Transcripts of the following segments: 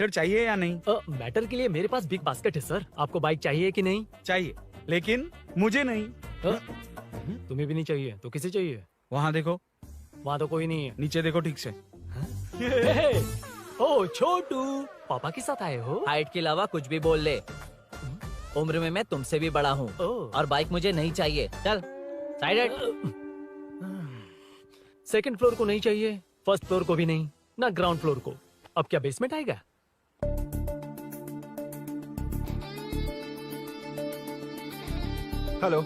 Matter चाहिए या नहीं? मैटर के लिए मेरे पास बिग बास्केट है सर। आपको बाइक चाहिए कि नहीं? चाहिए, लेकिन मुझे नहीं। तुम्हें भी नहीं चाहिए तो किसे चाहिए? वहाँ देखो, वहाँ तो कोई नहीं है। नीचे देखो ठीक से। ओ छोटू, पापा के साथ आए हो? हाइट के अलावा कुछ भी बोल ले। उम्र में मैं तुमसे भी बड़ा हूँ और बाइक मुझे नहीं चाहिए। चल साइड। सेकंड फ्लोर को नहीं चाहिए, फर्स्ट फ्लोर को भी नहीं, ना ग्राउंड फ्लोर को। अब क्या बेसमेंट आएगा? हेलो।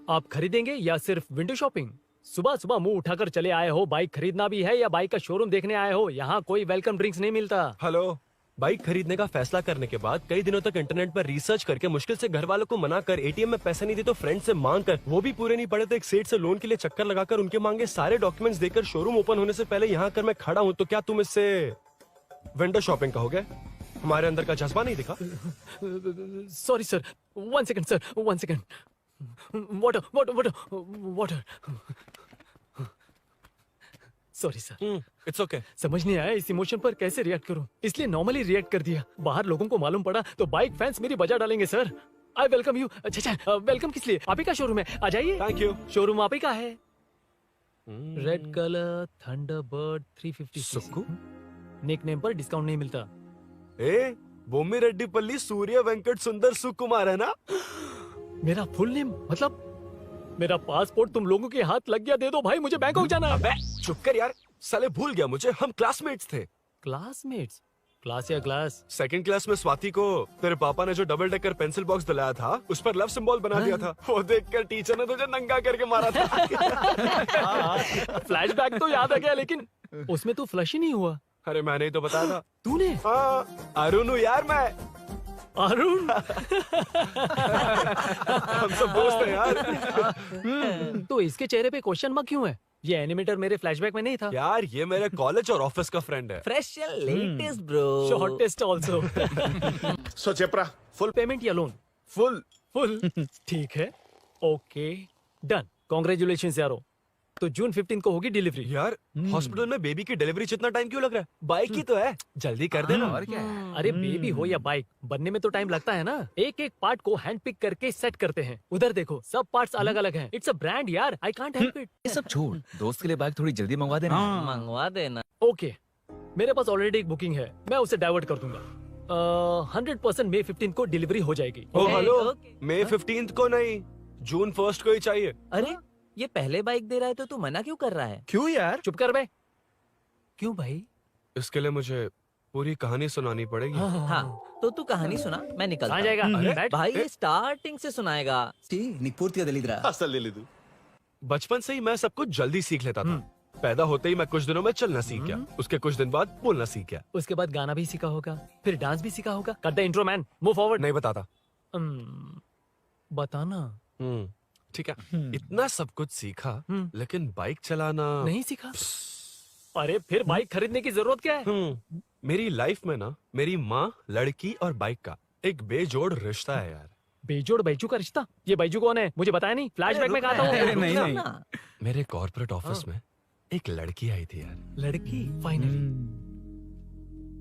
आप खरीदेंगे या सिर्फ विंडो शॉपिंग? सुबह सुबह मुंह उठाकर चले आए हो। बाइक खरीदना भी है या बाइक का शोरूम देखने आए हो? यहाँ कोई वेलकम ड्रिंक्स नहीं मिलता। हेलो। बाइक खरीदने का फैसला करने के बाद कई दिनों तक इंटरनेट पर रिसर्च करके मुश्किल से घर वालों को मना कर, एटीएम में पैसे नहीं दी तो फ्रेंड से मांग कर, वो भी पूरे नहीं पड़े तो एक सेठ से लोन के लिए चक्कर लगाकर उनके मांगे सारे डॉक्यूमेंट्स देकर शोरूम ओपन होने से पहले यहाँ कर मैं खड़ा हूँ, तो क्या तुम इससे विंडो शॉपिंग कहोगे? हमारे अंदर का जज्बा नहीं दिखा? Sorry sir, 1 second sir, 1 second. Water water water water. Sorry sir. It's okay. समझ नहीं आया इस इमोशन पर कैसे रिएक्ट करूं, इसलिए नॉर्मली रिएक्ट कर दिया। बाहर लोगों को मालूम पड़ा तो बाइक फैंस मेरी बजा डालेंगे सर। I welcome you. अच्छा, वेलकम किस लिए? आप ही का शोरूम है, आ जाइए। Thank you. शोरूम आप ही का है। Red colour Thunderbird 350 Sukku? Nick name पर डिस्काउंट नहीं मिलता। बोम्मी रेड्डी पल्ली सूर्य वेंकट सुंदर सुकुमार है ना? मेरा फुल नेम मतलब मेरा पासपोर्ट तुम लोगों के हाथ लग गया, दे दो भाई, मुझे बैंकॉक जाना है। अबे चुप कर यार, साले भूल गया मुझे, हम क्लासमेट्स थे। क्लासमेट्स? क्लास या क्लास? सेकंड क्लास में स्वाति को तेरे पापा ने जो डबल डेकर पेंसिल बॉक्स दिलाया था उस पर लव सिंबल बना दिया था। वो देखकर टीचर ने तुझे नंगा करके मारा था। फ्लैशबैक तो याद आ गया, लेकिन उसमें तो फ्लश ही नहीं हुआ। अरे मैंने ही तो बताया था। तूने? हाँ, अरुण हूँ यार मैं। अरुण? हम सब दोस्त हैं यार। तो इसके चेहरे पे क्वेश्चन मार्क क्यों है? ये एनिमेटर मेरे फ्लैशबैक में नहीं था। यार ये मेरे कॉलेज और ऑफिस का फ्रेंड है। Fresh latest bro. Shortest also. So चेपरा फुल पेमेंट या लोन? फुल। फुल। ठीक है, ओके डन। कांग्रेचुलेशंस यारो। तो जून 15 को होगी डिलीवरी। यार हॉस्पिटल में बेबी की डिलीवरी इतना टाइम क्यों लग रहा है? बाइक ही तो है, जल्दी कर देना। और क्या है? अरे बेबी हो या बाइक, बनने में तो टाइम लगता है ना। एक एक पार्ट को हैंड पिक करके सेट करते हैं। उधर देखो, सब पार्ट्स अलग अलग हैं। इट्स अ ब्रांड यार, आई कांट हेल्प इट। ये सब छोड़, दोस्त के लिए बाइक थोड़ी जल्दी मंगवा देना। मंगवा देना। ओके, मेरे पास ऑलरेडी एक बुकिंग है, मैं उसे डाइवर्ट कर दूंगा। 100% मई 15 को डिलीवरी हो जाएगी। ओ हेलो, ओके। मई 15 को नहीं, जून 1 को ही चाहिए। अरे ये पहले बाइक दे रहा है तो तू मना क्यों कर रहा है? क्यों यार? चुप कर बे। क्यों भाई? इसके लिए मुझे पूरी कहानी सुनानी पड़ेगी। हाँ तो तू कहानी सुना, मैं निकलता कहाँ हूँ। जाएगा? बैठ। भाई ये स्टार्टिंग से सुनाएगा। నీకు పూర్తిగా తెలీదురా. అసలు తెలీదు. बचपन से ही मैं सब कुछ जल्दी सीख लेता था। पैदा होते ही मैं कुछ दिनों में चलना सीख गया, उसके कुछ दिन बाद बोलना सीख गया। उसके बाद गाना भी सीखा होगा, फिर डांस भी सीखा होगा। Cut the intro man, move forward. नहीं बताता। बताना। ठीक है, इतना सब कुछ सीखा लेकिन बाइक चलाना नहीं सीखा? अरे फिर बाइक खरीदने की जरूरत क्या है? मेरी लाइफ में ना मेरी माँ, लड़की और बाइक का एक बेजोड़ रिश्ता है यार। बेजोड़ बैजू का रिश्ता? ये बैजू कौन है? मुझे बताया नहीं। फ्लैशबैक में कहा था अरे वो। नहीं, नहीं। ना। मेरे कॉर्पोरेट ऑफिस में एक लड़की आई थी यार। लड़की? फाइनली।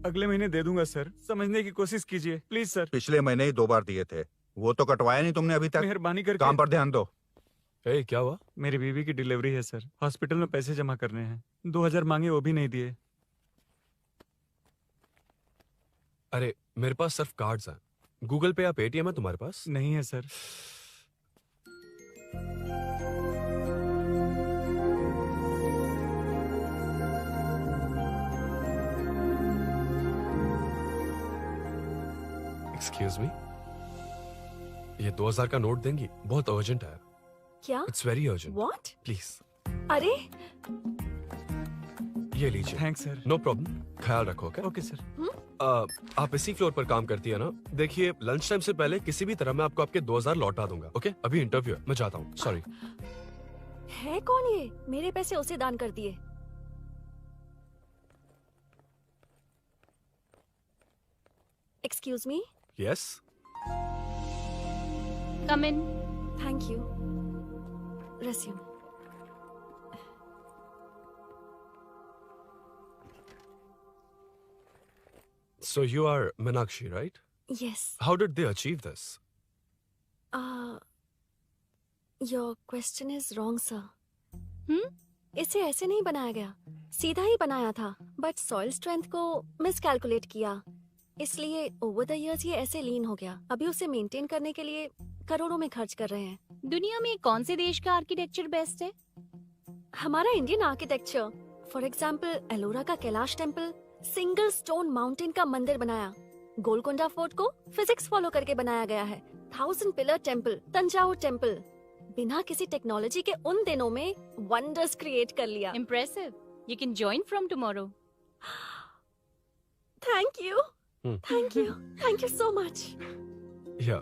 अगले महीने दे दूंगा सर, समझने की कोशिश कीजिए प्लीज सर। पिछले महीने ही 2 बार दिए थे, वो तो कटवाया नहीं तुमने अभी तक। मेहरबानी करके। काम पर ध्यान दो। ए, क्या हुआ? मेरी बीवी की डिलीवरी है सर, हॉस्पिटल में पैसे जमा करने हैं। 2000 मांगे, वो भी नहीं दिए। अरे मेरे पास सिर्फ कार्ड्स हैं। गूगल पे या पेटीएम है तुम्हारे पास? नहीं है सर। एक्सक्यूज मी, ये 2000 का नोट देंगी? बहुत अर्जेंट है। क्या? It's very urgent. What? Please अरे ये लीजिए। Thanks sir. नो प्रॉब्लम, ख्याल रखो। Okay sir. आप इसी फ्लोर पर काम करती है ना? देखिए लंच टाइम से पहले किसी भी तरह मैं आपको आपके 2000 लौटा दूंगा। ओके, अभी इंटरव्यू है, मैं जाता हूँ। सॉरी। है कौन ये? मेरे पैसे उसे दान कर दिए। Excuse me. Yes. Come in. Thank you. Resume. So you are Meenakshi, right? Yes. How did they achieve this? Your question is wrong, sir. हम्म इसे ऐसे नहीं बनाया गया, सीधा ही बनाया था, बट सॉइल स्ट्रेंथ को मिसकैलकुलेट किया, इसलिए ओवर द इयर्स ये ऐसे लीन हो गया। अभी उसे मेंटेन करने के लिए करोड़ों में खर्च कर रहे हैं। दुनिया में कौन से देश का आर्किटेक्चर बेस्ट है? हमारा Indian architecture, for example Ellora का Kailash temple, single stone mountain का मंदिर बनाया। गोलकोंडा फोर्ट को फिजिक्स फॉलो करके बनाया गया है। 1000 पिलर टेम्पल, तंजावुर टेम्पल, बिना किसी टेक्नोलॉजी के उन दिनों में वंडर्स क्रिएट कर लिया। Impressive. You can join from tomorrow. Thank you, Hmm. Thank you so much. Yeah.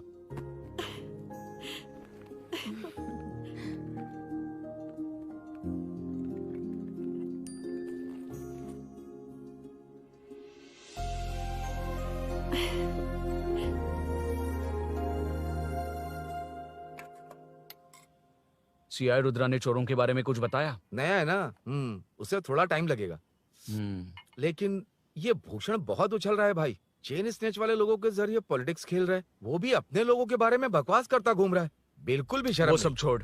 CI Rudra ने चोरों के बारे में कुछ बताया? नया है ना, उसे थोड़ा टाइम लगेगा। लेकिन ये भूषण बहुत उछल रहा है भाई। चेन स्नेच वाले लोगों के जरिए पॉलिटिक्स खेल रहा है, वो भी अपने लोगों के बारे में बकवास करता घूम रहा है। बिल्कुल भी शर्म वो नहीं। सब छोड़,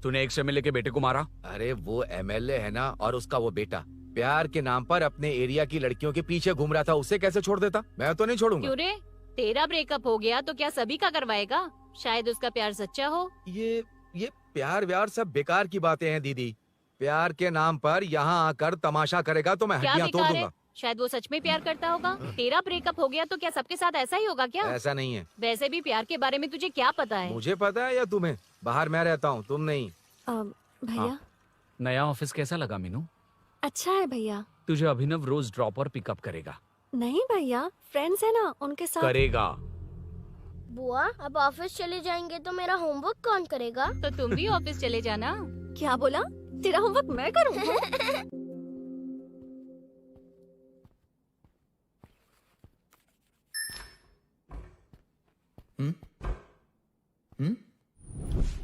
तूने एक्स एमएलए के बेटे को मारा। अरे वो एमएलए है ना, और उसका वो बेटा प्यार के नाम पर अपने एरिया की लड़कियों के पीछे घूम रहा था, उसे कैसे छोड़ देता? मैं तो नहीं छोड़ूंगा। क्यों रे? तेरा ब्रेकअप हो गया तो क्या सभी का करवाएगा? शायद उसका प्यार सच्चा हो। ये प्यार व्यार सब बेकार की बातें हैं दीदी। प्यार के नाम पर यहाँ आकर तमाशा करेगा तो मैं क्या हड्डियां तोड़ बेकार है? दूंगा। शायद वो सच में प्यार करता होगा। तेरा ब्रेकअप हो गया तो क्या सबके साथ ऐसा ही होगा क्या? ऐसा नहीं है। वैसे भी प्यार के बारे में तुझे क्या पता है? मुझे पता है या तुम्हें? बाहर मैं रहता हूँ, तुम नहीं। भैया नया ऑफिस कैसा लगा मीनू? अच्छा है भैया। तुझे अभिनव रोज ड्रॉप और पिकअप करेगा। नहीं भैया, फ्रेंड्स है ना, उनके साथ। करेगा। बुआ अब ऑफिस चले जाएंगे तो मेरा होमवर्क कौन करेगा? तो तुम भी ऑफिस चले जाना। क्या बोला? तेरा होमवर्क मैं करूँ?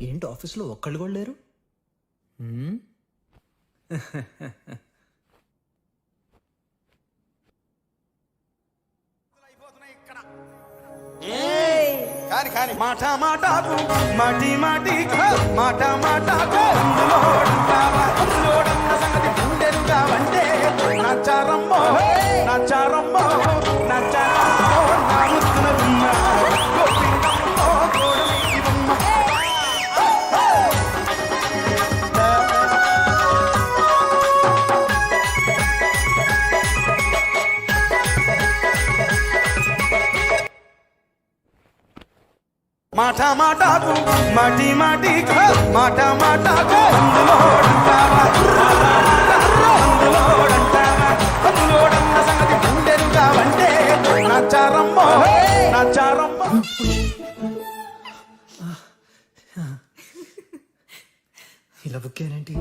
ఏంటి ఆఫీస్లో ఒక్కళ్ళు కూడా లేరు? కాని కాని మాట మాటకు మాటి మాటికి మాట మాటకు అందులోడన్న సంగతి గుండెలుగా వంటే నచ్చారమ్మో నచ్చారమ్మో నచ్చారమ్మో నా ముద్దున బొమ్మ గోపికమ్మో గోడమీది బొమ్మ మాట మాటకు మాటి మాటికి మాట మాటకు అందులోడన్న సంగతి గుండెలుగా వంటే నచ్చారమ్మో నచ్చారమ్మో. ఇలా బుక్ అయ్యానేంటి?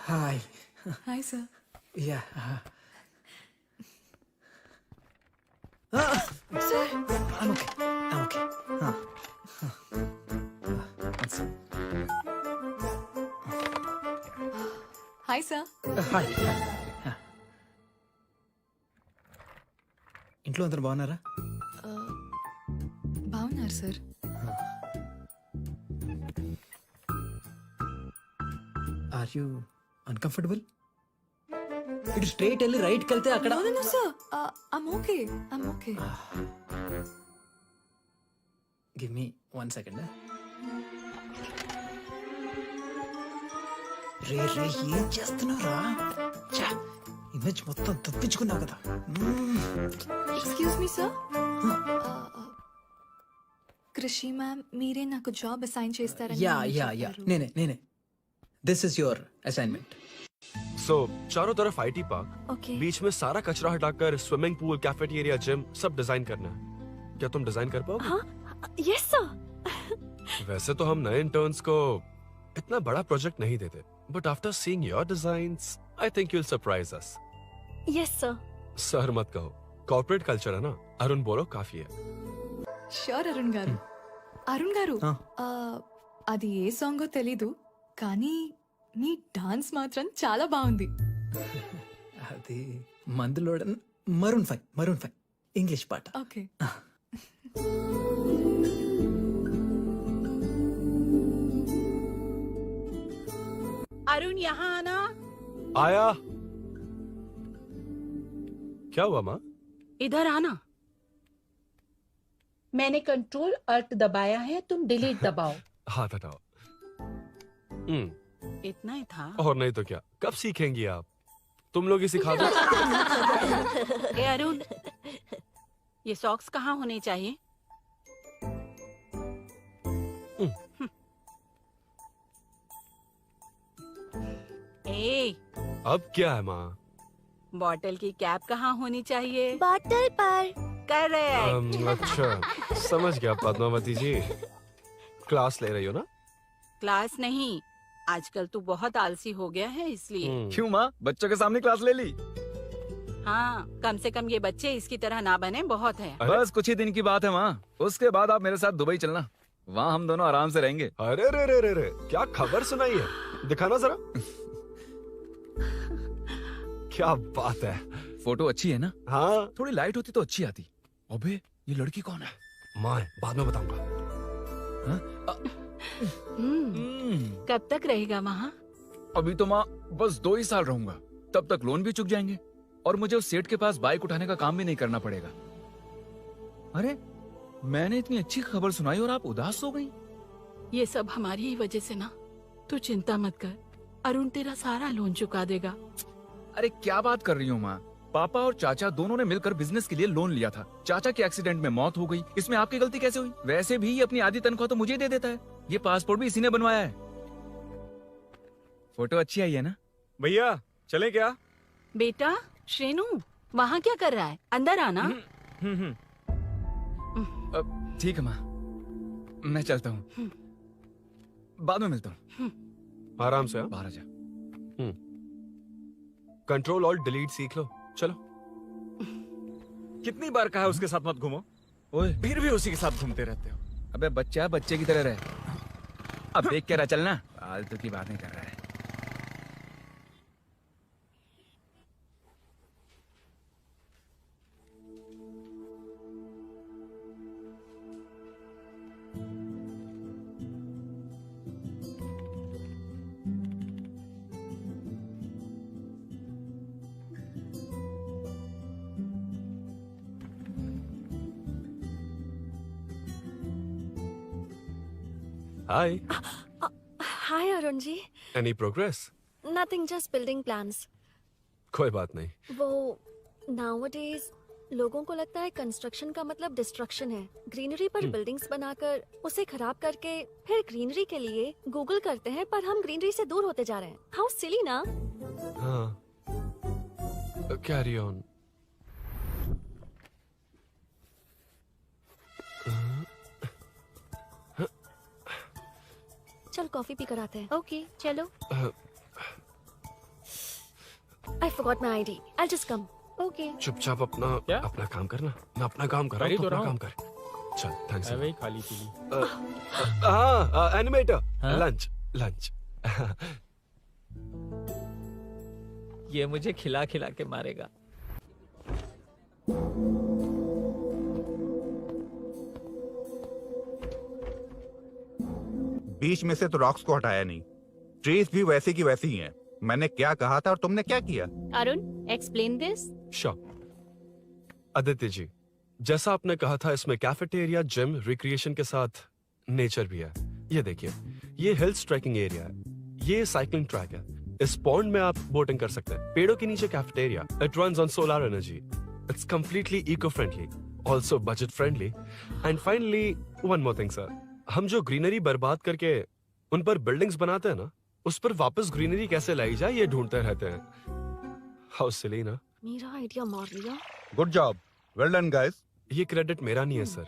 Hi hi sir. Yeah okay. Hi sir. Hi. ఇంట్లో అందరు బాగున్నారా? బాగున్నారు సార్। Are you uncomfortable? ఇటు స్ట్రైట్ వెళ్ళి రైట్కి వెళ్తే అక్కడ sir, I'm okay. I'm okay. Give me 1 second. రే ఏం చేస్తున్నావురా? ఇమేజ్ మొత్తం తప్పించుకున్నావు కదా. Excuse me, sir. Krishi ma'am మీరే నాకు జాబ్ అసైన్ చేస్తారని యా నాకు యా యా చెప్పారు. నేనే. This is your assignment. So चारों तरफ आईटी पार्क, ओके। बीच में सारा कचरा हटाकर स्विमिंग पूल, कैफेटेरिया, जिम सब डिजाइन करना है। क्या तुम डिजाइन कर पाओगे? हाँ, यस सर। वैसे तो हम नए इंटर्न्स को इतना बड़ा प्रोजेक्ट नहीं देते, but after seeing your designs I think you will surprise us. Yes sir. Sir मत कहो, कॉर्पोरेट कल्चर है ना। अरुण बोलो काफी है। ష్యూర్ అరుణ్ గారు। అరుణ్ గారు, ఆ. అది ఏ సాంగో తెలీదు కానీ మీ డాన్స్ మాత్రం చాలా బాగుంది. అది మందులోడన్ Maroon 5. English part. Okay. Arun यहाँ आना। आया। क्या हुआ माँ? इधर आना। मैंने कंट्रोल अल्ट दबाया है, तुम डिलीट दबाओ। हाथ हटाओ। इतना ही था। और नहीं तो क्या, कब सीखेंगी आप? तुम लोग ही सिखा दो। ए अरुण, ये सॉक्स कहाँ होने चाहिए? ए, अब क्या है माँ? बॉटल की कैप कहाँ होनी चाहिए? बॉटल पर। करेक्ट। अच्छा, समझ गया पद्मावती जी। क्लास ले रही हो ना? क्लास नहीं, आजकल तू बहुत आलसी हो गया है इसलिए। क्यों माँ, बच्चों के सामने क्लास ले ली? हाँ, कम से कम ये बच्चे इसकी तरह ना बने, बहुत है। बस कुछ ही दिन की बात है माँ, उसके बाद आप मेरे साथ दुबई चलना, वहाँ हम दोनों आराम से रहेंगे। अरे रे रे रे रे, क्या खबर सुनाई है? दिखाना जरा। क्या बात है। फोटो अच्छी है ना? हाँ। थोड़ी लाइट होती तो अच्छी आती। अबे ये लड़की कौन है? माँ, बाद में बताऊंगा। कब तक रहेगा वहाँ? अभी तो माँ बस 2 ही साल रहूंगा, तब तक लोन भी चुक जाएंगे और मुझे उस सेठ के पास बाइक उठाने का काम भी नहीं करना पड़ेगा। अरे मैंने इतनी अच्छी खबर सुनाई और आप उदास हो गई। ये सब हमारी ही वजह से ना, तू चिंता मत कर, अरुण तेरा सारा लोन चुका देगा। अरे क्या बात कर रही हो माँ, पापा और चाचा दोनों ने मिलकर बिजनेस के लिए लोन लिया था। चाचा की एक्सीडेंट में मौत हो गई, इसमें आपकी गलती कैसे हुई? वैसे भी ये अपनी आधी तनख्वाह तो मुझे ही दे देता है। ये पासपोर्ट भी इसी ने बनवाया है। फोटो अच्छी आई है ना? भैया चले क्या? बेटा श्रेनु, वहाँ क्या कर रहा है? अंदर आना। ठीक है माँ, मैं चलता हूँ, बाद में मिलता हूँ। आराम से। बाहर आ जा। कंट्रोल ऑल्ट डिलीट सीख लो। चलो। कितनी बार कहा है उसके साथ मत घूमो, ओए फिर भी उसी के साथ घूमते रहते हो। अबे बच्चा बच्चे की तरह रहे। अब देख के रहा चलना, फालतू की बात नहीं कर रहा है। Hi. Hi Arun ji. Any progress? Nothing, just building plans. कोई बात नहीं। वो nowadays लोगों को लगता है कंस्ट्रक्शन का मतलब डिस्ट्रक्शन है। ग्रीनरी पर बिल्डिंग्स बनाकर उसे खराब करके फिर ग्रीनरी के लिए गूगल करते हैं, पर हम ग्रीनरी से दूर होते जा रहे हैं। हाउ सिली ना? हाँ। Carry on. चल कॉफी पी कर आते हैं। ओके चलो। I forgot my ID. I'll just come. Okay. चुपचाप अपना काम करना। मैं अपना काम कर रहा हूँ, अपना काम कर। चल, थैंक्स। वही खाली पीली। हाँ, एनिमेटर। लंच। ये मुझे खिला खिला के मारेगा। बीच में से तो रॉक्स को हटाया नहीं, ट्रीज भी वैसी की वैसी ही हैं। मैंने क्या कहा था और तुमने क्या किया? Arun explain this. आदित्य जी, जैसा आपने कहा था, इसमें कैफेटेरिया, जिम, रिक्रिएशन के साथ नेचर भी है। ये देखिए, ये हिल्स ट्रैकिंग एरिया है, ये साइकिलिंग ट्रैक है। इस पॉन्ड में आप बोटिंग कर सकते हैं। पेड़ों के नीचे cafeteria, it runs on solar energy, it's completely eco friendly, also budget friendly. And finally one more thing sir, हम जो ग्रीनरी बर्बाद करके उन पर बिल्डिंग्स बनाते हैं ना, उस पर वापस ग्रीनरी कैसे लाई जाए ये ढूंढते रहते हैं। हाउ सिली ना? मेरा आइडिया मार लिया। Good job, well done guys. ये क्रेडिट मेरा नहीं है सर,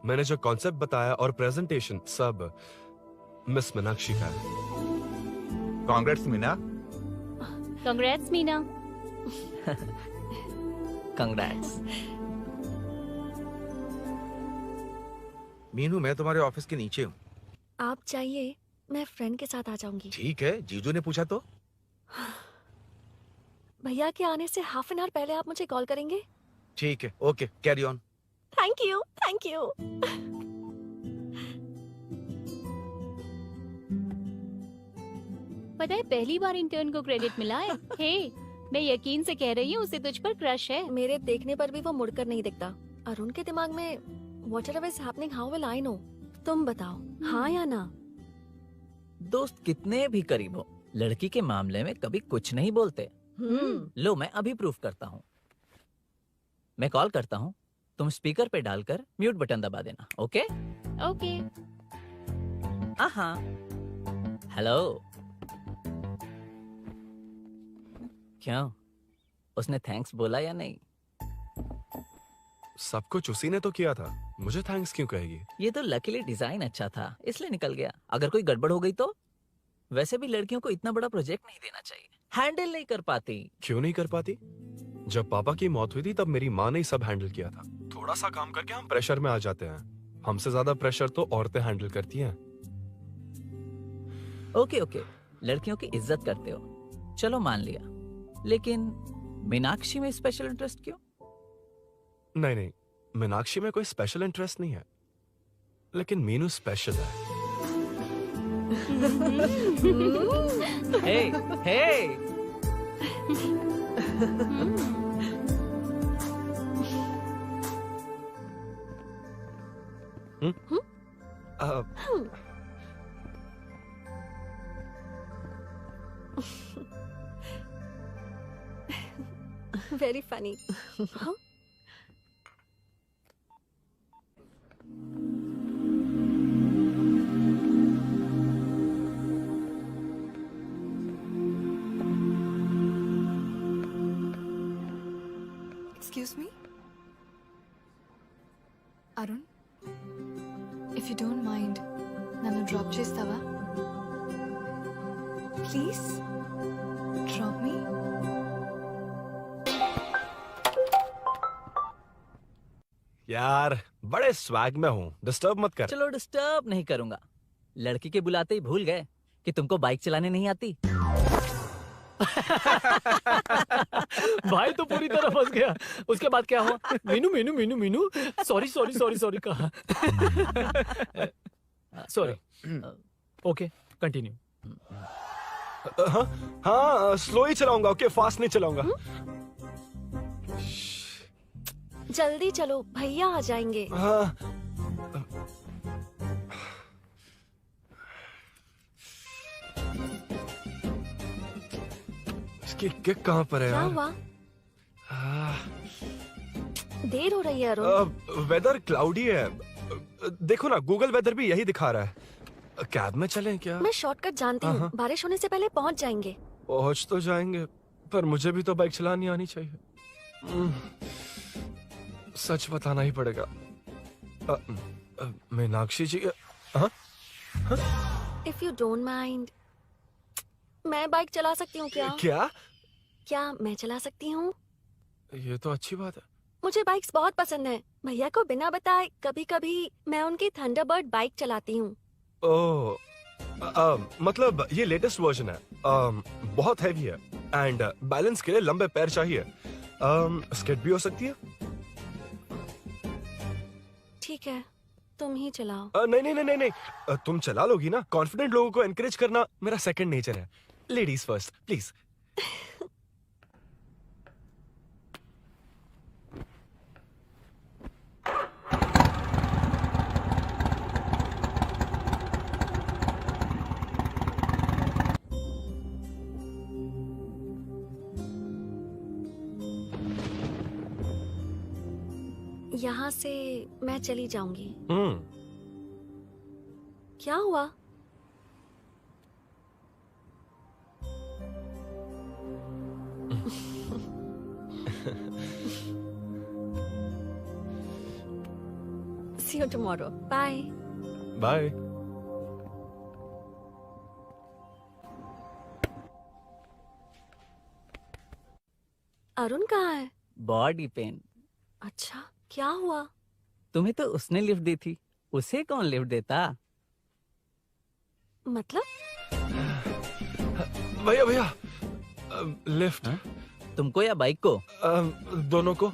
मैंने जो कॉन्सेप्ट बताया और प्रेजेंटेशन सब मिस मीनाक्षी का है। Congrats Meena. Congrats Meena. Congrats. Meenu, मैं तुम्हारे ऑफिस के नीचे हूँ। आप चाहिए मैं फ्रेंड के साथ आ जाऊंगी। ठीक है, जीजू ने पूछा तो। भैया के आने से हाफ एन आवर पहले आप मुझे कॉल करेंगे? ठीक है, okay, carry on. Thank you, thank you. पता है पहली बार इंटर्न को क्रेडिट मिला है। हे, मैं यकीन से कह रही हूँ उसे तुझ पर क्रश है। मेरे देखने पर भी वो मुड़कर नहीं दिखता। अरुण के दिमाग में whatever is happening, how will I know? तुम बताओ, हाँ या ना? दोस्त कितने भी करीब हो, लड़की के मामले में कभी कुछ नहीं बोलते। लो मैं अभी प्रूफ करता हूँ। मैं कॉल करता हूँ, तुम स्पीकर पे डालकर म्यूट बटन दबा देना। Okay okay. हाँ। हेलो। क्यों, उसने थैंक्स बोला या नहीं? सब कुछ उसी ने तो किया था, मुझे थैंक्स क्यों कहेगी? ये तो लकीली डिजाइन अच्छा था इसलिए निकल गया। अगर कोई गड़बड़ हो गई तो? वैसे भी लड़कियों को इतना बड़ा प्रोजेक्ट नहीं देना चाहिए, हैंडल नहीं कर पाती। क्यों नहीं कर पाती? जब पापा की मौत हुई थी तब मेरी माँ ने ही सब हैंडल किया था। थोड़ा सा काम करके हम प्रेशर में आ जाते हैं। हमसे ज्यादा प्रेशर तो औरतें हैंडल करती हैं। ओके ओके, लड़कियों की इज्जत करते हो, चलो मान लिया। लेकिन मीनाक्षी में स्पेशल इंटरेस्ट क्यों? नहीं नहीं, मीनाक्षी में कोई स्पेशल इंटरेस्ट नहीं है, लेकिन मीनू स्पेशल है। हे हे Very funny. Huh? Excuse me? Arun? If you don't mind, nanu drop chestava? Please? Drop me? यार बड़े स्वैग में हूँ, डिस्टर्ब मत कर। चलो डिस्टर्ब नहीं करूंगा। लड़की के बुलाते ही भूल गए कि तुमको बाइक चलाने नहीं आती। भाई तो पूरी तरह फंस गया। उसके बाद क्या हुआ? Meenu Meenu Meenu Meenu sorry sorry sorry sorry कहा। सॉरी। Okay continue. हाँ स्लो ही चलाऊंगा, ओके फास्ट नहीं चलाऊंगा। जल्दी चलो, भैया आ जाएंगे। हाँ। इसकी किक कहाँ पर है क्या यार? हुआ? देर हो रही है अरुण। वेदर क्लाउडी है। देखो ना, गूगल वेदर भी यही दिखा रहा है। कैब में चलें क्या? मैं शॉर्टकट जानती हूँ, बारिश होने से पहले पहुँच जाएंगे। पहुँच तो जाएंगे, पर मुझे भी तो बाइक चलानी आनी चाहिए। सच बताना ही पड़ेगा। मीनाक्षी जी। If you don't mind, मैं बाइक चला सकती हूँ क्या? क्या मैं चला सकती हूँ? ये तो अच्छी बात है। मुझे बाइक्स बहुत पसंद है। भैया को बिना बताए कभी कभी मैं उनकी थंडरबर्ड बाइक चलाती हूँ। ओह, मतलब ये लेटेस्ट वर्जन है। बहुत हैवी है एंड बैलेंस के लिए लंबे पैर चाहिए। स्किड भी हो सकती है। ठीक है, तुम ही चलाओ। नहीं नहीं नहीं नहीं, तुम चला लोगी ना। कॉन्फिडेंट लोगों को एनकरेज करना मेरा सेकंड नेचर है। Ladies first please. यहाँ से मैं चली जाऊंगी। क्या हुआ? See you tomorrow. Bye. Bye. Arun कहाँ है? Body pain. अच्छा, क्या हुआ? तुम्हें तो उसने लिफ्ट दी थी, उसे कौन लिफ्ट देता? मतलब? भैया भैया लिफ्ट। तुमको या बाइक को? दोनों को।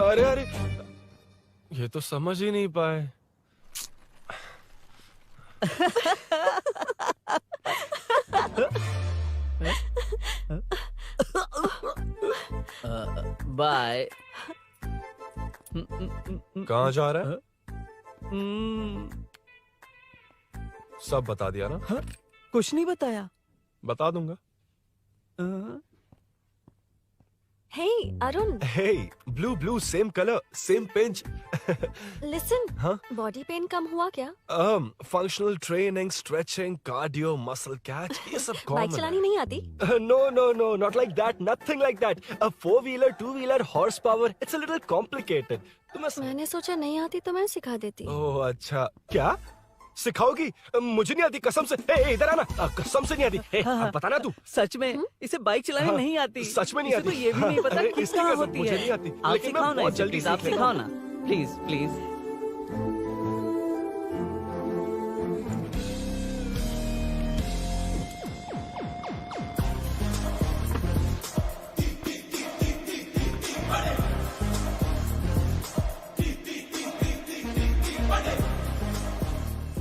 अरे अरे, ये तो समझ ही नहीं पाए। बाय। कहाँ जा रहा है? सब बता दिया ना? कुछ नहीं बताया। बता दूंगा। Hey, Arun. Hey, blue, same color, same pinch. Listen. हाँ? Body pain कम हुआ क्या? Functional training, stretching, cardio, muscle catch, ये सब common बाइक चलानी नहीं आती? No, not like that, nothing like that. A 4-wheeler, 2-wheeler, horsepower, it's a little complicated. मैंने सोचा नहीं आती तो मैं सिखा देती। ओह अच्छा, क्या? सिखाओगी? मुझे नहीं आती कसम से। ए, इधर आना, कसम से नहीं आती। अब बताना तू। सच में इसे बाइक चलानी नहीं आती। सच में नहीं आती। तो ये भी नहीं पता कि इसकी कहाँ कसम होती मुझे है। नहीं आती। आप लेकिन मैं सिखाओ ना बहुत इसे, जल्दी please, आप सीख लेता सिखाओ हूँ। ना, प्लीज।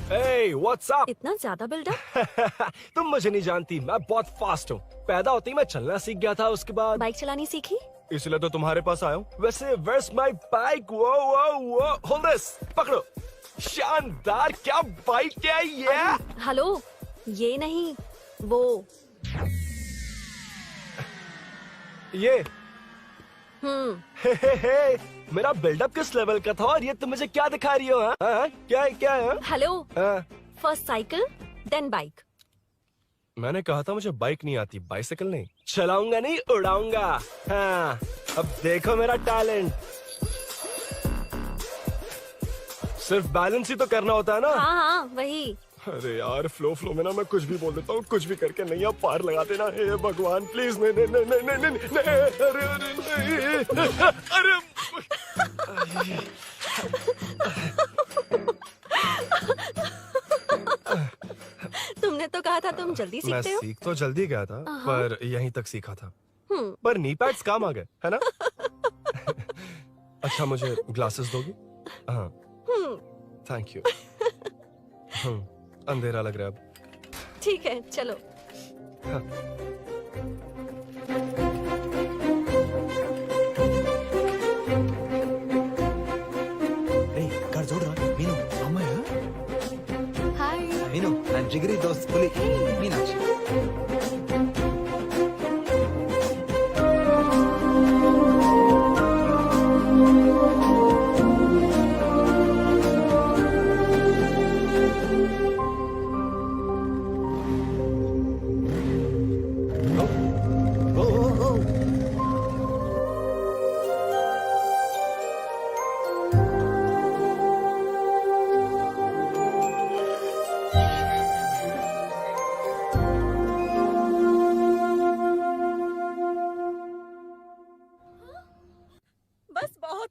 Hey, what's up? इतना ज्यादा बिल्डअप? तुम मुझे नहीं जानती, मैं बहुत फास्ट हूँ। पैदा होते ही मैं चलना सीख गया था, उसके बाद बाइक चलानी सीखी? इसलिए तो तुम्हारे पास आया हूँ। वैसे where's my bike? वो hold this, पकड़ो। शानदार, क्या बाइक है ये? हेलो, ये नहीं, वो। ये हे, मेरा बिल्डअप किस लेवल का था और ये तुम मुझे क्या दिखा रही हो? हाँ? क्या है? हेलो, हाँ? First cycle then bike. मैंने कहा था मुझे बाइक नहीं आती, बाइसाइकिल नहीं। चलाऊंगा नहीं, उड़ाऊंगा। हाँ, अब देखो मेरा टैलेंट। सिर्फ बैलेंस ही तो करना होता है ना? हाँ, वही। अरे यार, फ्लो में ना मैं कुछ भी बोल देता हूँ, कुछ भी करके नहीं आप पार लगा देना। हे भगवान प्लीज, नहीं, अरे तुमने तो कहा था तुम जल्दी मैं सीखते हो। सीख तो जल्दी गया था, पर यहीं तक सीखा था। हम्म। पर नी पैड्स काम आ गए, है ना? अच्छा, मुझे ग्लासेस दोगी? हाँ, थैंक यू। अंधेरा लग रहा है अब। ठीक है, चलो। हाँ। कर जोड़ रहा मीनू अम्मा Hi. मीनू ನನ್ನ ಜಿಗರಿ ದೋಸ್ತ್ ಹುಲಿ ಮೀನಾಕ್ಷಿ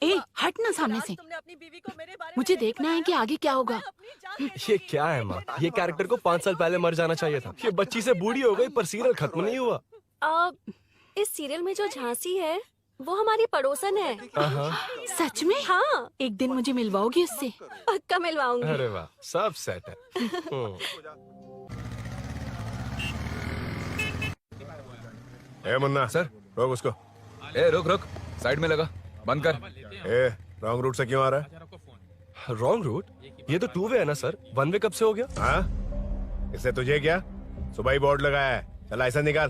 ए, हट ना सामने से। मुझे देखना है कि आगे क्या होगा। ये क्या है माँ? ये कैरेक्टर को 5 साल पहले मर जाना चाहिए था। ये बच्ची से बूढ़ी हो गई पर सीरियल खत्म नहीं हुआ। इस सीरियल में जो झांसी है वो हमारी पड़ोसन है। सच में? हाँ। एक दिन मुझे मिलवाओगी उससे? पक्का मिलवाऊंगी। अरे वाह, सब सेट है। ए मुन्ना सर, रोक उसको। ए रुक, साइड में लगा, बंद कर। ए रॉन्ग रूट से क्यों आ रहा है? Wrong route? ये तो 2 वे है ना सर, 1 वे कब से हो गया? हाँ, इससे तुझे क्या? सुबह ही बोर्ड लगाया है, चल लाइसेंस निकाल।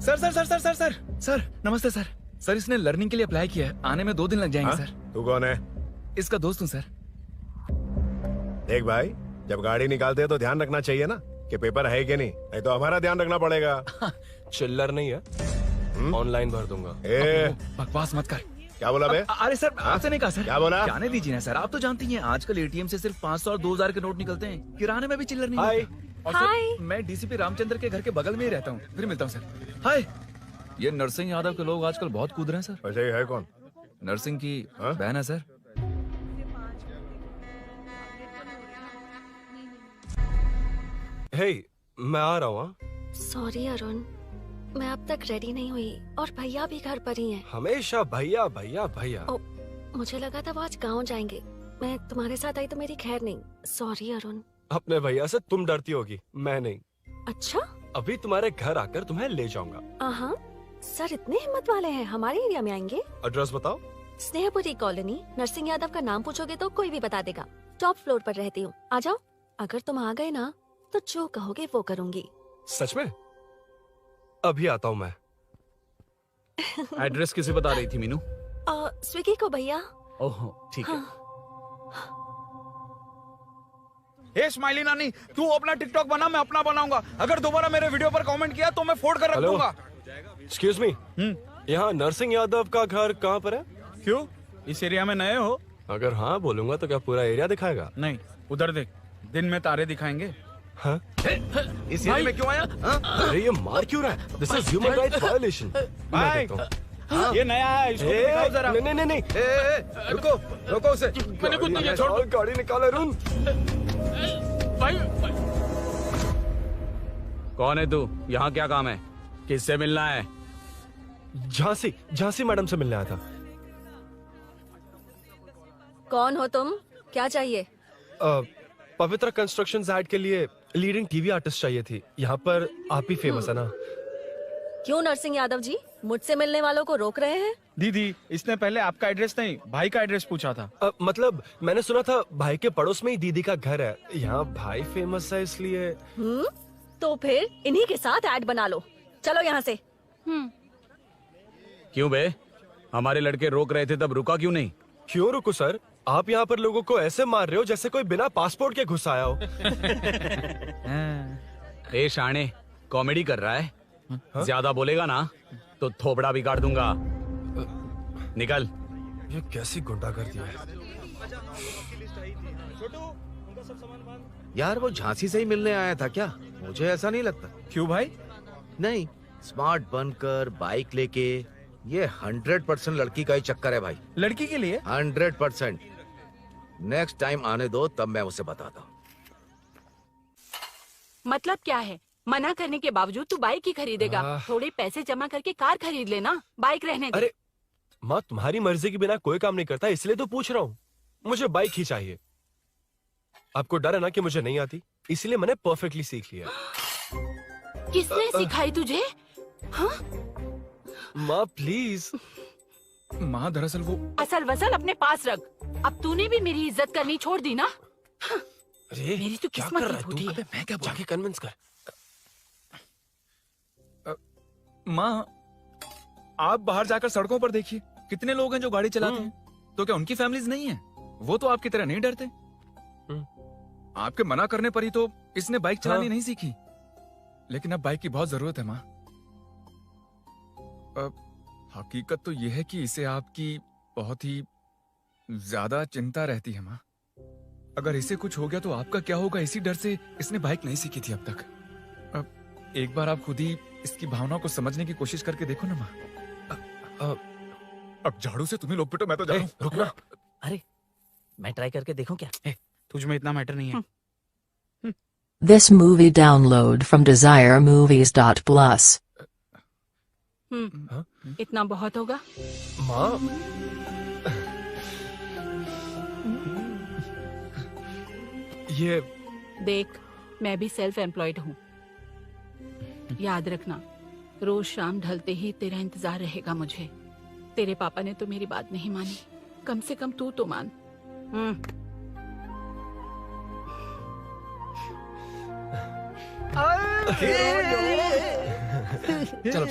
सर, नमस्ते सर। सर, इसने लर्निंग के लिए अप्लाई किया है, आने में 2 दिन लग जाएंगे। हाँ? सर, तू कौन है? इसका दोस्त हूँ सर। देख भाई, जब गाड़ी निकालते हैं तो ध्यान रखना चाहिए ना कि पेपर है कि नहीं तो हमारा ध्यान रखना पड़ेगा। चिल्लर नहीं है, ऑनलाइन भर दूंगा। बकवास मत कर। क्या बोला बे? अरे सर, आपसे नहीं कहा सर। क्या बोला? जाने दीजिए ना सर, आप तो जानती हैं आजकल एटीएम से सिर्फ 500 और 2000 के नोट निकलते हैं, किराने में भी चिल्लर नहीं हाय। और सर, मैं डीसीपी रामचंद्र के घर के बगल में ही रहता हूँ। फिर मिलता हूँ सर। हाय। ये नरसिंह यादव के लोग आजकल बहुत कूद रहे हैं सर। अच्छा, ये है कौन? नरसिंह की बहन है सर। हे, मैं आ रहा हूँ। सॉरी अरुण, मैं अब तक रेडी नहीं हुई और भैया भी घर पर ही हैं। हमेशा भैया भैया भैया। मुझे लगा था वो आज गाँव जाएंगे। मैं तुम्हारे साथ आई तो मेरी खैर नहीं। सॉरी अरुण। अपने भैया से तुम डरती होगी, मैं नहीं। अच्छा? अभी तुम्हारे घर आकर तुम्हें ले जाऊंगा। हाँ, सर इतने हिम्मत वाले हैं, हमारे एरिया में आएंगे? एड्रेस बताओ। स्नेहपुरी कॉलोनी। नरसिंह यादव का नाम पूछोगे तो कोई भी बता देगा। टॉप फ्लोर पर रहती हूँ, आ जाओ। अगर तुम आ गए ना तो जो कहोगे वो करूँगी। सच में? अभी आता हूँ मैं। एड्रेस किसे बता रही थी मीनू? स्विगी को भैया। ओह ठीक है। हे स्माइली नानी, तू अपना टिकटॉक बना, मैं अपना बनाऊंगा। अगर दोबारा मेरे वीडियो पर कमेंट किया तो मैं फोड़ कर रख हेलो। दूंगा। एक्सक्यूज मी, यहाँ नरसिंह यादव का घर कहाँ पर है? क्यों, इस एरिया में नए हो? अगर हाँ बोलूंगा तो क्या पूरा एरिया दिखाएगा? नहीं, उधर देख, दिन में तारे दिखाएंगे। हाँ? इस एरिया में क्यों आया? अरे ये मार क्यों रहा है? This is human rights violation. भाई, ये नया है, इसको भी दिखाओ जरा। नहीं। रुको, रोको उसे। मैंने कुछ नहीं किया, छोड़। गाड़ी निकाल अरुण। कौन है तू? यहाँ क्या काम है? किससे मिलना है? झांसी मैडम से मिलने आया था। कौन हो तुम? क्या चाहिए? पवित्र कंस्ट्रक्शन ऐड के लिए लीडिंग टीवी आर्टिस्ट चाहिए थी। यहाँ पर आप ही फेमस है ना? क्यों नरसिंह यादव जी मुझसे मिलने वालों को रोक रहे हैं? दीदी, इसने पहले आपका एड्रेस नहीं, भाई का एड्रेस पूछा था। मतलब मैंने सुना था भाई के पड़ोस में ही दीदी का घर है। यहाँ भाई फेमस है इसलिए। तो फिर इन्हीं के साथ ऐड बना लो। चलो यहाँ से। क्यों बे? हमारे लड़के रोक रहे थे तब रुका क्यों नहीं? क्यों रुको सर? आप यहाँ पर लोगों को ऐसे मार रहे हो जैसे कोई बिना पासपोर्ट के घुस आया हो। ए शाणे, कॉमेडी कर रहा है? ज्यादा बोलेगा ना तो थोपड़ा बिगाड़ दूंगा। निकल। ये कैसी गुंडागर्दी है? यार वो झांसी से ही मिलने आया था क्या? मुझे ऐसा नहीं लगता। क्यों भाई? नहीं, स्मार्ट बनकर बाइक लेके, ये 100% लड़की का ही चक्कर है भाई। लड़की के लिए? 100%। नेक्स्ट टाइम आने दो, तब मैं उसे बताता हूँ। मतलब क्या है? मना करने के बावजूद तू बाइक ही खरीदेगा? थोड़े पैसे जमा करके कार खरीद लेना, बाइक रहने दे। अरे माँ, तुम्हारी मर्जी के बिना कोई काम नहीं करता, इसलिए तो पूछ रहा हूँ। मुझे बाइक ही चाहिए। आपको डर है ना कि मुझे नहीं आती, इसलिए मैंने परफेक्टली सीख लिया। किसने सिखाई तुझे? हाँ? माँ प्लीज। माँ दरअसल वो असल वसल अपने पास रख। अब तूने भी मेरी इज्जत करनी छोड़ दी ना? अरे मेरी तो किस्मत ही फूटी है। मैं क्या जाके कन्विंस कर। माँ, आप बाहर जाकर सड़कों पर देखिए, कितने लोग हैं जो गाड़ी चलाते हैं। तो क्या उनकी फैमिलीज नहीं है? वो तो आपकी तरह नहीं डरते। आपके मना करने पर ही तो इसने बाइक चलानी नहीं सीखी। लेकिन अब बाइक की बहुत जरूरत है माँ। हकीकत तो यह है कि इसे आपकी बहुत ही ज्यादा चिंता रहती है माँ। अगर इसे कुछ हो गया तो आपका क्या होगा, इसी डर से इसने बाइक नहीं सीखी थी अब तक। अब एक बार आप खुद ही इसकी भावना को समझने की कोशिश करके देखो ना माँ। अब झाड़ू से तुम्हें लोग पिटो, मैं तो जा रहा हूं। रुकना। अरे मैं ट्राई करके देखूं क्या? तुझ में इतना मैटर नहीं है। This movie download from desiremovies.plus. इतना बहुत होगा? माँ, ये देख, मैं भी सेल्फ एम्प्लॉयड हूँ। याद रखना, रोज शाम ढलते ही तेरा इंतजार रहेगा मुझे। तेरे पापा ने तो मेरी बात नहीं मानी, कम से कम तू तो मान। चलो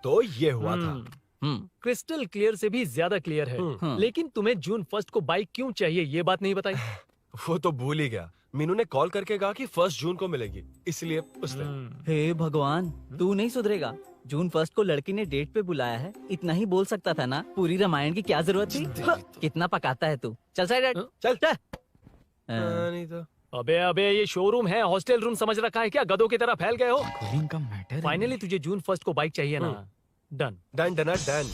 तो ये हुआ था। क्रिस्टल क्लियर से भी ज्यादा क्लियर है। लेकिन तुम्हें जून 1 को बाइक क्यों चाहिए, ये बात नहीं बताई। वो तो भूल ही गया। मीनू ने कॉल करके कहा कि 1 जून को मिलेगी, इसलिए उसने। हे भगवान, तू नहीं सुधरेगा। जून 1 को लड़की ने डेट पे बुलाया है, इतना ही बोल सकता था ना। पूरी रामायण की क्या जरूरत थी? कितना पकाता है तू। चल साइड चल। नहीं तो अबे ये शोरूम है, हॉस्टल रूम समझ रखा है क्या? गधों की तरह फैल गए हो। का मैटर। फाइनली तुझे जून 1 को बाइक चाहिए ना? Done done done done.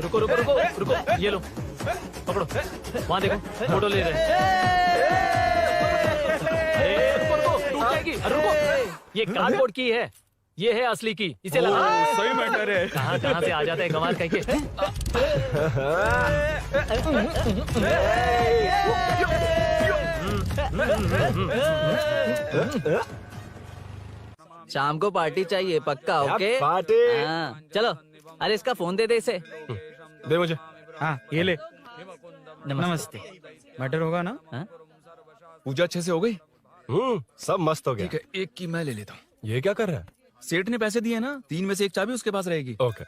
रुको रुको रुको रुको, ये लो पकड़ो, वहाँ देखो फोटो ले रहे हैं। अरे रुको रुको, टूट जाएगी। अरे रुको, ये कार्डबोर्ड की है, ये है असली की, इसे लगा। सही मैटर है। कहाँ कहाँ से आ जाते हैं गंवार कहीं के। शाम को पार्टी चाहिए पक्का, ओके? पार्टी। हाँ, चलो। अरे इसका फोन दे इसे। दे मुझे। हाँ ये ले। नमस्ते। मैटर होगा ना? पूजा अच्छे से हो गई? सब मस्त हो गया। ठीक है, एक की मैं ले लेता हूँ। ये क्या कर रहा है? सेठ ने पैसे दिए ना, 3 में से 1 चाबी उसके पास रहेगी। ओके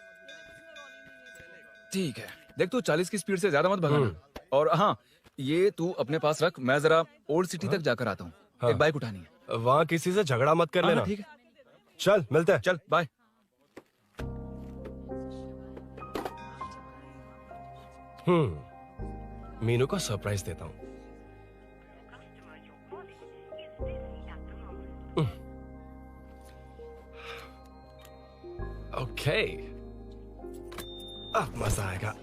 ठीक है, देख तू 40 की स्पीड से ज्यादा मत भगाना। और हाँ, ये तू अपने पास रख, मैं जरा ओल्ड सिटी तक जाकर आता हूँ। एक बाइक उठानी है। वहाँ किसी से झगड़ा मत कर लेना। ठीक है, चल मिलते हैं। चल बाय। मीनू को सरप्राइज देता हूँ। ओके, अब मजा आएगा।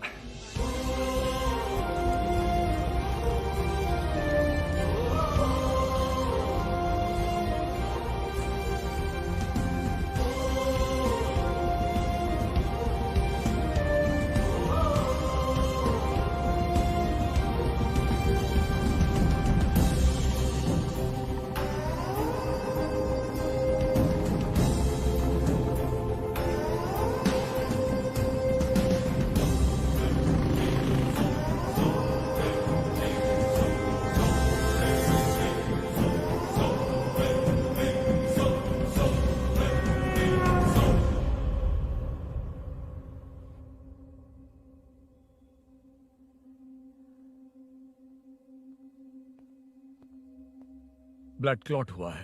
ब्लड क्लॉट हुआ है।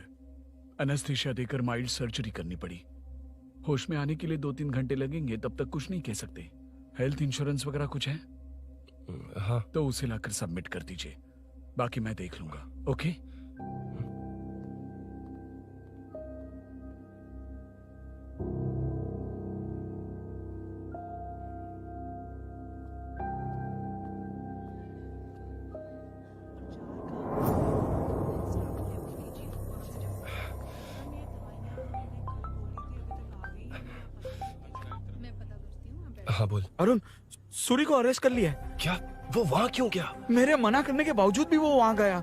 एनेस्थीसिया देकर माइल्ड सर्जरी करनी पड़ी। होश में आने के लिए 2-3 घंटे लगेंगे, तब तक कुछ नहीं कह सकते। हेल्थ इंश्योरेंस वगैरह कुछ है? हाँ। तो उसे लाकर सबमिट कर दीजिए, बाकी मैं देख लूंगा। ओके? हाँ बोल। अरुण, सूरी को अरेस्ट कर लिया है। क्या? वो वहाँ क्यों गया? मेरे मना करने के बावजूद भी वो वहाँ गया।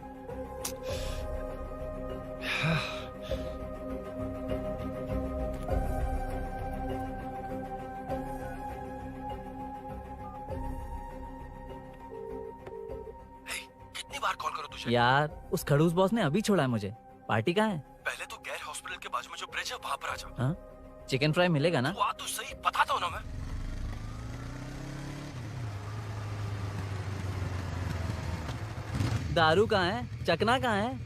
कितनी बार कॉल करो तुझे? यार उस खड़ूस बॉस ने अभी छोड़ा है मुझे। पार्टी कहाँ है? पहले तो गैर हॉस्पिटल के बाजू में जो ब्रिज है वहाँ पर आ जा। हाँ? चिकन फ्राई मिलेगा ना? वो आ तो सही, बताता हूँ ना मैं। दारू कहाँ है? चकना कहाँ है?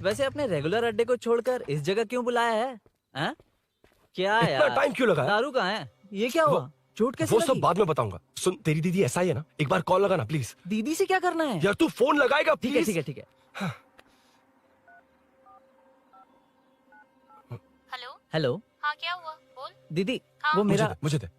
वैसे अपने रेगुलर अड्डे को छोड़कर इस जगह क्यों बुलाया है? हाँ? क्या इतना यार? टाइम क्यों लगा? दारू कहाँ है? ये क्या हुआ? चोट कैसे वो लगी? सब बाद में बताऊंगा। सुन, तेरी दीदी ऐसा ही है ना, एक बार कॉल लगाना प्लीज। दीदी से क्या करना है? यार तू फोन लगाएगा ठीक है प्लीज। ठीक है ठीक है। Hello hello. हाँ क्या हुआ बोल। दीदी हाँ? वो मेरा मुझे दे।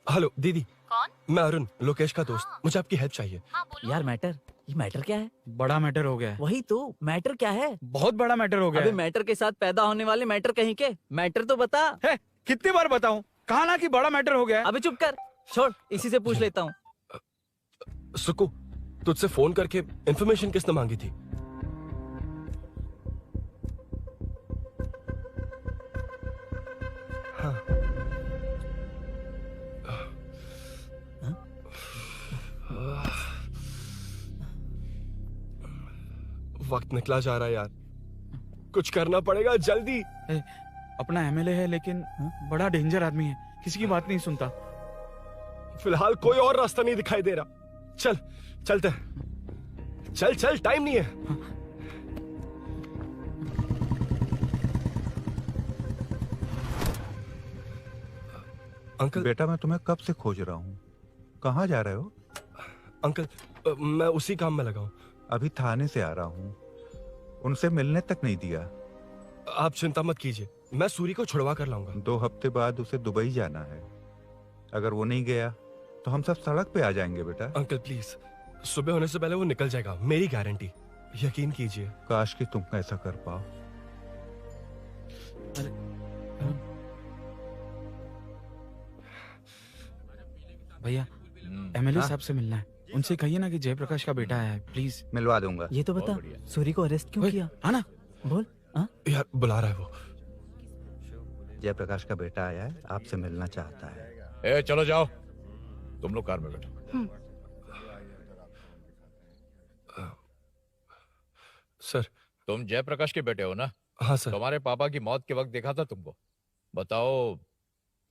हेलो दीदी। कौन? मैं अरुण, लोकेश का दोस्त। मुझे आपकी हेल्प चाहिए। यार मैटर, ये मैटर क्या है? बड़ा मैटर हो गया है। वही तो, मैटर क्या है? बहुत बड़ा मैटर हो गया अबे है। मैटर के साथ पैदा होने वाले मैटर कहीं के, मैटर तो बता। है, कितनी बार बताऊं? कहा ना कि बड़ा मैटर हो गया है। अबे चुप कर, छोड़, इसी से पूछ लेता हूँ। सुकू, तुझसे फोन करके इन्फॉर्मेशन किसने मांगी थी? वक्त निकला जा रहा है यार, कुछ करना पड़ेगा जल्दी। अपना एमएलए है लेकिन बड़ा डेंजर आदमी है, किसी की बात नहीं सुनता। फिलहाल कोई और रास्ता नहीं दिखाई दे रहा। चल चलते हैं। चल चल, टाइम नहीं है। अंकल। बेटा मैं तुम्हें कब से खोज रहा हूँ, कहाँ जा रहे हो? अंकल मैं उसी काम में लगा हूँ। अभी थाने से आ रहा हूँ, उनसे मिलने तक नहीं दिया। आप चिंता मत कीजिए, मैं सूरी को छुड़वा कर लाऊंगा। 2 हफ्ते बाद उसे दुबई जाना है। अगर वो नहीं गया तो हम सब सड़क पे आ जाएंगे बेटा। अंकल प्लीज, सुबह होने से पहले वो निकल जाएगा, मेरी गारंटी, यकीन कीजिए। काश कि तुम ऐसा कर पाओ। भैया एमएलए साहब से मिलना है, उनसे कहिए ना कि जयप्रकाश का बेटा आया है, प्लीज। मिलवा दूंगा। ये तो बता, सूरी को अरेस्ट क्यों किया? आना बोल। यार बुला रहा है वो। जयप्रकाश का बेटा आया है, आपसे मिलना चाहता है। ए चलो जाओ, तुम लोग कार में बैठो। सर, तुम जयप्रकाश के बेटे हो ना? हाँ सर। तुम्हारे पापा की मौत के वक्त देखा था तुमको। बताओ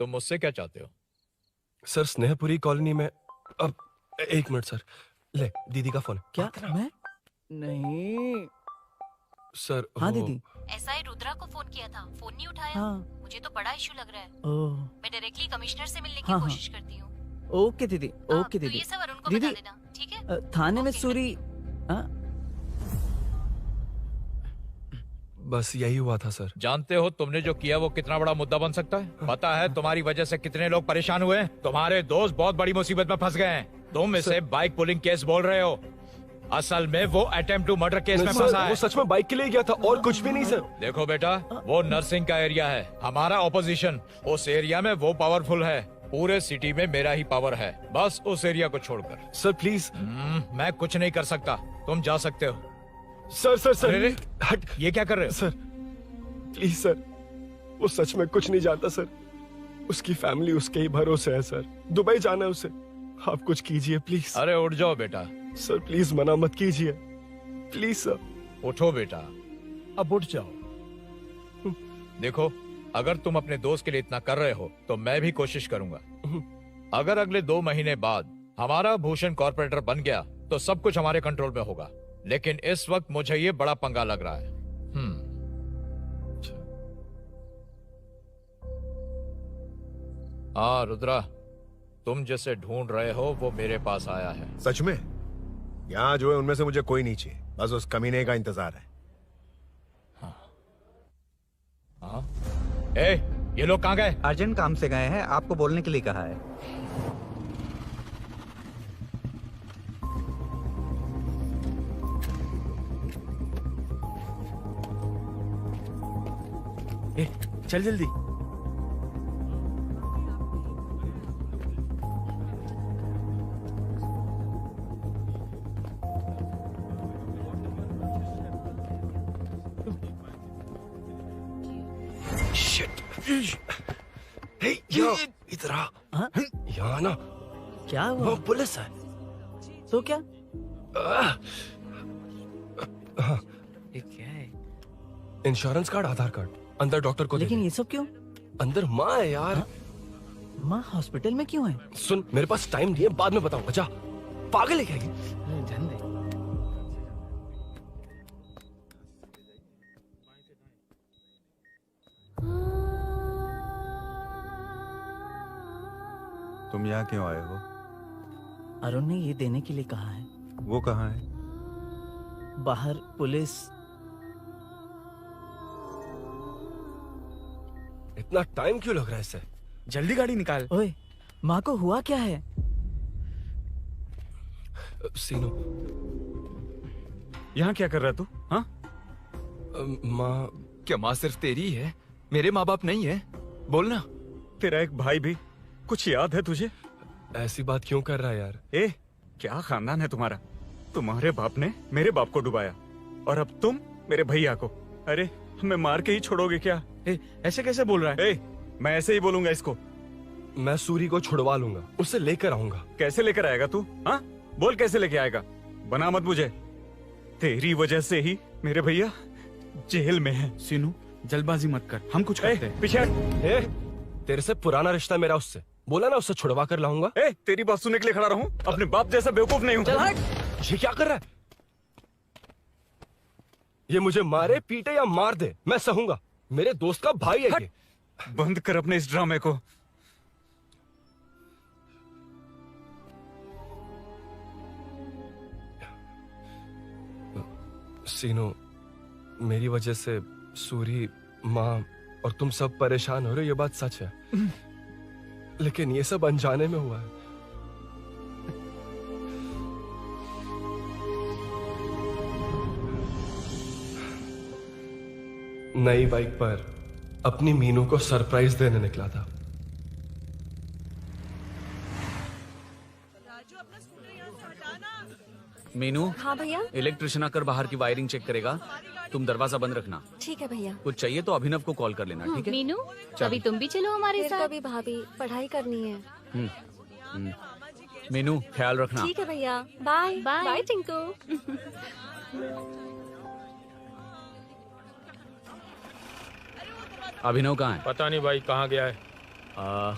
तुम मुझसे क्या चाहते हो? सर, स्नेहपुरी कॉलोनी में। अब 1 मिनट सर, ले दीदी का फोन। क्या? मैं नहीं सर। हाँ दीदी। एसआई रुद्रा को फोन किया था, फोन नहीं उठाया। हाँ। मुझे तो बड़ा इशू लग रहा है। ओह। मैं डायरेक्टली कमिश्नर से मिलने की हाँ, कोशिश करती हूँ। ओके दीदी, ओके तो दीदी। ये सब अरुण को दीदी, बता देना, ठीक है? थाने में सूरी। बस यही हुआ था सर। जानते हो तुमने जो किया वो कितना बड़ा मुद्दा बन सकता है? पता है तुम्हारी वजह से कितने लोग परेशान हुए हैं? तुम्हारे दोस्त बहुत बड़ी मुसीबत में फंस गए हैं। तुम इसे बाइक पुलिंग केस बोल रहे हो, असल में वो अटेम्प्ट टू मर्डर केस में फंसा है। वो सच में बाइक के लिए गया था और कुछ भी नहीं सर। देखो बेटा, वो नर्सिंग का एरिया है, हमारा ऑपोजिशन उस एरिया में वो पावरफुल है। पूरे सिटी में मेरा ही पावर है, बस उस एरिया को छोड़कर। Sir please. मैं कुछ नहीं कर सकता, तुम जा सकते हो। सर सर सर, अरे हट, ये क्या कर रहे हो? सर प्लीज सर, वो सच में कुछ नहीं जानता सर। उसकी फैमिली उसके ही भरोसे है सर। दुबई जाना है उसे, आप कुछ कीजिए प्लीज। अरे उठ जाओ बेटा। सर प्लीज मना मत कीजिए, प्लीज सर। उठो बेटा, अब उठ जाओ। देखो, अगर तुम अपने दोस्त के लिए इतना कर रहे हो तो मैं भी कोशिश करूंगा। अगर अगले 2 महीने बाद हमारा भूषण कॉर्पोरेटर बन गया तो सब कुछ हमारे कंट्रोल में होगा, लेकिन इस वक्त मुझे ये बड़ा पंगा लग रहा है। हाँ रुद्रा, तुम जिसे ढूंढ रहे हो वो मेरे पास आया है। सच में? यहाँ जो है उनमें से मुझे कोई नहीं चाहिए, बस उस कमीने का इंतजार है। हाँ? ए, ये लोग कहाँ गए? अर्जेंट काम से गए हैं, आपको बोलने के लिए कहा है। ए, चल जल्दी। इधर आ। यहाँ ना क्या हुआ? वो पुलिस है। तो क्या? हाँ। ये क्या है? इंश्योरेंस कार्ड, आधार कार्ड, अंदर डॉक्टर को। लेकिन ये सब क्यों? अंदर माँ है यार। माँ हॉस्पिटल में क्यों है? सुन, मेरे पास टाइम नहीं है, बाद में बताऊंगा। जा, पागल है क्या ये? जान दे। तुम यहाँ क्यों आए हो? अरुण ने ये देने के लिए कहा है। वो कहाँ है? बाहर पुलिस। इतना टाइम क्यों लग रहा है इससे? जल्दी गाड़ी निकाल। ओए, माँ को हुआ क्या है? सीनो, यहाँ क्या कर रहा है तू? हाँ? माँ। क्या माँ सिर्फ तेरी है? मेरे माँ बाप नहीं है? बोलना। तेरा एक भाई भी। कुछ याद है तुझे? ऐसी बात क्यों कर रहा है यार? ए, क्या खानदान है तुम्हारा? तुम्हारे बाप ने मेरे बाप को डुबाया और अब तुम मेरे भैया को। अरे हमें मार के ही छोड़ोगे क्या? ऐसे कैसे बोल रहा है? मैं ऐसे ही बोलूंगा इसको। मैं सूरी को छुड़वा लूंगा, उसे लेकर आऊंगा। कैसे लेकर आएगा तू? हाँ, बोल कैसे लेके आएगा? बना मत मुझे। तेरी वजह से ही मेरे भैया जेल में है। सीनू, जल्दबाजी मत कर, हम कुछ करते हैं। पीछे तेरे से पुराना रिश्ता मेरा उससे, बोला ना उससे छुड़वा कर लाऊंगा। तेरी बात सुनने के लिए खड़ा रहूं? अपने बाप जैसा बेवकूफ नहीं हूं। चल हट। ये क्या कर रहा है? ये मुझे मारे पीटे या मार दे, मैं सहूंगा। मेरे दोस्त का भाई है ये। बंद कर अपने इस ड्रामे को। सीनो, मेरी वजह से सूरी, माँ और तुम सब परेशान हो रहे हो, ये बात सच है। लेकिन ये सब अनजाने में हुआ है। नई बाइक पर अपनी मीनू को सरप्राइज देने निकला था। मीनू, हाँ भैया। इलेक्ट्रिशियन आकर बाहर की वायरिंग चेक करेगा, तुम दरवाजा बंद रखना। ठीक है भैया। कुछ चाहिए तो अभिनव को कॉल कर लेना, ठीक है? मीनू, चल। कभी तुम भी चलो हमारे फिर साथ। कभी भाभी, पढ़ाई करनी है। मीनू, ख्याल रखना। ठीक है भैया, बाय बाय। बाय टिंकू। अभिनव कहाँ है? पता नहीं भाई, कहाँ गया है।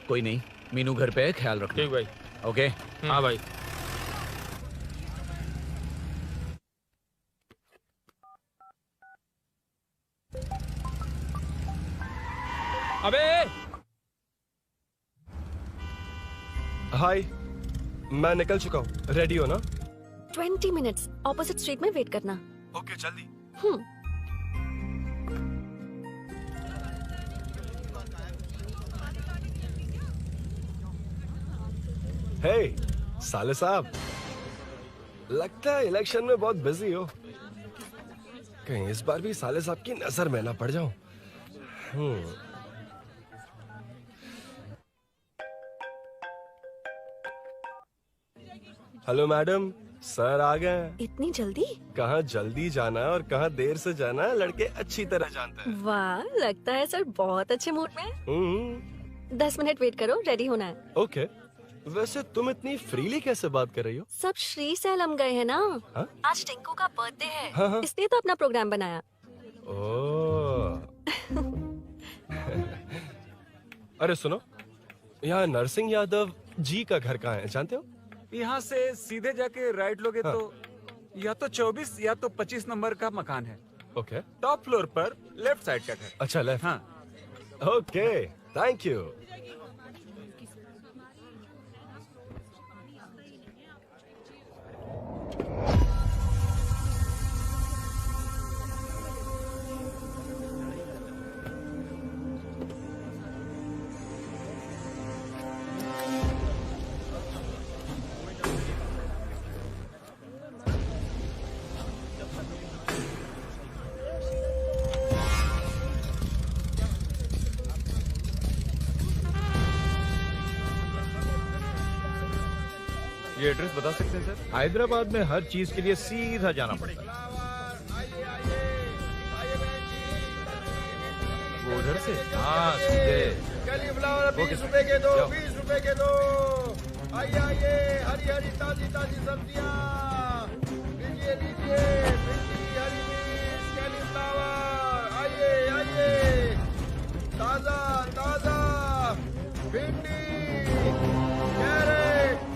कोई नहीं, मीनू घर पे है, ख्याल रखना। ठीक भाई। ओके। हाँ भाई। अबे हाय, मैं निकल चुका हूँ, रेडी हो ना? 20 मिनट्स ऑपोजिट स्ट्रीट में वेट करना। ओके, जल्दी। हे साले साहब, लगता है इलेक्शन में बहुत बिजी हो। कहीं इस बार भी साले साहब की नजर में ना पड़ जाऊं। हेलो मैडम, सर आ गए। इतनी जल्दी? कहाँ जल्दी जाना है और कहाँ देर से जाना है, लड़के अच्छी तरह जानते हैं। वाह, लगता है सर बहुत अच्छे मूड में है। 10 मिनट वेट करो, रेडी होना है। ओके। वैसे तुम इतनी फ्रीली कैसे बात कर रही हो? सब श्री सैलम गए हैं ना। हा? आज टिंकू का बर्थडे है, हाँ। इसलिए तो अपना प्रोग्राम बनाया। ओह। अरे सुनो, यहाँ नरसिंह यादव जी का घर कहाँ है, जानते हो? यहाँ से सीधे जाके राइट लोगे तो या तो 24 या तो 25 नंबर का मकान है। ओके। टॉप फ्लोर पर लेफ्ट साइड का घर। अच्छा, लेफ्ट। हाँ। Okay, thank you. ये एड्रेस बता सकते हैं सर? हैदराबाद में हर चीज के लिए सीधा जाना पड़ता है। वो उधर से? हाँ, सीधे। कैलीफ्लावर 20 रुपए के दो, 20 रुपए के दो। आइए आइए, हरी हरी ताजी ताजी सब्जियाँ लीजिए लीजिए। भिंडी, हरी मिर्च, कैलीफ्लावर, आइए आइए। ताजा ताजा भिंडी, कैरेट।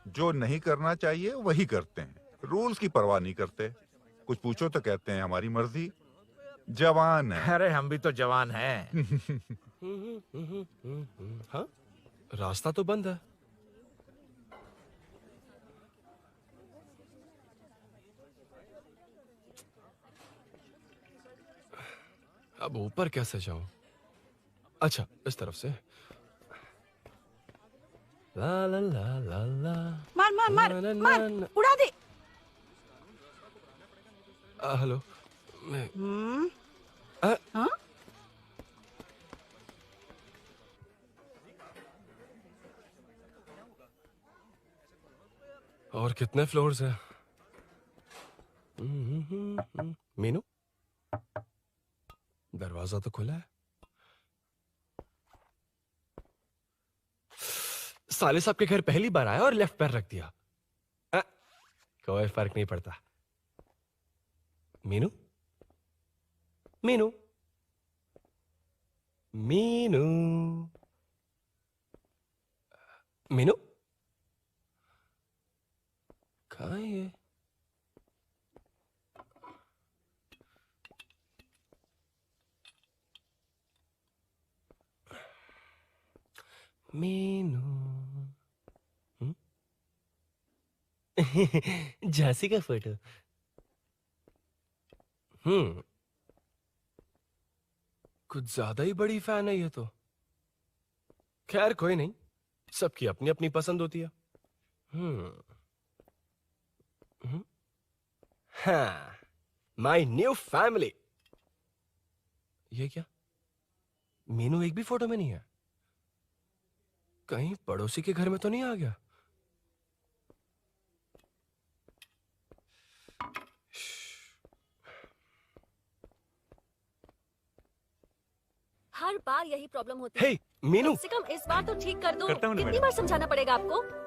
जो नहीं करना चाहिए वही करते हैं, रूल्स की परवाह नहीं करते। कुछ पूछो तो कहते हैं हमारी मर्जी। जवान है। अरे हम भी तो जवान हैं। हाँ, रास्ता तो बंद है। अब ऊपर कैसे जाऊं? अच्छा, इस तरफ से। ला ला ला ला ला। मार मार मार ना, ना, मार, ना। उड़ा दे। हेलो, मैं हाँ? और कितने फ्लोर्स हैं? दरवाजा तो खुला है। साले साहब के घर पहली बार आया और लेफ्ट पैर रख दिया। कोई फर्क नहीं पड़ता। मीनू, मीनू, मीनू, मीनू, कहाँ है ये? मीनू, झांसी का फोटो। कुछ ज्यादा ही बड़ी फैन है ये तो। खैर कोई नहीं, सबकी अपनी अपनी पसंद होती है। हाँ, माय न्यू फैमिली। ये क्या? मीनू एक भी फोटो में नहीं है। कहीं पड़ोसी के घर में तो नहीं आ गया? हर बार यही प्रॉब्लम होती हे, है। मीनू। कम से कम इस बार तो ठीक कर दो। करता हूँ ना कितनी मैडम। बार समझाना पड़ेगा आपको?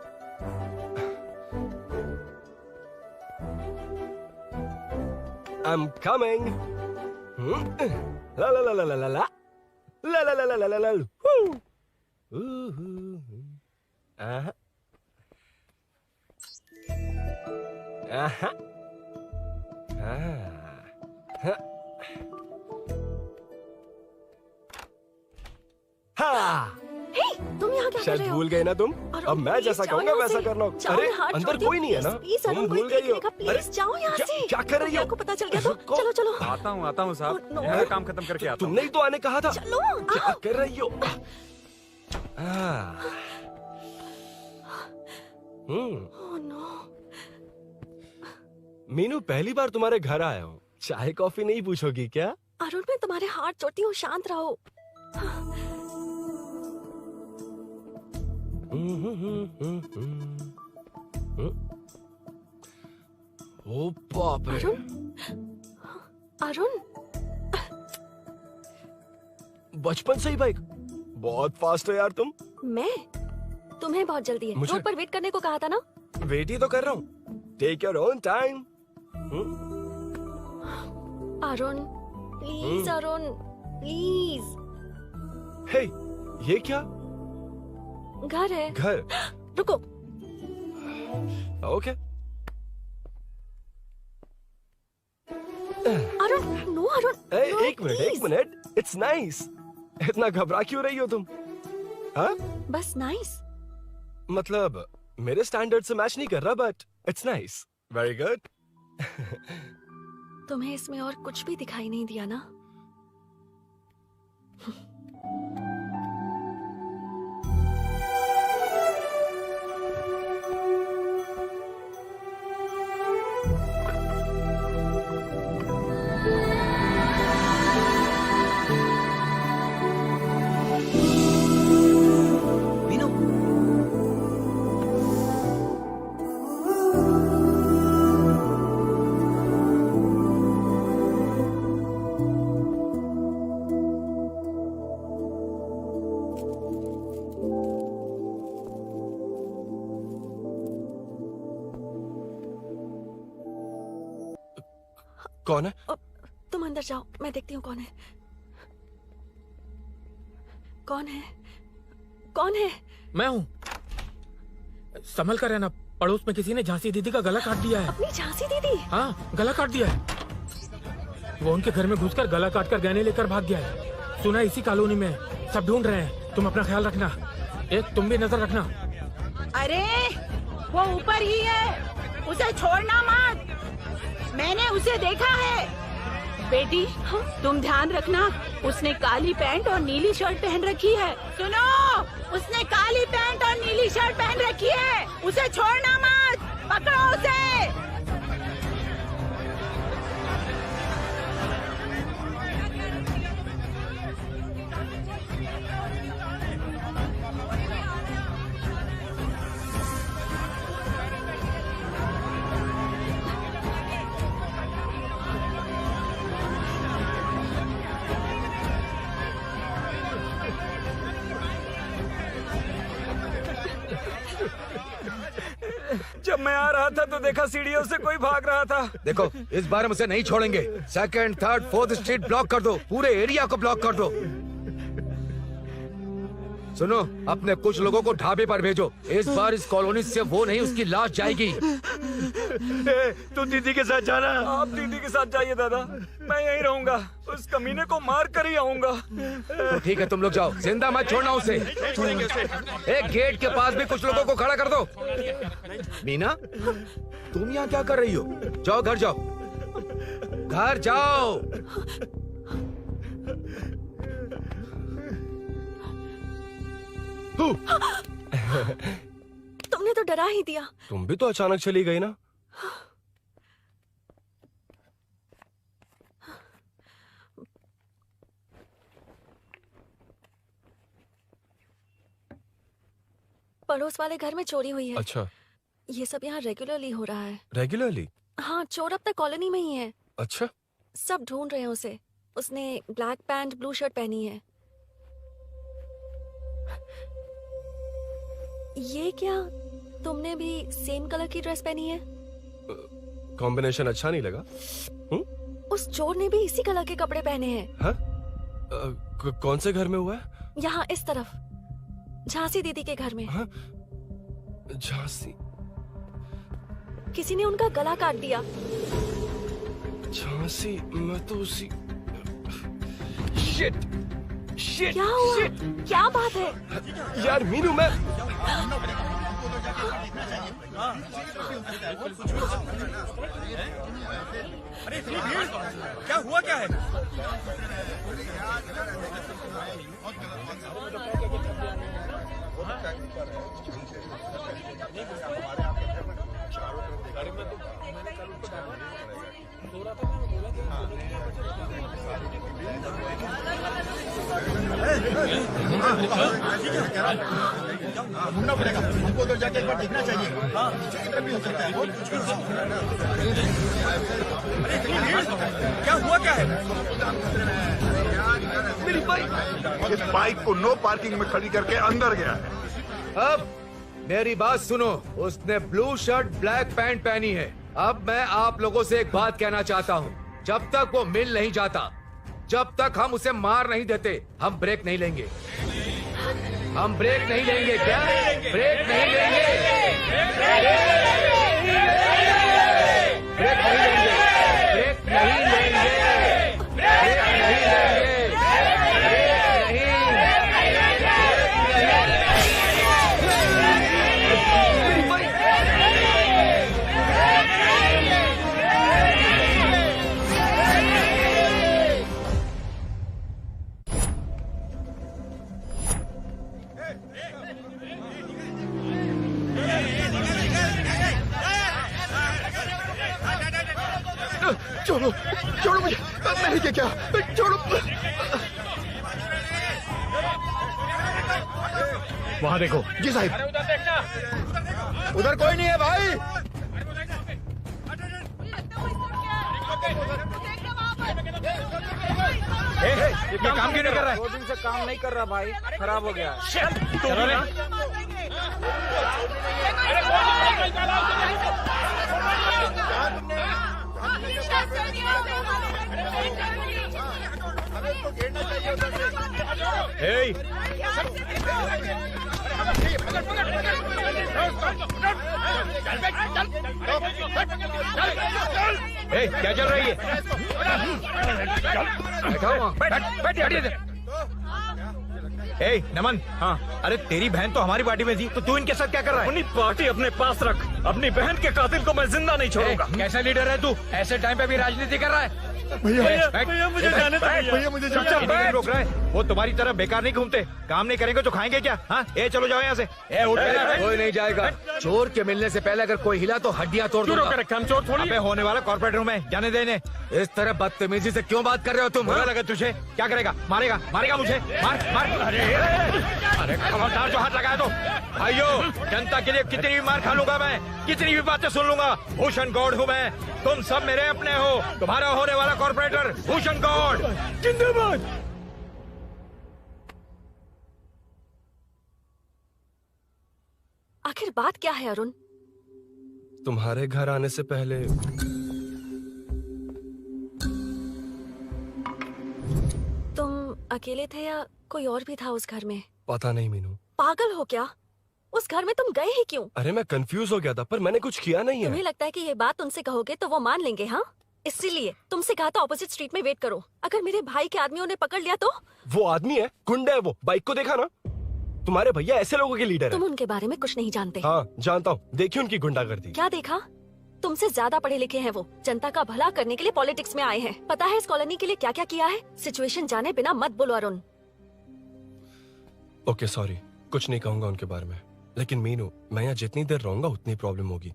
I'm coming. La la la la la la la. La la la la la la la. Woo. Aha. Aha. हाँ। हे, तुम यहाँ क्या कर शायद रहे हो? भूल गए ना तुम? अरुण, अब मैं please जैसा जाओ कहूंगा यहाँ वैसा से। करना। जाओ, अरे हाथ अंदर छोड़ कोई नहीं है ना? दो, please, तुम अरुण, भूल कोई गई हो। देख लेगा, please, जाओ यहाँ से। क्या कर रही हो? को पता चल गया तो चलो चलो। आता हूँ साहब। मेरा काम खत्म करके आता हूँ। तुमने ही तो आने कहा था। चलो, क्या कर रही हो? Oh no. मीनू, पहली बार तुम्हारे घर आया हूँ। चाय कॉफी नहीं पूछोगी क्या? अरुण, मैं तुम्हारे हाथ जोड़ती हूँ, शांत रहो। ओ बाप रे। अरुण, बचपन से ही बाइक। बहुत फास्ट है यार तुम। मैं? तुम्हें बहुत जल्दी है। मुझे- रोड पर वेट करने को कहा था ना? वेट ही तो कर रहा हूँ। Take your own time. Arun, please Arun, please. Hey, ये क्या? घर है। घर? रुको। Okay. Arun, no Arun. No, एक मिनट, please। एक मिनट। It's nice. इतना घबरा क्यों रही हो तुम? हाँ? बस नाइस। मतलब मेरे स्टैंडर्ड से मैच नहीं कर रहा, but it's nice. Very good. तुम्हें इसमें और कुछ भी दिखाई नहीं दिया ना? कौन है? तुम अंदर जाओ, मैं देखती हूँ कौन है। कौन है? कौन है? मैं हूँ। संभल कर रहना। पड़ोस में किसी ने झांसी दीदी का गला काट दिया है। अपनी झांसी दीदी? हाँ, गला काट दिया है। वो उनके घर में घुसकर गला काट कर गहने लेकर भाग गया है। सुना इसी कॉलोनी में है। सब ढूंढ रहे हैं। तुम अपना ख्याल रखना। एक तुम भी नजर रखना। अरे वो ऊपर ही है, उसे छोड़ना मत। मैंने उसे देखा है। बेटी, तुम ध्यान रखना। उसने काली पैंट और नीली शर्ट पहन रखी है। सुनो, उसने काली पैंट और नीली शर्ट पहन रखी है। उसे छोड़ना मत। पकड़ो उसे। मैं आ रहा था तो देखा सीढ़ियों से कोई भाग रहा था। देखो इस बार हम उसे नहीं छोड़ेंगे। 2nd, 3rd, 4th street block कर दो, पूरे एरिया को ब्लॉक कर दो। सुनो, अपने कुछ लोगों को ढाबे पर भेजो। इस बार इस कॉलोनी से वो नहीं, उसकी लाश जाएगी। तू दीदी के साथ जाना। आप दीदी के साथ जाइए दादा, मैं यहीं रहूंगा। उस कमीने को मार कर ही आऊंगा। तो ठीक है, तुम लोग जाओ, जिंदा मत छोड़ना उसे। एक गेट के पास भी कुछ लोगों को खड़ा कर दो। मीना, तुम यहाँ क्या कर रही हो? जाओ घर जाओ, घर जाओ। तुमने तो डरा ही दिया। तुम भी तो अचानक चली गई ना। पड़ोस वाले घर में चोरी हुई है। अच्छा, ये सब यहाँ रेगुलरली हो रहा है। रेगुलरली? हाँ, चोर अब तक कॉलोनी में ही है। अच्छा, सब ढूंढ रहे हैं उसे। उसने ब्लैक पैंट ब्लू शर्ट पहनी है। ये क्या, तुमने भी सेम कलर की ड्रेस पहनी है? कॉम्बिनेशन अच्छा नहीं लगा? उस चोर ने भी इसी कलर के कपड़े पहने हैं। हाँ? कौन से घर में हुआ है? यहाँ इस तरफ, झांसी दीदी के घर में। हाँ? झांसी? किसी ने उनका गला काट दिया। झांसी? मैं तो उसी... शिट! शिट! क्या हुआ? शिट! क्या बात है? यार मीनू, मैं... अरे क्या हुआ, क्या है? ढूंढना पड़ेगा हमको, उधर जाके एक बार देखना चाहिए। हाँ, किधर भी हो सकता है। क्या हुआ, क्या है? मेरी बाइक, इस बाइक को नो पार्किंग में खड़ी करके अंदर गया है। अब मेरी बात सुनो, उसने ब्लू शर्ट ब्लैक पैंट पहनी है। अब मैं आप लोगों से एक बात कहना चाहता हूँ, जब तक वो मिल नहीं जाता, जब तक हम उसे मार नहीं देते, हम ब्रेक नहीं लेंगे। हम ब्रेक नहीं लेंगे। क्या ब्रेक नहीं लेंगे? ब्रेक नहीं लेंगे। ब्रेक नहीं लेंगे। ब्रेक नहीं लेंगे। ब्रेक छोड़ो, छोड़ो मुझे, मैंने क्या किया? छोड़ो। वहाँ देखो। जी साहिब। उधर कोई नहीं है भाई। ये काम क्यों नहीं कर रहा है? 2 दिन से काम नहीं कर रहा भाई, खराब हो गया। चलो रे। Hey! क्या चल रही है? नमन, हाँ, अरे तेरी बहन तो हमारी पार्टी में थी, तो तू इनके साथ क्या कर रहा है? अपनी पार्टी अपने पास रख। अपनी बहन के कातिल को मैं जिंदा नहीं छोड़ूंगा। कैसा लीडर है तू? ऐसे टाइम पे भी राजनीति कर रहा है? भैया मुझे जाने दो। भैया मुझे जाने दो। रोक रहा है, वो तुम्हारी तरह बेकार नहीं घूमते। काम नहीं करेंगे तो खाएंगे क्या? हाँ, चलो जाओ यहाँ से। कोई नहीं जाएगा। चोर के मिलने से पहले अगर कोई हिला तो हड्डियां तोड़ दूंगा। हम चोर थोड़ी होने वाला कॉर्पोरेट रूम है, जाने देने। इस तरह बदतमीजी से क्यों बात कर रहे हो तुम? बुरा लगा तुझे? क्या करेगा? मारेगा? मारेगा मुझे? मार मार। अरे खबरदार जो हाथ लगाया तो। भाइयों, जनता के लिए कितनी भी मार खा लूंगा मैं, कितनी भी बातें सुन लूंगा। भूषण गौड़ हूँ मैं, तुम सब मेरे अपने हो। तुम्हारा होने वाला कॉर्पोरेटर भूषण गौड़ जिंदाबाद। आखिर बात क्या है अरुण? तुम्हारे घर आने से पहले तुम अकेले थे या कोई और भी था उस घर में? पता नहीं मीनू। पागल हो क्या? उस घर में तुम गए ही क्यों? अरे मैं कंफ्यूज हो गया था, पर मैंने कुछ किया नहीं है। तुम्हें लगता है कि ये बात उनसे कहोगे तो वो मान लेंगे? हाँ, इसीलिए तुमसे कहा था ऑपोजिट स्ट्रीट में वेट करो। अगर मेरे भाई के आदमियों ने पकड़ लिया तो? वो आदमी है, गुंडा है वो। बाइक को देखा ना? तुम्हारे भैया ऐसे लोगों के लीडर तुम है। उनके बारे में कुछ नहीं जानते। हाँ जानता हूँ, देखिए उनकी गुंडागर्दी। क्या देखा? तुमसे ज्यादा पढ़े लिखे हैं वो। जनता का भला करने के लिए पॉलिटिक्स में आए हैं। पता है इस कॉलोनी के लिए क्या क्या किया है? सिचुएशन जाने बिना मत बोलो अरुण। ओके सॉरी, कुछ नहीं कहूंगा उनके बारे में। लेकिन मीनू, मैं यहाँ जितनी देर रहूंगा उतनी प्रॉब्लम होगी।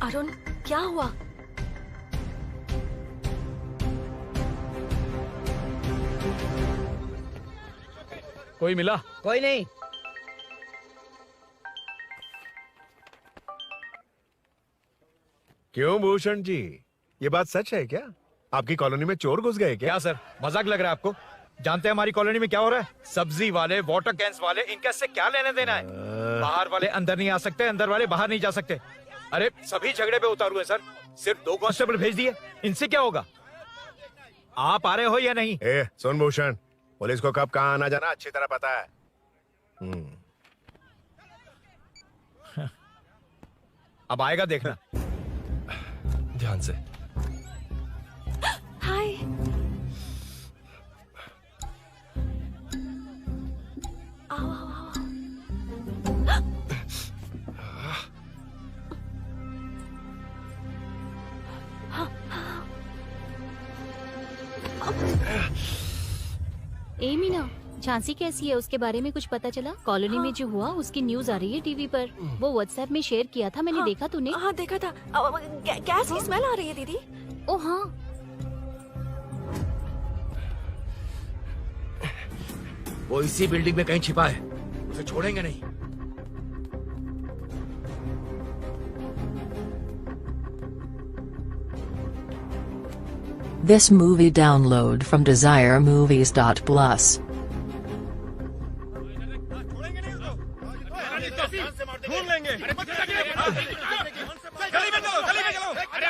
अरुण, क्या हुआ? कोई मिला? कोई नहीं। क्यों भूषण जी, ये बात सच है क्या? आपकी कॉलोनी में चोर घुस गए क्या सर, मजाक लग रहा है आपको? जानते हैं हमारी कॉलोनी में क्या हो रहा है? सब्जी वाले, वाटर कैंस वाले, इनका इससे क्या लेने देना है? बाहर वाले अंदर नहीं आ सकते, अंदर वाले बाहर नहीं जा सकते। अरे सभी झगड़े पे उतारू है सर। सिर्फ 2 कांस्टेबल भेज दिए, इनसे क्या होगा? आप आ रहे हो या नहीं? ए, सुन भूषण, पुलिस को कब कहाँ आना जाना अच्छी तरह पता है। अब आएगा देखना। ध्यान से। हाय। आओ आओ आओ। ए मीना, झांसी कैसी है? उसके बारे में कुछ पता चला? कॉलोनी में जो हुआ उसकी न्यूज आ रही है टीवी पर। वो व्हाट्सएप में शेयर किया था, मैंने देखा। तूने? हाँ देखा था। गैस की स्मेल आ रही है दीदी। ओ हाँ। वो इसी बिल्डिंग में कहीं छिपा है, उसे छोड़ेंगे नहीं। This movie download from DesireMovies.plus. ढूंढ लेंगे। गली में चलो, गली में चलो। अरे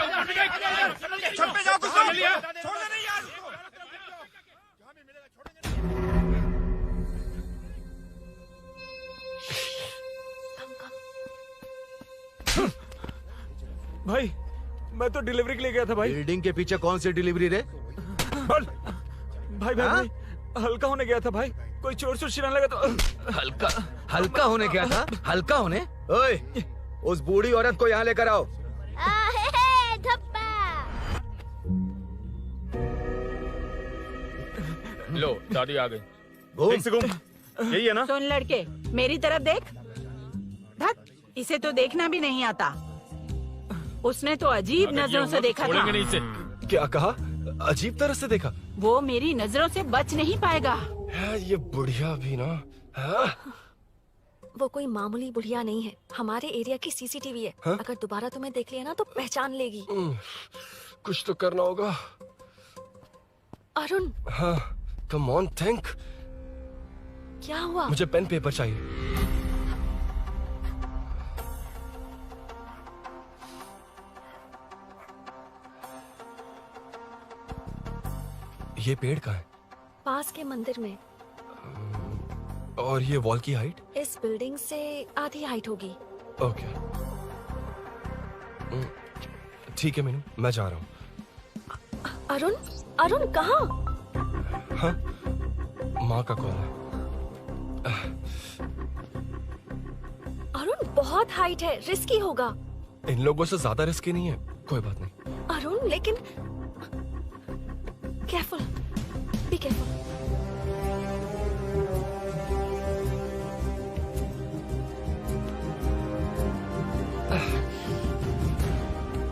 छत पे जाओ, कुछ छोड़ दे नहीं यार। भाई, मैं तो डिलीवरी के लिए गया था भाई। बिल्डिंग के पीछे कौन सी डिलीवरी रे? भाई भाई, भाई हल्का होने गया था भाई। कोई चोर चोर चिल्लाने लगा तो। हल्का होने गया था? हल्का होने? ओए, उस बूढ़ी औरत को यहाँ लेकर आओ। लो, दादी आ गई। घूम से घूम। यही है ना? सुन लड़के, मेरी तरफ देख। धत, इसे तो देखना भी नहीं आता। उसने तो अजीब नजरों से देखा था। नहीं इसे। क्या कहा? अजीब तरह से देखा? वो मेरी नजरों से बच नहीं पाएगा। ये बुढ़िया भी ना। वो कोई मामूली बुढ़िया नहीं है, हमारे एरिया की सीसीटीवी है। अगर दोबारा तुम्हें देख लिया ना तो पहचान लेगी। कुछ तो करना होगा। अरुण। हाँ, कम ऑन थिंक। क्या हुआ? मुझे पेन पेपर चाहिए। ये पेड़ का है? पास के मंदिर में। और ये वॉल की हाइट? इस बिल्डिंग से आधी हाइट होगी। ओके, ठीक है मीनू, मैं जा रहा हूँ। अरुण, अरुण कहाँ? हाँ, माँ का कॉल है। अरुण बहुत हाइट है, रिस्की होगा। इन लोगों से ज्यादा रिस्की नहीं है। कोई बात नहीं। अरुण लेकिन केयरफुल, बी केयरफुल।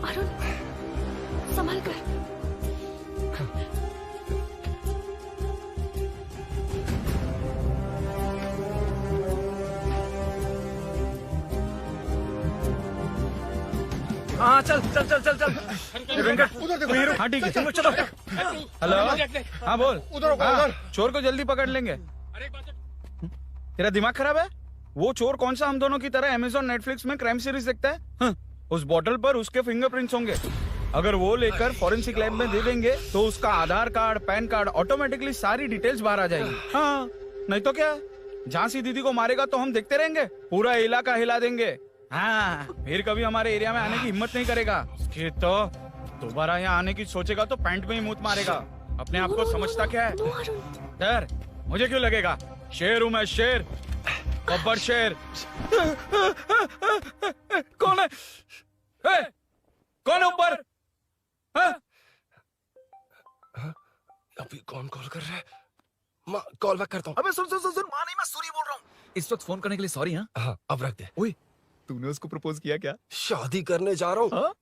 अरुण संभल कर। हाँ चल चल चल चल चल वेंकट तू हीरो हाँ ठीक है तुम लोग चलो हेलो हाँ बोल हाँ, चोर को जल्दी पकड़ लेंगे तेरा दिमाग खराब है वो चोर कौन सा हम दोनों की तरह अमेज़न नेटफ्लिक्स में क्राइम सीरीज देखता है हाँ, उस बॉटल पर उसके फिंगरप्रिंट्स होंगे अगर वो लेकर फॉरेंसिक लैब में दे देंगे तो उसका आधार कार्ड पैन कार्ड ऑटोमेटिकली सारी डिटेल्स बाहर आ जाएगी हाँ नहीं तो क्या झांसी दीदी को मारेगा तो हम देखते रहेंगे पूरा इलाका हिला देंगे हाँ फिर कभी हमारे एरिया में आने की हिम्मत नहीं करेगा फिर तो दोबारा यहाँ आने की सोचेगा तो पैंट में ही मूत मारेगा अपने आप को समझता क्या है डर मुझे क्यों लगेगा शेर हूँ मैं शेर गब्बर शेर कौन है कौन है ऊपर अभी कौन कॉल कर रहा है माँ कॉल बैक करता हूँ अबे सुन सुन सुन सुन माँ नहीं मैं सूरी बोल रहा हूँ इस वक्त फोन करने के लिए सॉरी हाँ अब रख दे ओए तूने उसको प्रपोज किया क्या शादी करने जा रहा हूँ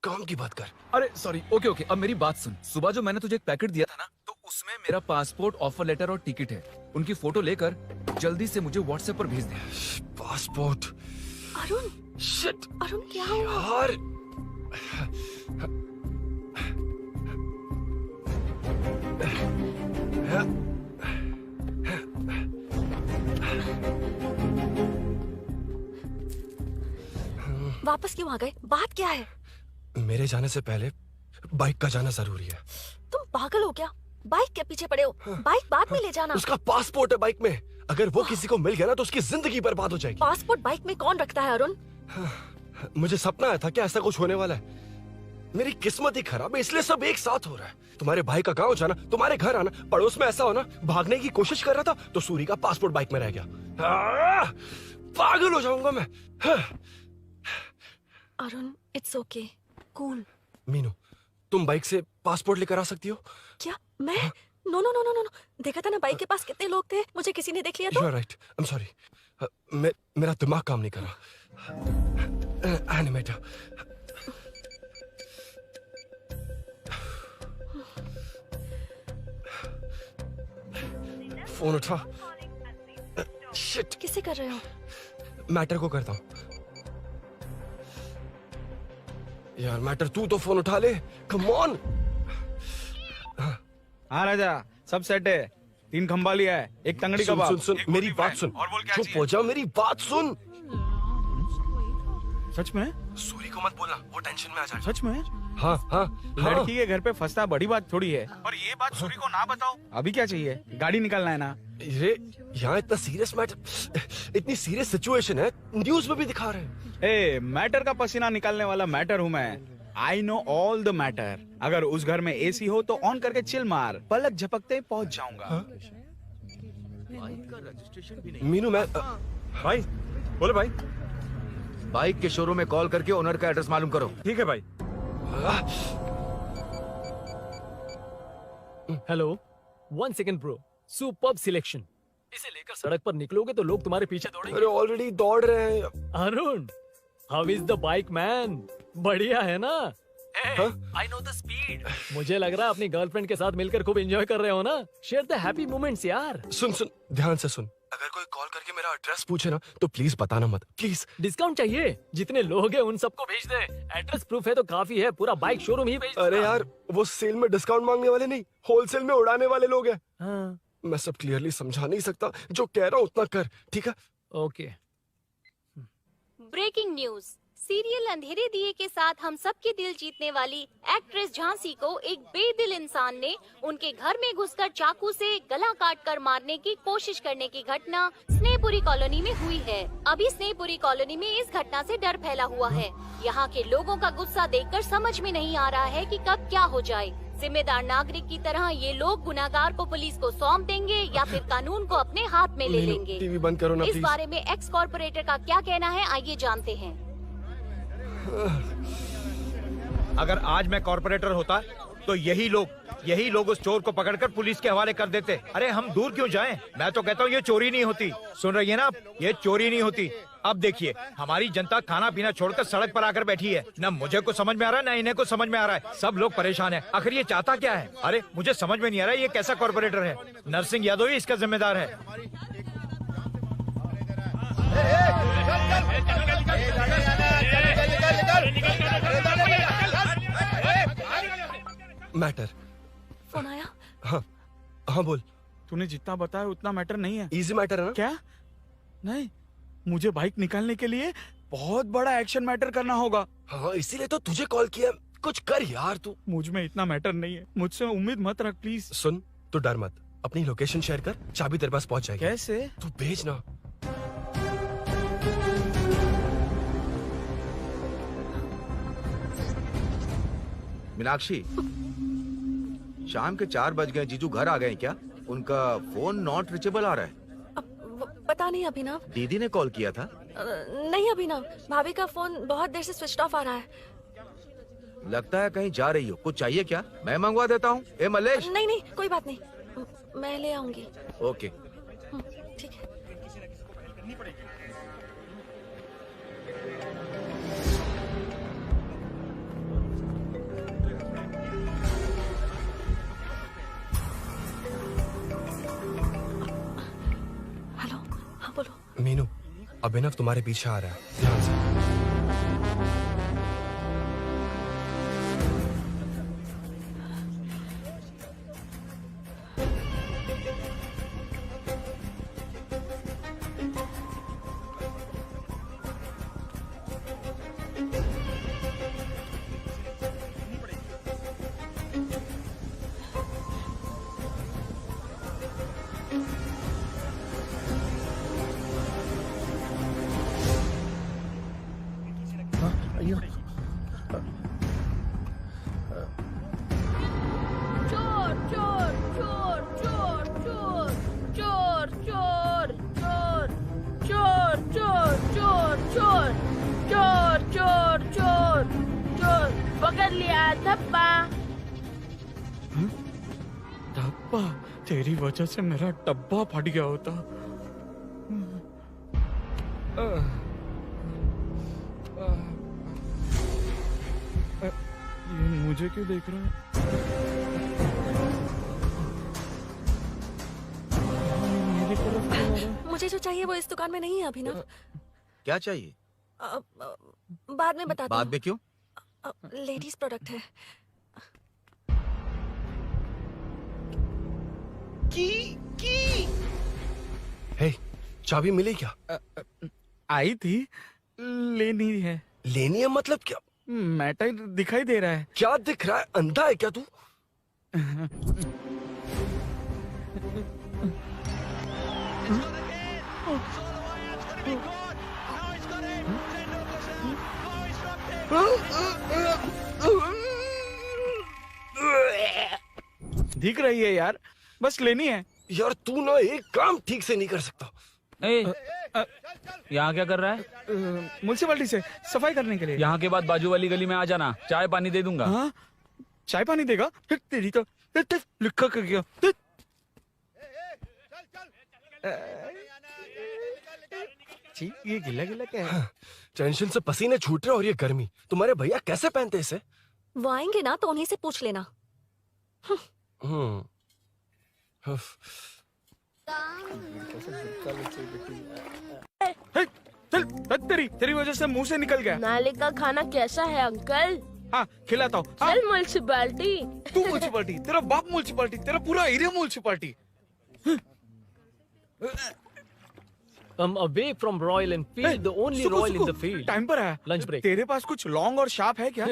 काम की बात कर अरे सॉरी ओके ओके अब मेरी बात सुन सुबह जो मैंने तुझे एक पैकेट दिया था ना तो उसमें मेरा पासपोर्ट ऑफर लेटर और टिकट है उनकी फोटो लेकर जल्दी से मुझे व्हाट्सएप पर भेज दे पासपोर्ट अरुण शिट अरुण क्या हुआ यार वापस क्यों आ गए बात क्या है मेरे जाने से पहले बाइक का जाना जरूरी है तुम पागल हो क्या बाइक के पीछे पड़े हो बाइक बाद में ले जाना उसका पासपोर्ट है बाइक में अगर वो किसी को मिल गया ना तो उसकी जिंदगी बर्बाद हो जाएगी पासपोर्ट बाइक में कौन रखता है अरुण मुझे सपना आया था कि ऐसा कुछ होने वाला है मेरी किस्मत ही खराब है इसलिए सब एक साथ हो रहा है तुम्हारे भाई का गांव जाना तुम्हारे घर आना पड़ोस में ऐसा होना भागने की कोशिश कर रहा था तो सूरी का पासपोर्ट बाइक में रह गया पागल हो जाऊंगा मैं Arun it's okay cool Meenu तुम बाइक से पासपोर्ट लेकर आ सकती हो क्या मैं no no no no no देखा था ना बाइक के पास कितने लोग थे मुझे किसी ने देख लिया तो राइट आई एम सॉरी मेरा दिमाग काम नहीं कर रहा एनिमेटर फोन उठा शिट किसे कर रहे हो मैटर को करता हूँ यार मैटर तू तो फोन उठा ले कम ऑन हाँ राजा सब सेट है 3 खंबा लिया है एक तंगड़ी सुन कबाब सुन सुन मेरी बात सुन और बोल क्या चुप हो जा मेरी बात सुन सच में सूरी को मत बोलना वो टेंशन में आ जाए सच में हाँ हाँ लड़की के घर पे फंसना बड़ी बात थोड़ी है और ये बात सूरी को ना बताओ अभी क्या चाहिए गाड़ी निकालना है ना ये यहाँ इतना सीरियस मैटर इतनी सीरियस सिचुएशन है न्यूज में भी दिखा रहे हैं ए मैटर का पसीना निकालने वाला मैटर हूँ मैं I know all the matter अगर उस घर में एसी हो तो ऑन करके चिल मार पलक झपकते पहुंच जाऊंगा मीनू मैं भाई बोले भाई बाइक के शोरूम में कॉल करके ओनर का एड्रेस मालूम करो ठीक है भाई hello 1 second bro superb selection इसे लेकर सड़क पर निकलोगे तो लोग तुम्हारे पीछे दौड़ेंगे अरे ऑलरेडी दौड़ रहे हैं Arun how is the bike man बढ़िया है ना आई नो द स्पीड मुझे लग रहा है अपनी गर्लफ्रेंड के साथ मिलकर खूब एंजॉय कर रहे हो ना शेयर द हैप्पी मोमेंट्स यार सुन सुन ध्यान से सुन अगर कोई कॉल करके मेरा एड्रेस पूछे ना तो प्लीज बताना मत प्लीज डिस्काउंट चाहिए जितने लोग हैं उन सबको भेज दे एड्रेस प्रूफ है तो काफी है पूरा बाइक शोरूम ही भेज अरे यार वो सेल में डिस्काउंट मांगने वाले नहीं होलसेल में उड़ाने वाले लोग हैं हाँ। मैं सब क्लियरली समझा नहीं सकता जो कह रहा हूँ उतना कर ठीक है ओके ब्रेकिंग न्यूज सीरियल अंधेरे दिए के साथ हम सबके दिल जीतने वाली एक्ट्रेस झांसी को एक बेदिल इंसान ने उनके घर में घुसकर चाकू से गला काटकर मारने की कोशिश करने की घटना स्नेहपुरी कॉलोनी में हुई है। अभी स्नेहपुरी कॉलोनी में इस घटना से डर फैला हुआ है। यहाँ के लोगों का गुस्सा देखकर समझ में नहीं आ रहा है कि कब क्या हो जाए। जिम्मेदार नागरिक की तरह ये लोग गुनाहगार को पुलिस को सौंप देंगे या फिर कानून को अपने हाथ में ले लेंगे। टीवी बंद करो ना इस प्लीज। बारे में एक्स कॉर्पोरेटर का क्या कहना है आइए जानते हैं। अगर आज मैं कॉर्पोरेटर होता तो यही लोग उस चोर को पकड़कर पुलिस के हवाले कर देते। अरे हम दूर क्यों जाएं? मैं तो कहता हूँ ये चोरी नहीं होती। सुन रही है ना आप? ये चोरी नहीं होती। अब देखिए हमारी जनता खाना पीना छोड़कर सड़क पर आकर बैठी है। न मुझे कुछ समझ में आ रहा है न इन्हें कुछ समझ में आ रहा है। सब लोग परेशान हैं। आखिर ये चाहता क्या है? अरे मुझे समझ में नहीं आ रहा है ये कैसा कॉर्पोरेटर है। नरसिंह यादव ही इसका जिम्मेदार है। मैटर। फोन आया? हाँ हाँ बोल। तूने जितना बताया उतना मैटर नहीं है। इजी मैटर है ना? क्या? नहीं, मुझे बाइक निकालने के लिए बहुत बड़ा एक्शन मैटर करना होगा। हाँ इसीलिए तो तुझे कॉल किया। कुछ कर यार तू। मुझ में इतना मैटर नहीं है, मुझसे उम्मीद मत रख प्लीज। सुन, तू डर मत, अपनी लोकेशन शेयर कर, चाबी तेरे पास पहुंच जाएगी। कैसे? तू भेज ना। मीनाक्षी, शाम के 4 बज गए, जीजू घर आ गए क्या? उनका फोन नॉट रिचेबल आ रहा है। पता नहीं अभिनव। दीदी ने कॉल किया था? नहीं अभिनव, भाभी का फोन बहुत देर से स्विच ऑफ आ रहा है। लगता है कहीं जा रही हो। कुछ चाहिए क्या? मैं मंगवा देता हूँ। ए मलेश। नहीं नहीं कोई बात नहीं, मैं ले आऊंगी। ओके ठीक है। हेलो, हाँ बोलो। मीनू, अभिनव तुम्हारे पीछे आ रहा है, ध्यान से। अयो चोर चोर चोर चोर चोर चोर चोर चोर चोर चोर चोर चोर चोर चोर चोर पकड़ लिया धप्पा। डब्बा? तेरी वजह से मेरा डब्बा फट गया होता। ये मुझे क्यों देख रहा है? मेरी तरफ क्यों आ रहा है? मुझे जो चाहिए वो इस दुकान में नहीं है अभिनव। क्या चाहिए? बाद में बताता बाद में क्यों? लेडीज प्रोडक्ट है। की हे, चाबी मिली क्या? आई थी, लेनी है। लेनी है मतलब क्या? मैटर दिखाई दे रहा है। क्या दिख रहा है? अंधा है क्या तू? दिख रही है यार, बस लेनी है। यार तू ना एक काम ठीक से नहीं कर सकता। यहाँ क्या कर रहा है? म्युनिसिपैलिटी से सफाई करने के लिए। यहाँ के बाद बाजू वाली गली में आ जाना, चाय पानी दे दूंगा। हाँ? चाय पानी देगा? तेरी तो लिखा कर गया। ये गिला गिला क्या है? टेंशन से पसीने छूट रहे और ये गर्मी, तुम्हारे भैया कैसे पहनते इसे? वो आएंगे ना तो उन्हीं से पूछ लेना। तेरी वजह से मुंह से निकल गया। नाले का खाना कैसा है अंकल? हाँ खिलाता हूँ। चल म्युनिसिपैलिटी। तू म्युनिसिपैलिटी, तेरा बाप म्युनिसिपैलिटी, तेरा पूरा area municipality. I'm away from Royal Enfield, the only Royal in the field. Time पर है। Lunch break. तेरे पास कुछ लॉन्ग और शार्प है क्या?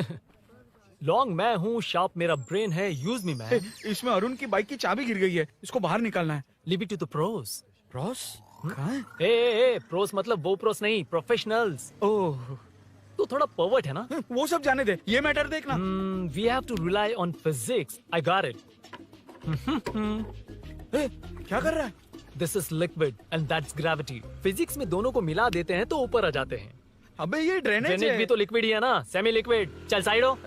लॉन्ग मैं हूँ, शार्प मेरा ब्रेन है, यूज मी मैन। इसमें अरुण की बाइक की चाबी गिर गई है, इसको बाहर निकालना है। Leave it to the pros. Pros? कहाँ है? ए प्रोस मतलब वो प्रोस नहीं, प्रोफेशनल्स। ओह, तू थोड़ा पर्वर्ट है ना? वो सब जाने दे, ये मैटर देखना। We have to rely on physics. I got it. क्या कर रहा है? This is liquid and that's gravity. Physics में दोनों को मिला देते हैं तो ऊपर आ जाते हैं। अबे ये ड्रेनेज भी तो लिक्विड ही है ना, सेमी लिक्विड। चल साइड हो।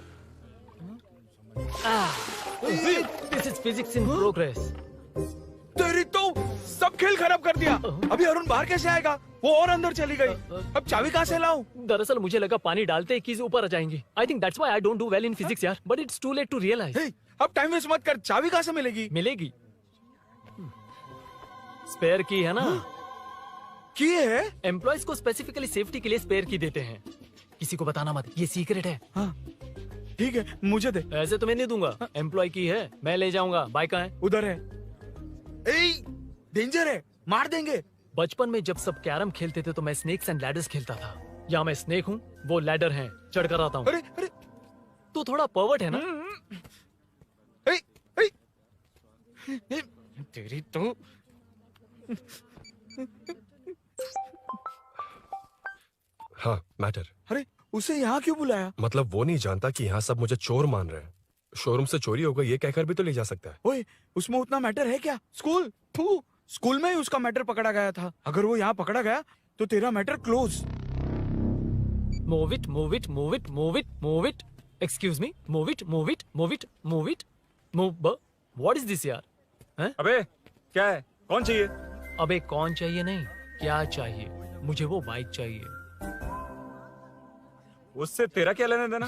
This is physics in progress. तेरी तो सब खेल खराब कर दिया। अभी अरुण बाहर कैसे आएगा? वो और अंदर चली गई। अब चाबी कहाँ से लाऊं? दरअसल मुझे लगा पानी डालते ही कीज ऊपर आ जाएंगी। I think that's why I don't do well in physics यार। But it's too late to realize. अब टाइम वेस्ट मत कर, चाबी कहाँ से मिलेगी? मिलेगी। स्पेयर की है ना? की है? एम्प्लॉयज को स्पेसिफिकली सेफ्टी के लिए स्पेयर की देते हैं। किसी को बताना मत, ये सीक्रेट है। हाँ। ठीक है, मुझे दे। ऐसे तो मैं नहीं दूंगा, एम्प्लॉय की है, मैं ले जाऊंगा। बाइक कहाँ है? उधर है। ए, डेंजर है, मार देंगे। बचपन में जब सब कैरम खेलते थे तो मैं स्नेक्स एंड लैडर्स खेलता था। यहाँ मैं स्नेक हूँ, वो लैडर है, चढ़ कर आता हूँ। अरे अरे, तू थोड़ा पर्वर्ट है ना? तेरी तो हाँ, मैटर। अरे उसे यहाँ क्यों बुलाया? मतलब वो नहीं जानता कि यहाँ सब मुझे चोर मान रहे हैं। शोरूम से चोरी होगा ये कहकर भी तो ले जा सकता है। ओए, उसमें उतना मैटर है क्या? स्कूल स्कूल में ही उसका मैटर पकड़ा गया था। अगर वो यहाँ पकड़ा गया तो तेरा matter close. Move it, move it, move it, move it, move it. Excuse me, move it, move it, move it, move it, move. What is this यार? हैं? अबे क्या है? कौन चाहिए? अबे कौन चाहिए नहीं, क्या चाहिए? मुझे वो बाइक चाहिए। उससे तेरा क्या लेना देना?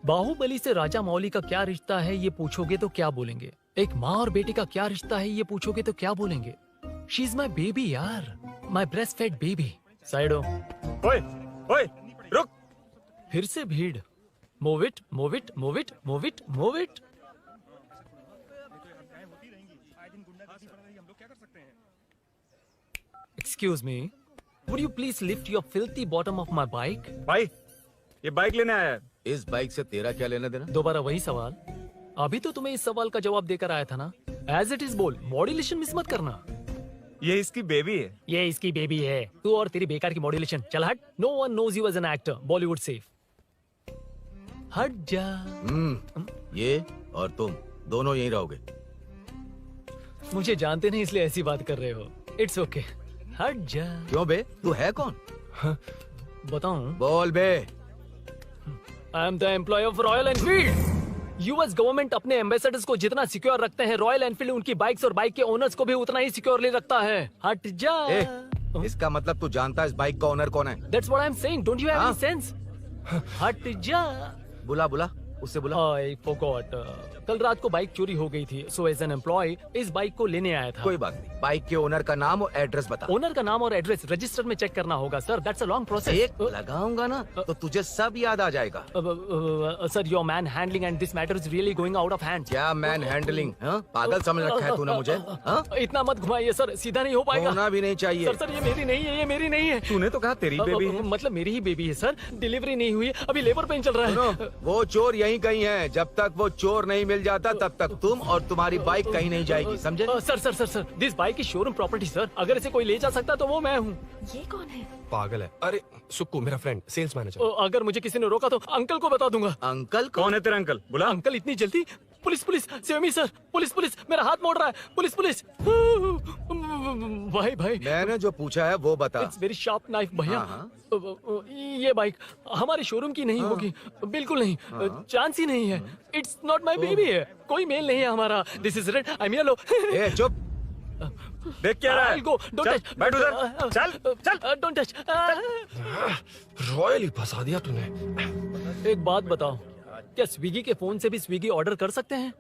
बाहुबली से राजा मौली का क्या रिश्ता है ये पूछोगे तो क्या बोलेंगे? एक माँ और बेटे का क्या रिश्ता है ये पूछोगे तो क्या बोलेंगे? शी इज माई बेबी यार, माई ब्रेस्ट फेड बेबी। साइडो। ओए ओए रुक। फिर से भीड़। Move it, move it, move it, move it, move it. Excuse me, would you please lift your filthy bottom of my bike? भाई, ये बाइक लेने आया है। इस बाइक से तेरा क्या लेना देना? दोबारा वही सवाल। अभी तो तुम्हें इस सवाल का जवाब देकर आया था ना। एज इट इज बोल, मॉड्यूलेशन मिस मत करना। ये इसकी बेबी है। ये इसकी बेबी है। तू और तेरी बेकार की मॉड्यूलेशन। चल हट। No one knows you as an actor. Bollywood safe. हट जा। ये और तुम दोनों यहीं रहोगे। मुझे जानते नहीं इसलिए ऐसी बात कर रहे हो। It's okay. हट जा। क्यों बे? तू है कौन? बताऊं? बोल बे। I am the employ of Royal Enfield. US government अपने एम्बेसडर्स को जितना सिक्योर रखते हैं, रॉयल एनफील्ड उनकी बाइक्स और बाइक के ओनर्स को भी उतना ही सिक्योरली रखता है। हट जा। इसका मतलब तू जानता है इस बाइक का ओनर कौन है? That's what I'm saying. Don't you have any sense? हट जा। बुला बुला, उससे बुला। I forgot. कल रात को बाइक चोरी हो गई थी, so as an employee इस बाइक को लेने आया था। कोई बात नहीं, बाइक के ओनर का नाम और एड्रेस बता। ओनर का नाम और एड्रेस रजिस्टर में चेक करना होगा sir. That's a long process. एक लगाऊंगा ना तो तुझे सब याद आ जाएगा। Sir, your man handling and this matter is really going out of hand. क्या मैन हैंडलिंग? पागल समझ रखा है तूने मुझे? इतना मत घुमाइए सर, सीधा नहीं हो पाएगा। होना भी नहीं चाहिए। सर ये मेरी नहीं है, ये मेरी नहीं है। तूने तो कहा तेरी बेबी है। मतलब मेरी ही बेबी है सर। डिलीवरी नहीं हुई, अभी लेबर पेन चल रहा है। वो चोर यहीं कहीं है। जब तक वो चोर नहीं मिल जाता तब तक तुम और तुम्हारी बाइक कहीं नहीं जाएगी, समझे? Sir this bike is showroom property sir. अगर इसे कोई ले जा सकता तो वो मैं हूँ। ये कौन है? पागल है। अरे सुक्कू, मेरा फ्रेंड, सेल्स मैनेजर। अगर मुझे किसी ने रोका तो अंकल को बता दूंगा। अंकल कौन है तेरा अंकल? बुला। अंकल इतनी जल्दी? Police police, save me sir. Police police, मेरा हाथ मोड़ रहा है। Police police. भाई मैंने जो पूछा है वो बता। इट्स वेरी शार्प नाइफ भैया। ये बाइक हमारे शोरूम की नहीं होगी, बिल्कुल नहीं। चांस ही नहीं है। इट्स नॉट माई बेबी है, कोई मेल नहीं है हमारा। This is red, I am yellow. चुप। देख क्या रहा है? Don't touch. बैठ उधर। चल डोंट टच। रॉयली फंसा दिया तूने। एक बात बताओ, क्या स्विगी के फोन से भी स्विगी ऑर्डर कर सकते हैं?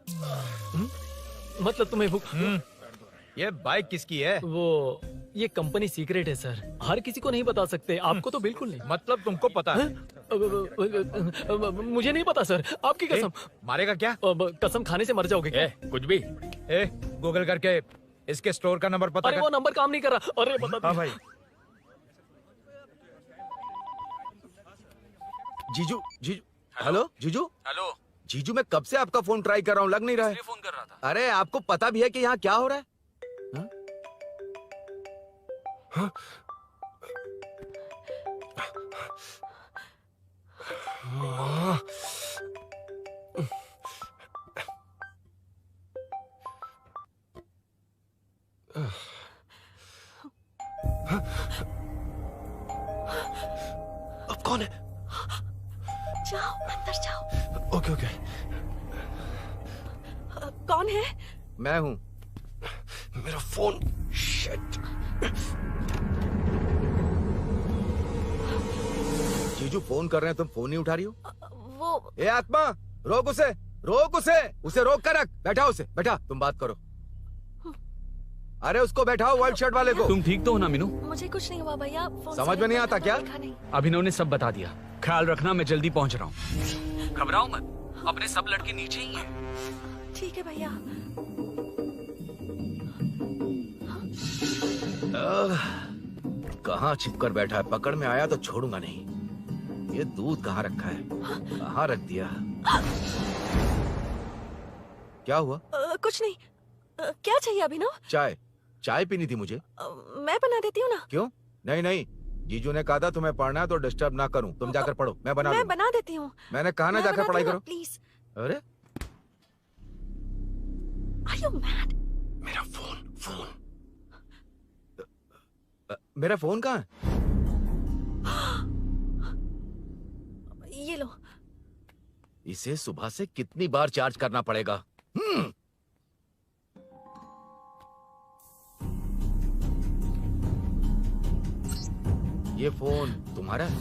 मतलब तुम्हें भूख? ये बाइक किसकी है? वो ये कंपनी सीक्रेट है सर, हर किसी को नहीं बता सकते। आपको तो बिल्कुल नहीं। मतलब तुमको पता है? मुझे नहीं पता सर, आपकी कसम। मारेगा क्या? कसम खाने से मर जाओगे क्या? कुछ भी। गूगल करके इसके स्टोर का नंबर पता अरे कर। वो नंबर काम नहीं कर रहा। अरे बता। हाँ भाई। जीजू जीजू, हेलो जीजू। हेलो जीजू, मैं कब से आपका फोन ट्राई कर रहा हूँ, लग नहीं रहा है। फोन कर रहा था। अरे आपको पता भी है कि यहाँ क्या हो रहा है? हाँ? अब कौन है? जाओ अंदर जाओ। Okay okay. कौन है? मैं हूँ। मेरा फोन। शिट। जीजू फोन कर रहे हैं, तुम फोन नहीं उठा रही हो? वो ए आत्मा, रोक उसे, रोक उसे रोक कर रख। बैठा उसे, बैठा, तुम बात करो। अरे उसको बैठाओ, व्हाइट शर्ट वाले को। तुम ठीक तो हो ना मीनू? मुझे कुछ नहीं हुआ भैया। समझ में नहीं आता क्या? अभिनव ने सब बता दिया। ख्याल रखना, मैं जल्दी पहुंच रहा हूँ। घबराओ मत, अपने सब लड़के नीचे ही हैं। ठीक है भैया। कहाँ छिपकर बैठा है, पकड़ में आया तो छोड़ूंगा नहीं। ये दूध कहाँ रखा है, कहाँ रख दिया? क्या हुआ? कुछ नहीं। क्या चाहिए अभिनव? चाय पीनी थी मुझे। मैं बना देती हूँ ना। क्यों? नहीं, जीजू ने कहा था तुम्हें पढ़ना है तो डिस्टर्ब ना करूं, तुम जाकर पढ़ो, मैं बना देती हूँ। मैंने कहा ना जाकर पढ़ाई करो प्लीज। अरे Are you mad? मेरा फोन मेरा फोन कहाँ है? ये लो। इसे सुबह से कितनी बार चार्ज करना पड़ेगा? ये फोन तुम्हारा है?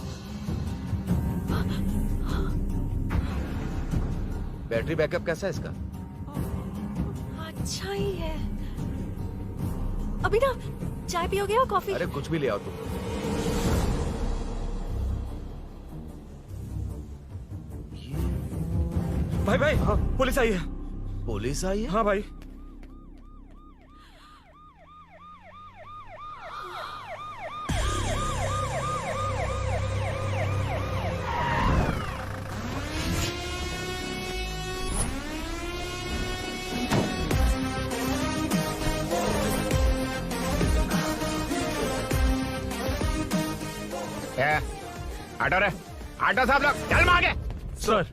बैटरी बैकअप कैसा है इसका? अच्छा ही है। अभी ना चाय पियोगे या कॉफी? अरे कुछ भी ले आओ तुम। भाई हाँ, पुलिस आई है। पुलिस आई है? हाँ भाई। आटो साहब लोग चल मांगे। सर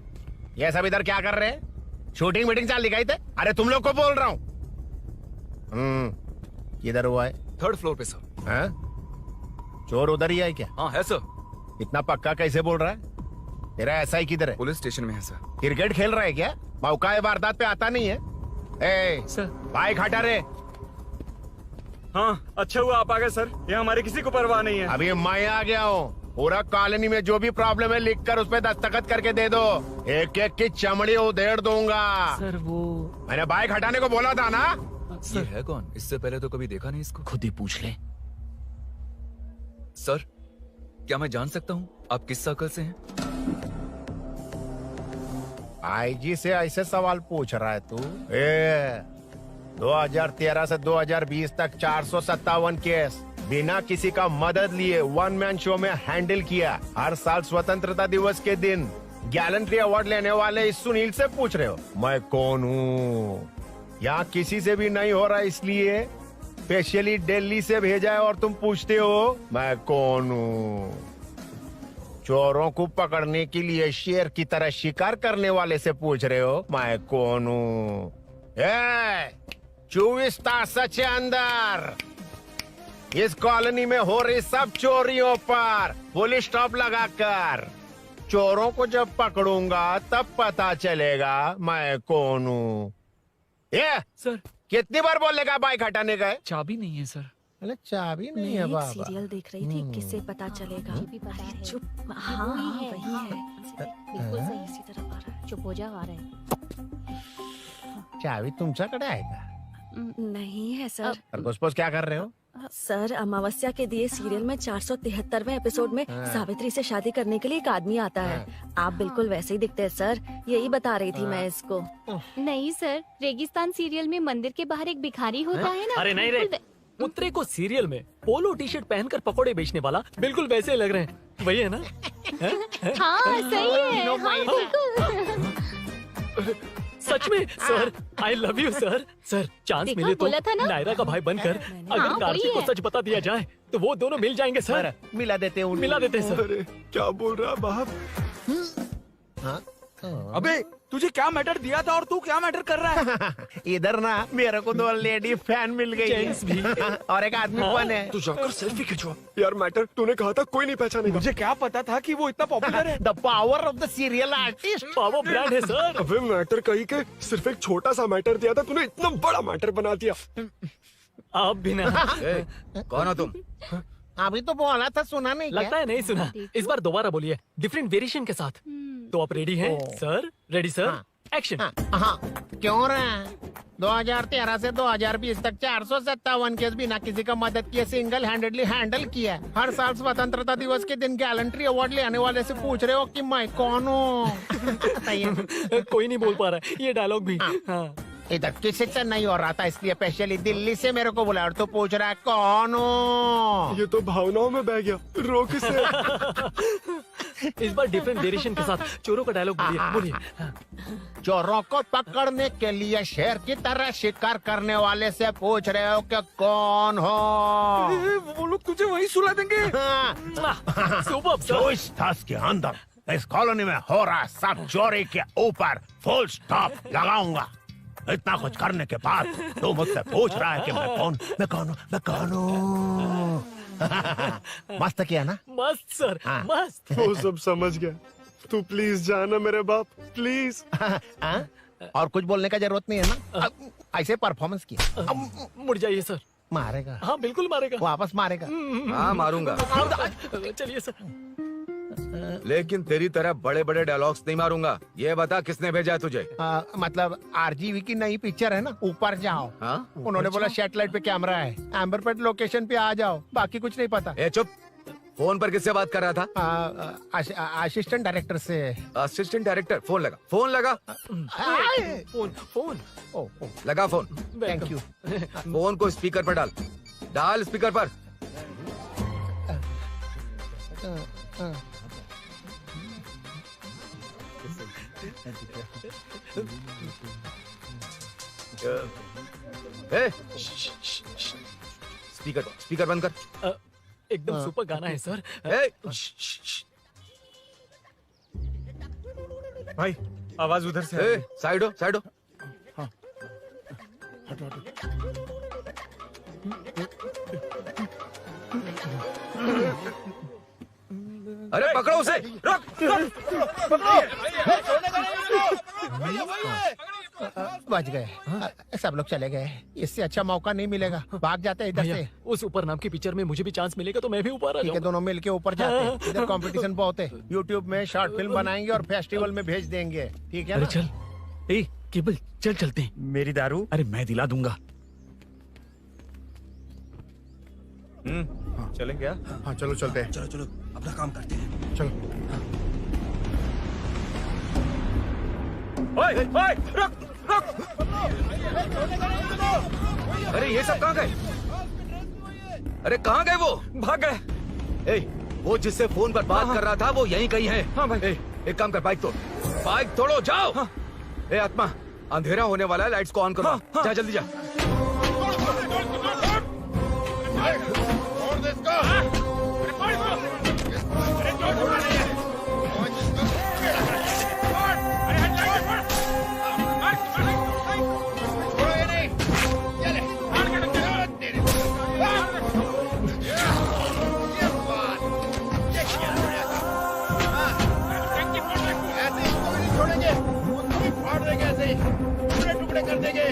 ये सब इधर क्या कर रहे हैं? शूटिंग मीटिंग चाल दिखाई थे? अरे तुम लोग को बोल रहा हूँ। किधर हुआ है? 3rd फ्लोर पे सर। हाँ? चोर उधर ही है क्या? हाँ है सर। इतना पक्का कैसे बोल रहा है? तेरा ऐसा ही किधर है? पुलिस स्टेशन में है सर। क्रिकेट खेल रहा है क्या? मौका है वारदात पे आता नहीं है। सर बाइक हटा रे। हाँ अच्छा हुआ आप आ गए सर, ये हमारे किसी को परवाह नहीं है। अभी मैं आ गया हूँ। पूरा कॉलोनी में जो भी प्रॉब्लम है लिख कर उस पे दस्तखत करके दे दो। एक एक की चमड़ी उधेड़ दूंगा। सर वो मैंने बाइक हटाने को बोला था ना। ये है कौन? इससे पहले तो कभी देखा नहीं इसको। खुद ही पूछ ले। सर क्या मैं जान सकता हूँ आप किस सर्कल से हैं? आईजी से ऐसे सवाल पूछ रहा है तू? 2013 से 2020 तक 457 केस बिना किसी का मदद लिए 1 मैन शो में हैंडल किया। हर साल स्वतंत्रता दिवस के दिन गैलेंट्री अवार्ड लेने वाले इस सुनील से पूछ रहे हो मैं कौन हूँ? यहाँ किसी से भी नहीं हो रहा, इसलिए स्पेशली दिल्ली से भेजा है और तुम पूछते हो मैं कौन हूँ? चोरों को पकड़ने के लिए शेर की तरह शिकार करने वाले से पूछ रहे हो मैं कौन हूँ? 24 तास के अंदर इस कॉलोनी में हो रही सब चोरियों पर पुलिस स्टॉप लगाकर चोरों को जब पकड़ूंगा तब पता चलेगा मैं कौन हूँ। सर कितनी बार बोलेगा बाइक हटाने का है? चाबी नहीं है सर। अरे चाबी नहीं मैं है एक बाबा। सीरियल देख रही थी, किससे पता चलेगा? चुप। हाँ वही है। बिल्कुल सही। इसी तरफ आ रहा है। चुप हो जा, आ रहे हैं। चाबी तुमच्याकडे आहे का? नहीं है सर। खरगोश क्या कर रहे हो? सर अमावस्या के दिए सीरियल में 473वें एपिसोड में हाँ। सावित्री से शादी करने के लिए एक आदमी आता है। आप बिल्कुल वैसे ही दिखते हैं सर, यही बता रही थी मैं इसको। नहीं सर, रेगिस्तान सीरियल में मंदिर के बाहर एक भिखारी होता है ना। अरे नहीं रे, उत्तरे को सीरियल में पोलो टी शर्ट पहनकर पकोड़े बेचने वाला बिल्कुल वैसे ही लग रहे हैं। वही है ना? हाँ सही है। हाँ, बिल्कुल। सच में sir, I love you sir. Sir chance देखा, मिले तो बोला था ना? नायरा का भाई बनकर अगर हाँ, कार्तिक वही को है। सच बता दिया जाए तो वो दोनों मिल जाएंगे सर। मिला देते हैं मिला देते हैं सर। क्या बोल रहा बाप? अबे तुझे क्या मैटर दिया था और तू क्या मैटर कर रहा है? इधर ना मेरे को 2 लेडी फैन मिल गई जेंट्स भी। और एक आदमी कौन है? तू जाकर सेल्फी खिंचवा। यार मैटर तूने कहा था कोई नहीं पहचानेगा। मुझे क्या पता था कि वो इतना पॉपुलर है। The power of the serial artist. Power brand है सर। अबे मैटर कही के सिर्फ एक छोटा सा मैटर दिया था, तूने इतना बड़ा मैटर बना दिया। आप भी ना। कौन हो तुम? अभी तो बोला था, सुना नहीं क्या? लगता है नहीं सुना। इस बार दोबारा बोलिए डिफरेंट वेरिएशन के साथ। तो आप रेडी हैं सर? Ready sir? एक्शन। हाँ क्यों रहे 2013 से 2020 तक 457 केस बिना किसी का मदद किए सिंगल हैंडेडली हैंडल किया। हर साल स्वतंत्रता दिवस के दिन गैलेंट्री अवार्ड लेने वाले से पूछ रहे हो कि मैं कौन हूँ? कोई नहीं बोल पा रहा है ये डायलॉग भी। हाँ। इधर किसी से नहीं हो रहा था इसलिए स्पेशली दिल्ली से मेरे को बुलाया और तू पूछ रहा है कौन हूँ? ये तो भावनाओं में बह गया, रोक इसे। इस बार डिफरेंट वेरिएशन के साथ चोरों का डायलॉग बोलिए। चोरों को पकड़ने के लिए शेर की तरह शिकार करने वाले से पूछ रहे हो कि कौन हो? वो लोग तुझे वहीं सुला देंगे। जो इस दस के अंदर इस कॉलोनी में हो रहा सब चोरी के ऊपर फुल स्टॉप लगाऊंगा। इतना कुछ करने के बाद तू मुझसे पूछ रहा है कि मैं कौन हूँ? मस्त किया ना? मस्त सर, मस्त। वो सब समझ गया। तू प्लीज जाना मेरे बाप, प्लीज। और कुछ बोलने का जरूरत नहीं है ना? ऐसे परफॉर्मेंस किया। मुड़ जाइए सर। मारेगा? हाँ बिल्कुल मारेगा। वापस मारेगा? हाँ मारूंगा। चलिए सर। लेकिन तेरी तरह बड़े बड़े डायलॉग्स नहीं मारूंगा। ये बता किसने भेजा है तुझे? मतलब आरजीवी की नई पिक्चर है ना, ऊपर जाओ। उन्होंने बोला सैटेलाइट पे कैमरा है, एम्बरपेट लोकेशन पे आ जाओ, बाकी कुछ नहीं पता। ए चुप। फोन पर किससे बात कर रहा था? असिस्टेंट डायरेक्टर से। Assistant director? फोन लगा, फोन लगा। फोन लगा फोन। Thank you. फोन को स्पीकर पर डाल, डाल स्पीकर पर। स्पीकर बंद कर। एकदम सुपर गाना है सर। भाई आवाज उधर से। साइड हो, साइड हो। अरे पकड़ो उसे, रुक। बच गए। सब लोग चले गए, इससे अच्छा मौका नहीं मिलेगा। भाग जाते हैं इधर से। उस ऊपर नाम की पिक्चर में मुझे भी चांस मिलेगा तो मैं भी ऊपर आ जाऊंगा। दोनों मिलके ऊपर जाते हैं। इधर कंपटीशन बहुत है। यूट्यूब में शॉर्ट फिल्म बनाएंगे और फेस्टिवल में भेज देंगे, ठीक है? अरे चल, ए केबल चल चलते हैं। मेरी दारू? अरे मैं दिला दूंगा। चलें क्या? हाँ चलो चलते हैं। चलो चलो अपना काम करते हैं। चलो। ओए ओए रुक रुक। अरे ये सब कहाँ गए? अरे कहाँ गए वो? भाग गए। वो जिससे फोन पर बात कर रहा था वो यहीं कहीं है। हाँ भाई। एक काम कर, बाइक तोड़, बाइक तोड़ो, जाओ। आत्मा, अंधेरा होने वाला है, लाइट्स को ऑन करो। जा जल्दी जा। टुकड़े कर देंगे।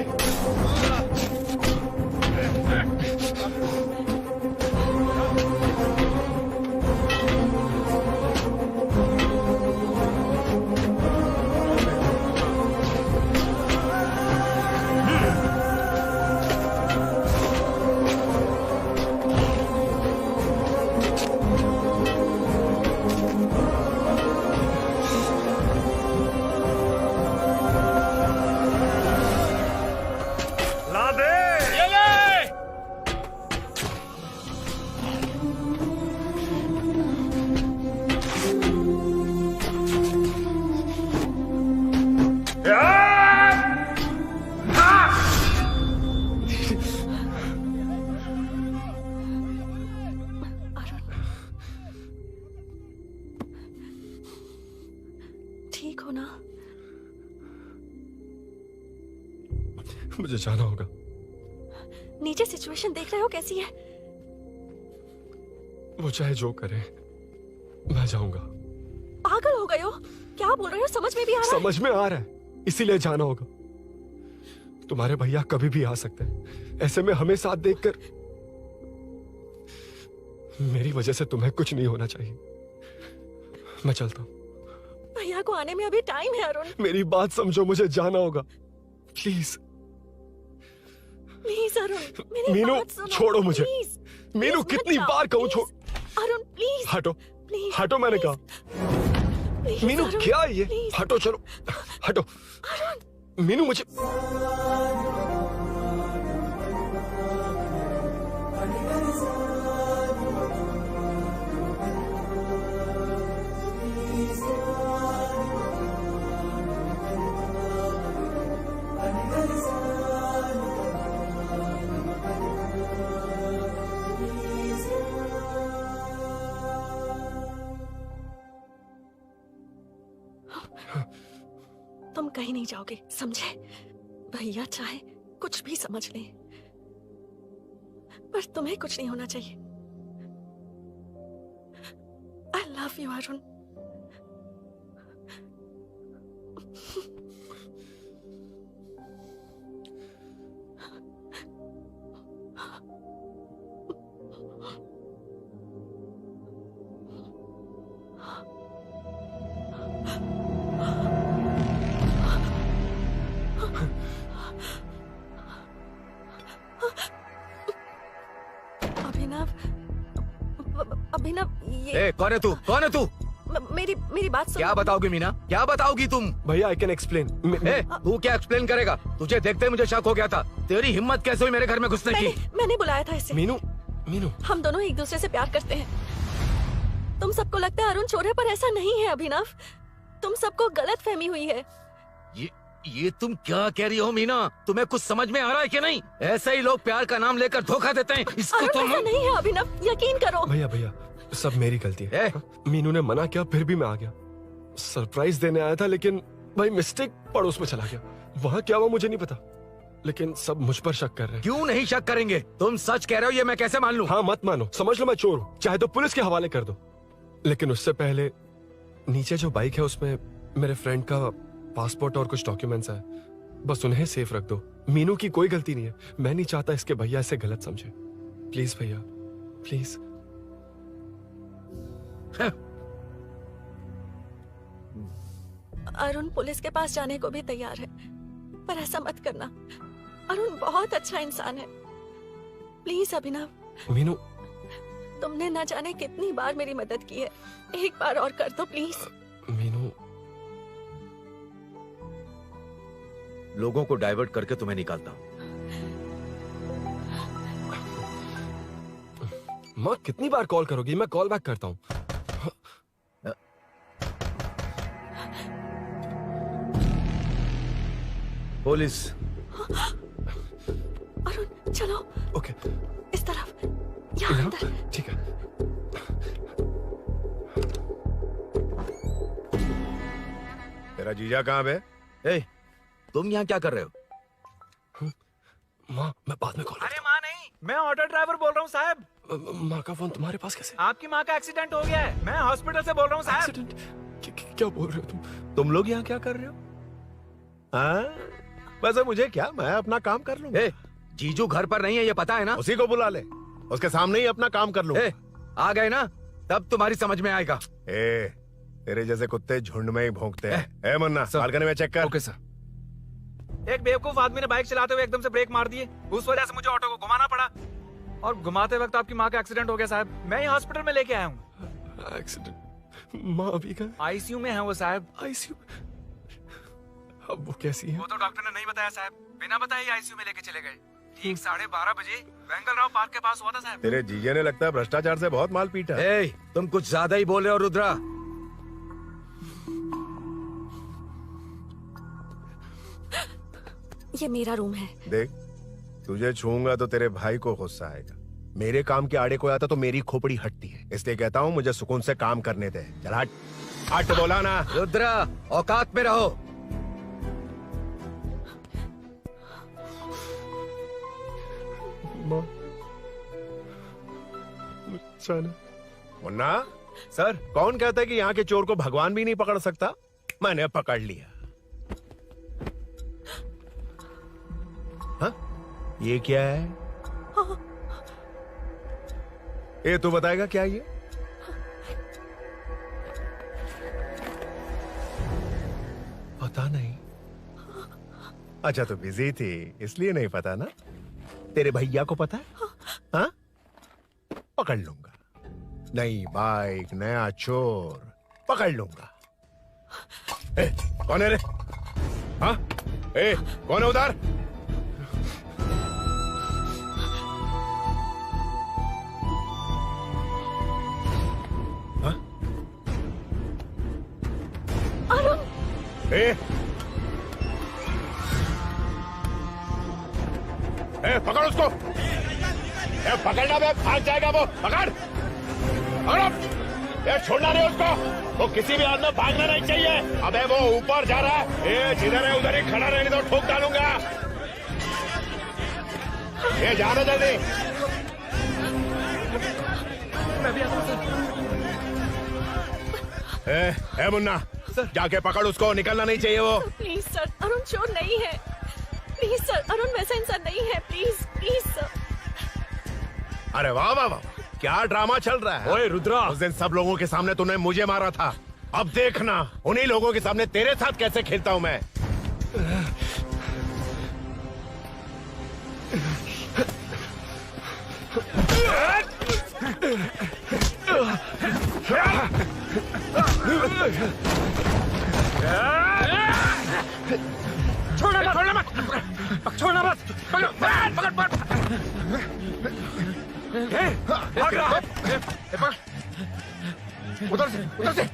ठीक हो ना? मुझे जाना होगा। नीचे सिचुएशन देख रहे हो कैसी है? वो चाहे जो करे, मैं जाऊंगा। पागल हो गए हो? क्या बोल रहे हो? समझ में भी आ रहा है? समझ में आ रहा है, इसीलिए जाना होगा। तुम्हारे भैया कभी भी आ सकते हैं। ऐसे में हमें साथ देखकर मेरी वजह से तुम्हें कुछ नहीं होना चाहिए। मैं चलता हूँ। भैया को आने में अभी टाइम है अरुण। मेरी बात समझो, मुझे जाना होगा प्लीज। प्लीज अरुण, मेरी मीनू बात सुनो, छोड़ो मुझे। प्लीज। मीनू प्लीज कितनी मत बार जाओ, कहूँ छोड़। प्लीज। अरुण प्लीज। हटो प्लीज, हटो, मैंने कहा। प्लीज, मीनू अरुण, क्या है ये? प्लीज। हटो, चलो हटो। मीनू मुझे तुम कहीं नहीं जाओगे, समझे? भैया चाहे कुछ भी समझ लें, पर तुम्हें कुछ नहीं होना चाहिए। I love you Arun. Abhinav, ये कौन है तू? कौन है तू? मेरी बात सुनो। क्या बताओगी मीना? क्या बताओगी तुम? भैया आई कैन एक्सप्लेन। तू क्या एक्सप्लेन करेगा? तुझे देखते ही मुझे शक हो गया था। तेरी हिम्मत कैसे हुई मेरे घर में घुसने की? मैंने बुलाया था इसे। मीनू, मीनू, हम दोनों एक दूसरे से प्यार करते हैं। तुम सबको लगता है अरुण चोर है, पर ऐसा नहीं है अभिनव। तुम सबको गलत फहमी हुई है। ये तुम क्या कह रही हो मीना? तुम्हें कुछ समझ में आ रहा है कि नहीं? ऐसे ही लोग प्यार का नाम लेकर धोखा देते हैं। इसको अरुण ऐसा नहीं है अभिनव, यकीन करो। भैया भैया सब मेरी गलती है। मीनू ने मना किया, फिर भी मैं आ गया। सरप्राइज देने आया था, लेकिन भाई मिस्टेक पड़ोस में चला गया। वहाँ क्या हुआ मुझे नहीं पता, लेकिन सब मुझ पर शक कर रहे हैं। क्यों नहीं शक करेंगे? तुम सच कह रहे हो, ये मैं कैसे मान लूं? हाँ मत मानो, समझ लो मैं चोर हूँ, चाहे तो पुलिस के हवाले कर दो। लेकिन उससे पहले नीचे जो बाइक है उसमें मेरे फ्रेंड का पासपोर्ट और कुछ डॉक्यूमेंट्स है, बस उन्हें सेफ रख दो। मीनू की कोई गलती नहीं है। मैं नहीं चाहता इसके भैया इसे गलत समझे। प्लीज भैया, प्लीज। अरुण पुलिस के पास जाने को भी तैयार है, पर ऐसा मत करना। अरुण बहुत अच्छा इंसान है। प्लीज अभिनव। मीनू, तुमने न जाने कितनी बार मेरी मदद की है, एक बार और कर दो प्लीज। मीनू, लोगों को डाइवर्ट करके तुम्हें निकालता हूँ। माँ कितनी बार कॉल करोगी? मैं कॉल बैक करता हूँ। पुलिस। अरुण चलो। ओके। इस तरफ, यहाँ अंदर। ठीक है। तेरा जीजा कहाँ है? तुम यहाँ क्या कर रहे हो? माँ मैं बाद में कॉल। अरे माँ नहीं, मैं ऑटो ड्राइवर बोल रहा हूँ साहब। माँ का फोन तुम्हारे पास कैसे? आपकी माँ का एक्सीडेंट हो गया है, मैं हॉस्पिटल से बोल रहा हूँ साहब। क्या बोल रहे हो तुम लोग यहाँ क्या कर रहे हो? हाँ? वैसे मुझे क्या, मैं अपना काम कर लूंगा। जीजू घर पर नहीं है, ये पता है ना? उसी को बुला ले, उसके सामने ही अपना काम कर लूंगा। आ गए ना, तब तुम्हारी समझ में आएगा। तेरे जैसे कुत्ते झुंड में ही भौंकते हैं। मुन्ना बालकनी में चेक कर। Okay sir. एक बेवकूफ आदमी ने बाइक चलाते हुए एकदम से ब्रेक मार दिए, उस वजह से मुझे ऑटो को घुमाना पड़ा, और घुमाते वक्त आपकी माँ का एक्सीडेंट हो गया साहब। मैं ही हॉस्पिटल में लेके आया हूँ। एक्सीडेंट? माँ अभी कहाँ? आईसीयू में है वो साहब। आईसीयू? अब वो कैसी है? वो तो डॉक्टर ने नहीं बताया साहब, बिना बताए आईसीयू में लेके चले गए। ठीक 12:30 बजे वेंगल राव पार्क के पास हुआ था साहब। तेरे जीजे ने लगता है भ्रष्टाचार से बहुत माल पीटा। तुम कुछ ज्यादा ही बोल रहे हो रुद्रा। ये मेरा रूम है। देख, तुझे छूंगा तो तेरे भाई को गुस्सा आएगा। मेरे काम के आड़े को आता तो मेरी खोपड़ी हटती है, इसलिए कहता हूँ मुझे सुकून से काम करने दे। चल हट, हट बोला ना। रुद्रा औकात में रहो। मुन्ना सर, कौन कहता है कि यहाँ के चोर को भगवान भी नहीं पकड़ सकता? मैंने पकड़ लिया। हाँ? ये क्या है? ये तू बताएगा क्या ये? पता नहीं। अच्छा तो बिजी थी इसलिए नहीं पता ना। तेरे भैया को पता है? हाँ? पकड़ लूंगा। नई बाइक, नया चोर, पकड़ लूंगा। कौन है रे? हाँ? कौन है उधर? हाँ? पकड़ उसको। पकड़ना बे, भाग जाएगा वो। पकड़, पकड़ो। छोड़ना नहीं उसको। वो किसी भी हाल में भागना नहीं चाहिए। अबे वो ऊपर जा रहा है। जिधर है उधर ही खड़ा रहने दो, ठोक डालूंगा। जाना जल्दी। मैं भी आता हूं। मुन्ना जाके पकड़ उसको, निकलना नहीं चाहिए वो। प्लीज सर, अरुण चोर नहीं है। प्लीज सर, अरुण वैसा इंसान नहीं है। Please please sir. अरे वाह वाह वाह, क्या ड्रामा चल रहा है। ओए रुद्रा, उस दिन सब लोगों के सामने तूने मुझे मारा था। अब देखना उन्हीं लोगों के सामने तेरे साथ कैसे खेलता हूं मैं। छोड़ना मत, छोड़ना मत, छोड़ना मत। पकड़, पकड़, पकड़। भाग रहा है। पकड़। उधर से, उधर से।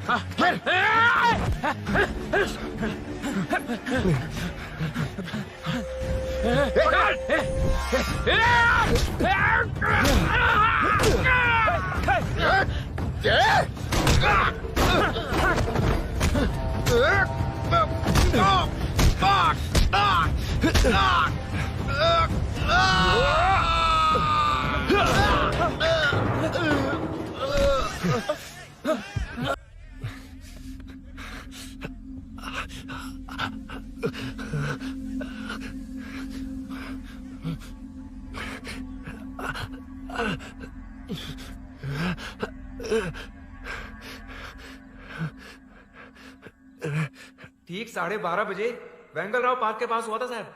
ठीक 12:30 बजे वेंगल राव पार्क के पास हुआ था साहब।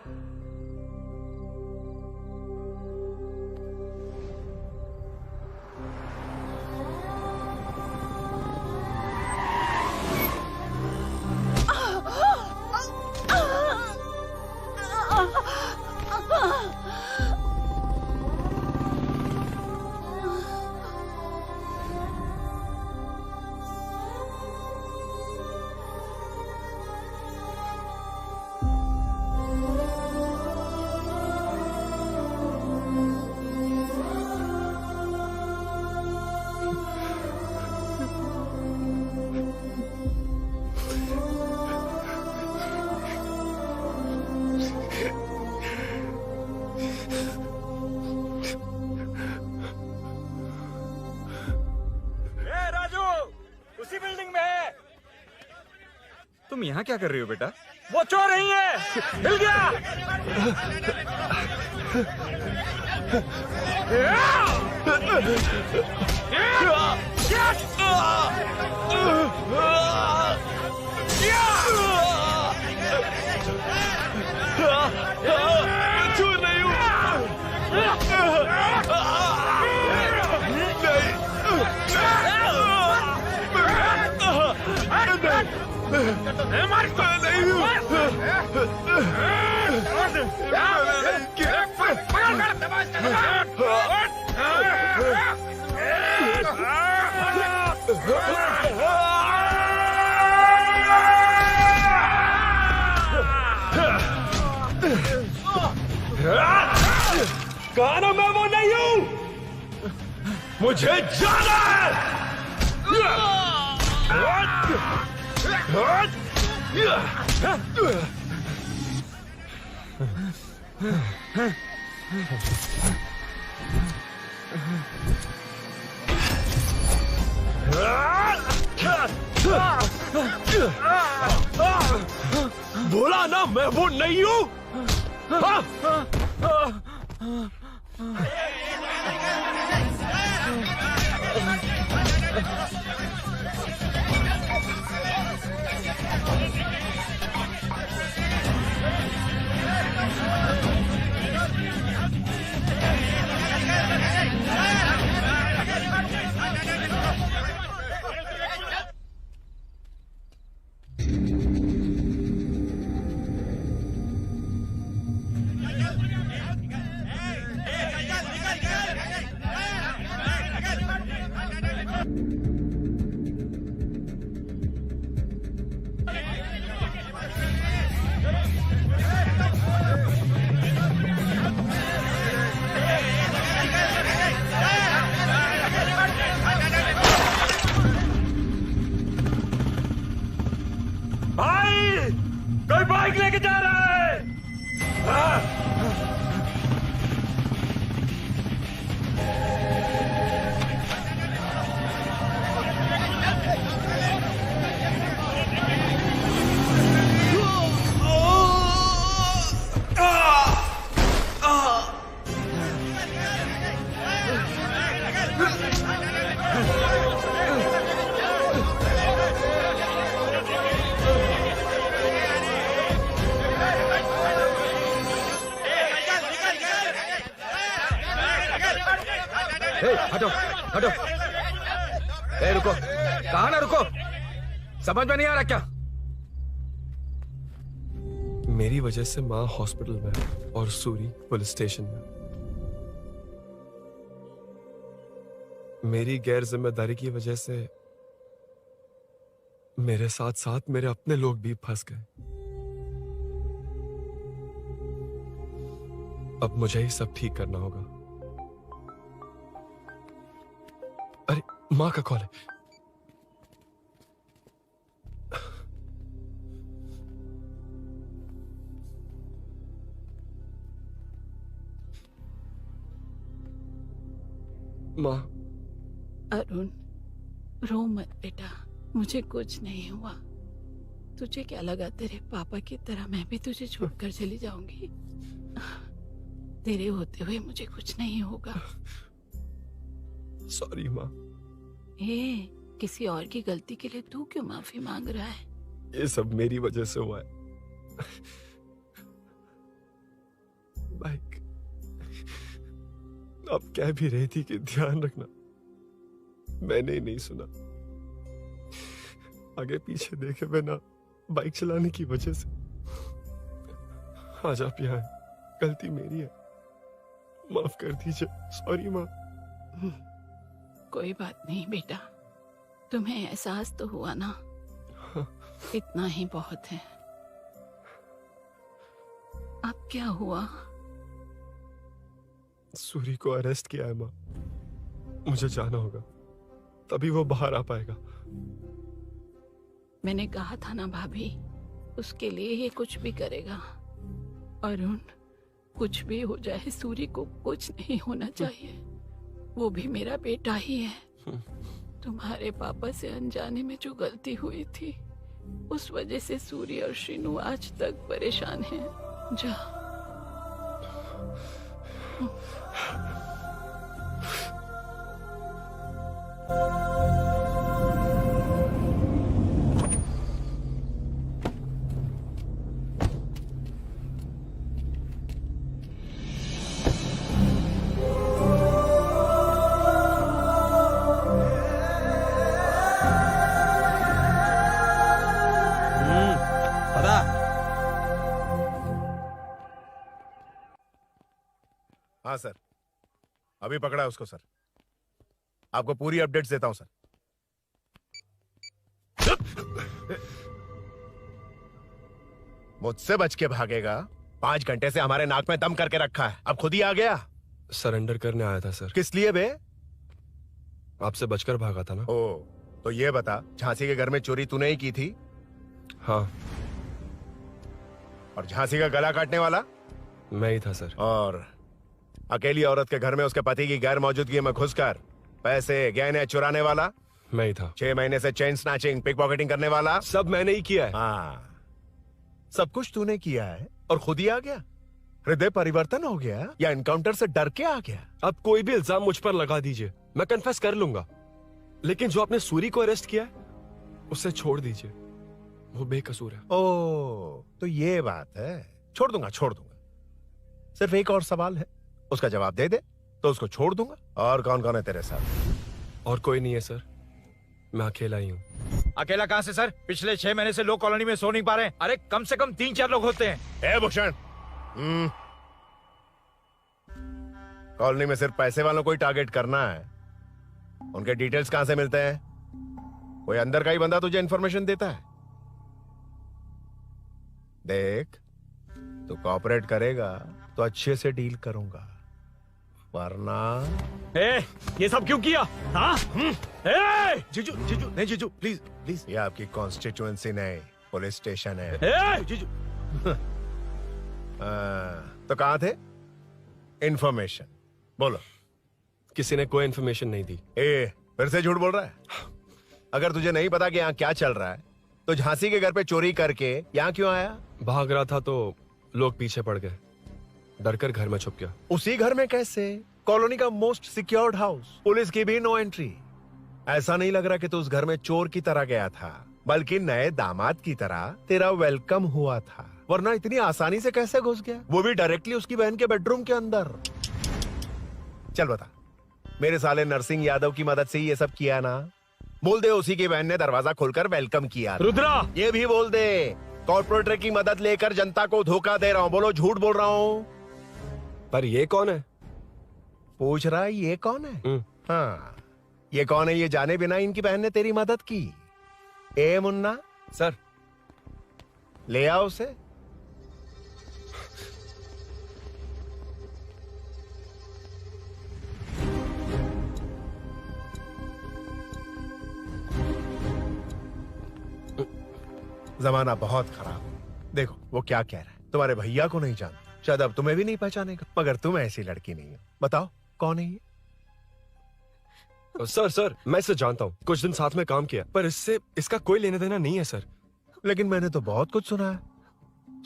तुम यहाँ क्या कर रही हो बेटा? वो चोर नहीं है। हिल गया। चोर नहीं हूँ। कहा ना मैं वो नहीं हूँ। मुझे जाना है। बोला ना मैं वो नहीं हूँ। कोई बाइक लेके जा रहा है। हटो हटो। ए रुको, कहा ना रुको, समझ में नहीं आ रहा क्या? मेरी वजह से माँ हॉस्पिटल में है और सूरी पुलिस स्टेशन में। मेरी गैर जिम्मेदारी की वजह से मेरे साथ साथ मेरे अपने लोग भी फंस गए। अब मुझे ही सब ठीक करना होगा। अरे माँ का कॉल है। माँ। अरुण, रो मत बेटा, मुझे कुछ नहीं हुआ। तुझे क्या लगा तेरे पापा की तरह मैं भी तुझे छोड़कर चली जाऊंगी? तेरे होते हुए मुझे कुछ नहीं होगा। सॉरी माँ। ए, किसी और की गलती के लिए तू क्यों माफी मांग रहा है? ये सब मेरी वजह से हुआ है। बाइक अब कह भी रही थी कि ध्यान रखना, मैंने ही नहीं सुना। आगे पीछे देखे बिना बाइक चलाने की वजह से आज आप यहाँ हैं। गलती मेरी है, माफ कर दीजिए। सॉरी माँ। कोई बात नहीं बेटा, तुम्हें एहसास तो हुआ ना, इतना ही बहुत है। अब क्या हुआ? सूरी को अरेस्ट किया है माँ, मुझे जाना होगा, तभी वो बाहर आ पाएगा। मैंने कहा था ना भाभी, उसके लिए ये कुछ भी करेगा। अरुण, कुछ भी हो जाए सूरी को कुछ नहीं होना चाहिए। वो भी मेरा बेटा ही है। तुम्हारे पापा से अनजाने में जो गलती हुई थी, उस वजह से सूरी और शीनू आज तक परेशान हैं। जा। हाँ सर, अभी पकड़ा है उसको सर। आपको पूरी अपडेट्स देता हूं सर। मुझसे बच के भागेगा? 5 घंटे से हमारे नाक में दम करके रखा है, अब खुद ही आ गया। सरेंडर करने आया था सर। किस लिए बे? आपसे बचकर भागा था ना। ओ, तो ये बता, झांसी के घर में चोरी तूने ही की थी? हाँ। और झांसी का गला काटने वाला? मैं ही था सर। और अकेली औरत के घर में उसके पति की गैर मौजूदगी में घुसकर पैसे गहने चुराने वाला? मैं ही था। 6 महीने से चेन स्नैचिंग, पिक पॉकेटिंग करने वाला? सब मैंने ही किया है। हाँ, सब कुछ तूने किया है और खुद ही आ गया? हृदय परिवर्तन हो गया या एनकाउंटर से डर के आ गया? अब कोई भी इल्जाम मुझ पर लगा दीजिए, मैं कन्फेस कर लूंगा, लेकिन जो आपने सूरी को अरेस्ट किया है उसे छोड़ दीजिए, वो बेकसूर है। ओ, तो ये बात है। छोड़ दूंगा, छोड़ दूंगा। सिर्फ एक और सवाल है, उसका जवाब दे दे तो उसको छोड़ दूंगा। और कौन कौन है तेरे साथ? और कोई नहीं है सर, मैं अकेला ही हूँ। अकेला कहाँ से सर? पिछले 6 महीने से लोग कॉलोनी में सो नहीं पा रहे हैं। अरे कम से कम 3-4 लोग होते हैं। ए भूषण, कॉलोनी में सिर्फ पैसे वालों को ही टारगेट करना है। उनके डिटेल्स कहां से मिलते हैं? कोई अंदर का ही बंदा तुझे इंफॉर्मेशन देता है? देख, तू कोऑपरेट करेगा तो अच्छे से डील करूंगा, वरना ये सब क्यों किया? हाँ? जीजू जीजू नहीं, जीजू प्लीज प्लीज। ये आपकी कॉन्स्टिट्यूएंसी नहीं, पुलिस स्टेशन है। जीजू। तो कहाँ थे? इन्फॉर्मेशन बोलो। किसी ने कोई इन्फॉर्मेशन नहीं दी। फिर से झूठ बोल रहा है? अगर तुझे नहीं पता कि यहाँ क्या चल रहा है तो झांसी के घर पे चोरी करके यहाँ क्यों आया? भाग रहा था तो लोग पीछे पड़ गए, डर कर घर में छुप गया। उसी घर में कैसे? कॉलोनी का मोस्ट सिक्योर्ड हाउस, पुलिस की भी नो एंट्री। ऐसा नहीं लग रहा कि तू उस घर में चोर की तरह गया था, बल्कि नए दामाद की तरह तेरा वेलकम हुआ था। वरना इतनी आसानी से कैसे घुस गया, वो भी डायरेक्टली उसकी बहन के बेडरूम के अंदर? चल बता, मेरे साले नरसिंह यादव की मदद से ये सब किया ना? बोल दे उसी की बहन ने दरवाजा खोलकर वेलकम किया। रुद्रा! ये भी बोल दे कॉर्पोरेटर की मदद लेकर जनता को धोखा दे रहा हूँ। बोलो झूठ बोल रहा हूँ। पर ये कौन है? पूछ रहा है ये कौन है? हाँ, ये कौन है ये जाने बिना इनकी बहन ने तेरी मदद की। ए मुन्ना सर, ले आओ उसे। जमाना बहुत खराब। देखो वो क्या कह रहा है, तुम्हारे भैया को नहीं जानता, शायद अब तुम्हें भी नहीं पहचानेगा, मगर तुम ऐसी लड़की नहीं हो। बताओ कौन है ये? सर मैं इसे जानता हूँ, कुछ दिन साथ में काम किया, पर इससे इसका कोई लेना देना नहीं है सर। लेकिन मैंने तो बहुत कुछ सुना है।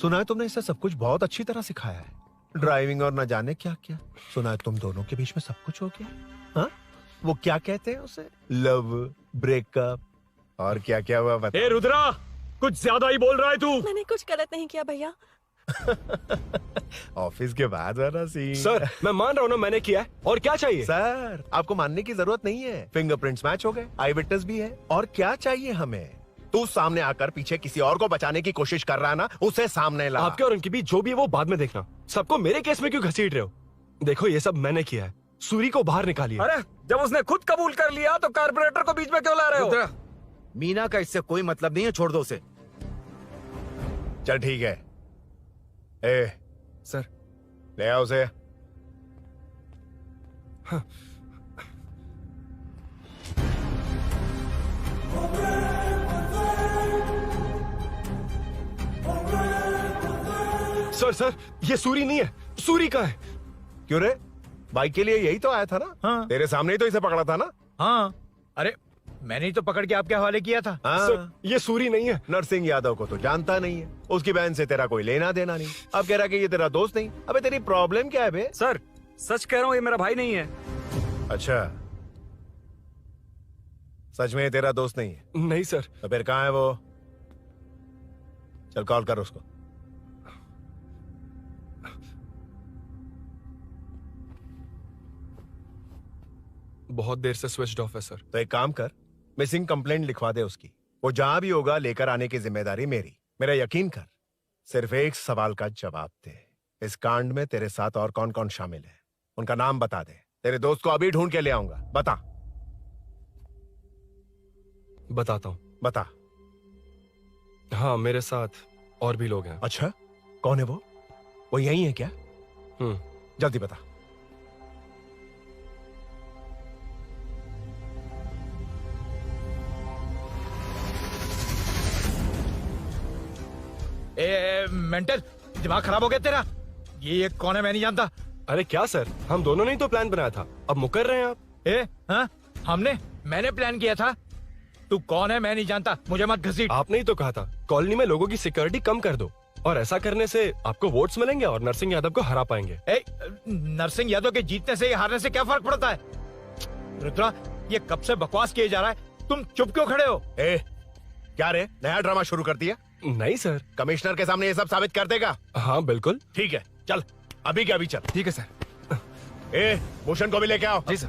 सुना है तुमने इसे सब कुछ बहुत अच्छी तरह सिखाया है, ड्राइविंग और न जाने क्या क्या। सुना है तुम दोनों के बीच में सब कुछ हो गया। हाँ, वो क्या कहते हैं उसे, लव, ब्रेकअप और क्या क्या हुआ बता। ए रुद्रा, कुछ ज्यादा ही बोल रहा है तू। मैंने कुछ गलत नहीं किया भैया। ऑफिस के बाद वाला सीन। सर मैं मान रहा हूँ ना मैंने किया है, और क्या चाहिए? सर आपको मानने की जरूरत नहीं है, फिंगरप्रिंट्स मैच हो गए, आई विटनेस भी है, और क्या चाहिए हमें? तू सामने आकर पीछे किसी और को बचाने की कोशिश कर रहा है ना, उसे सामने ला। आपके और उनके बीच जो भी है वो बाद में देखना, सबको मेरे केस में क्यों घसीट रहे हो? देखो ये सब मैंने किया है, सूरी को बाहर निकालिए। अरे जब उसने खुद कबूल कर लिया तो कारपोरेटर को बीच में क्यों ला रहे हो? मीना का इससे कोई मतलब नहीं है, छोड़ दो उसे। चल ठीक है। ए सर, ले आओ उसे। हाँ। सर ये सूरी नहीं है, सूरी का है। क्यों रे, बाइक के लिए यही तो आया था ना? हाँ। तेरे सामने ही तो इसे पकड़ा था ना? हाँ, अरे मैंने ही तो पकड़ के आपके हवाले किया था। हाँ। सर ये सूरी नहीं है। नरसिंह यादव को तो जानता नहीं है, उसकी बहन से तेरा कोई लेना देना नहीं, अब कह रहा कि ये तेरा दोस्त नहीं। अबे तेरी प्रॉब्लम क्या है बे? सर सच कह रहा हूँ, ये मेरा भाई नहीं है। अच्छा, सच में ये तेरा दोस्त नहीं है? नहीं सर। तो फिर कहाँ है वो? चल कॉल कर उसको। बहुत देर से स्विच्ड ऑफ है सर। तो एक काम कर, मिसिंग कंप्लेंट लिखवा दे उसकी, वो जहां भी होगा लेकर आने की जिम्मेदारी मेरी। मेरा यकीन कर, सिर्फ एक सवाल का जवाब दे, इस कांड में तेरे साथ और कौन कौन शामिल है, उनका नाम बता दे। तेरे दोस्त को अभी ढूंढ के ले आऊंगा। बता। बताता हूँ। बता। हाँ, मेरे साथ और भी लोग हैं। अच्छा, कौन है वो? वो यही है क्या? जल्दी बता। मेंटल, दिमाग खराब हो गया तेरा? ये कौन है मैं नहीं जानता। अरे क्या सर, हम दोनों ने ही तो प्लान बनाया था, अब मुकर रहे हैं आप। हाँ, मैंने प्लान किया था। तू कौन है मैं नहीं जानता, मुझे मत घसीट। आपने ही तो कहा था कॉलोनी में लोगों की सिक्योरिटी कम कर दो, और ऐसा करने से आपको वोट्स मिलेंगे और नरसिंह यादव को हरा पाएंगे। नरसिंह यादव के जीतने से या हारने से क्या फर्क पड़ता है? रुद्रा, ये कब से बकवास किए जा रहा है, तुम चुप क्यों खड़े हो? क्या रे, नया ड्रामा शुरू कर दिया? नहीं सर। कमिश्नर के सामने ये सब साबित कर देगा? हाँ बिल्कुल। ठीक है, चल अभी क्या अभी चल। ठीक है सर। भूषण को भी लेके आओ। जी सर।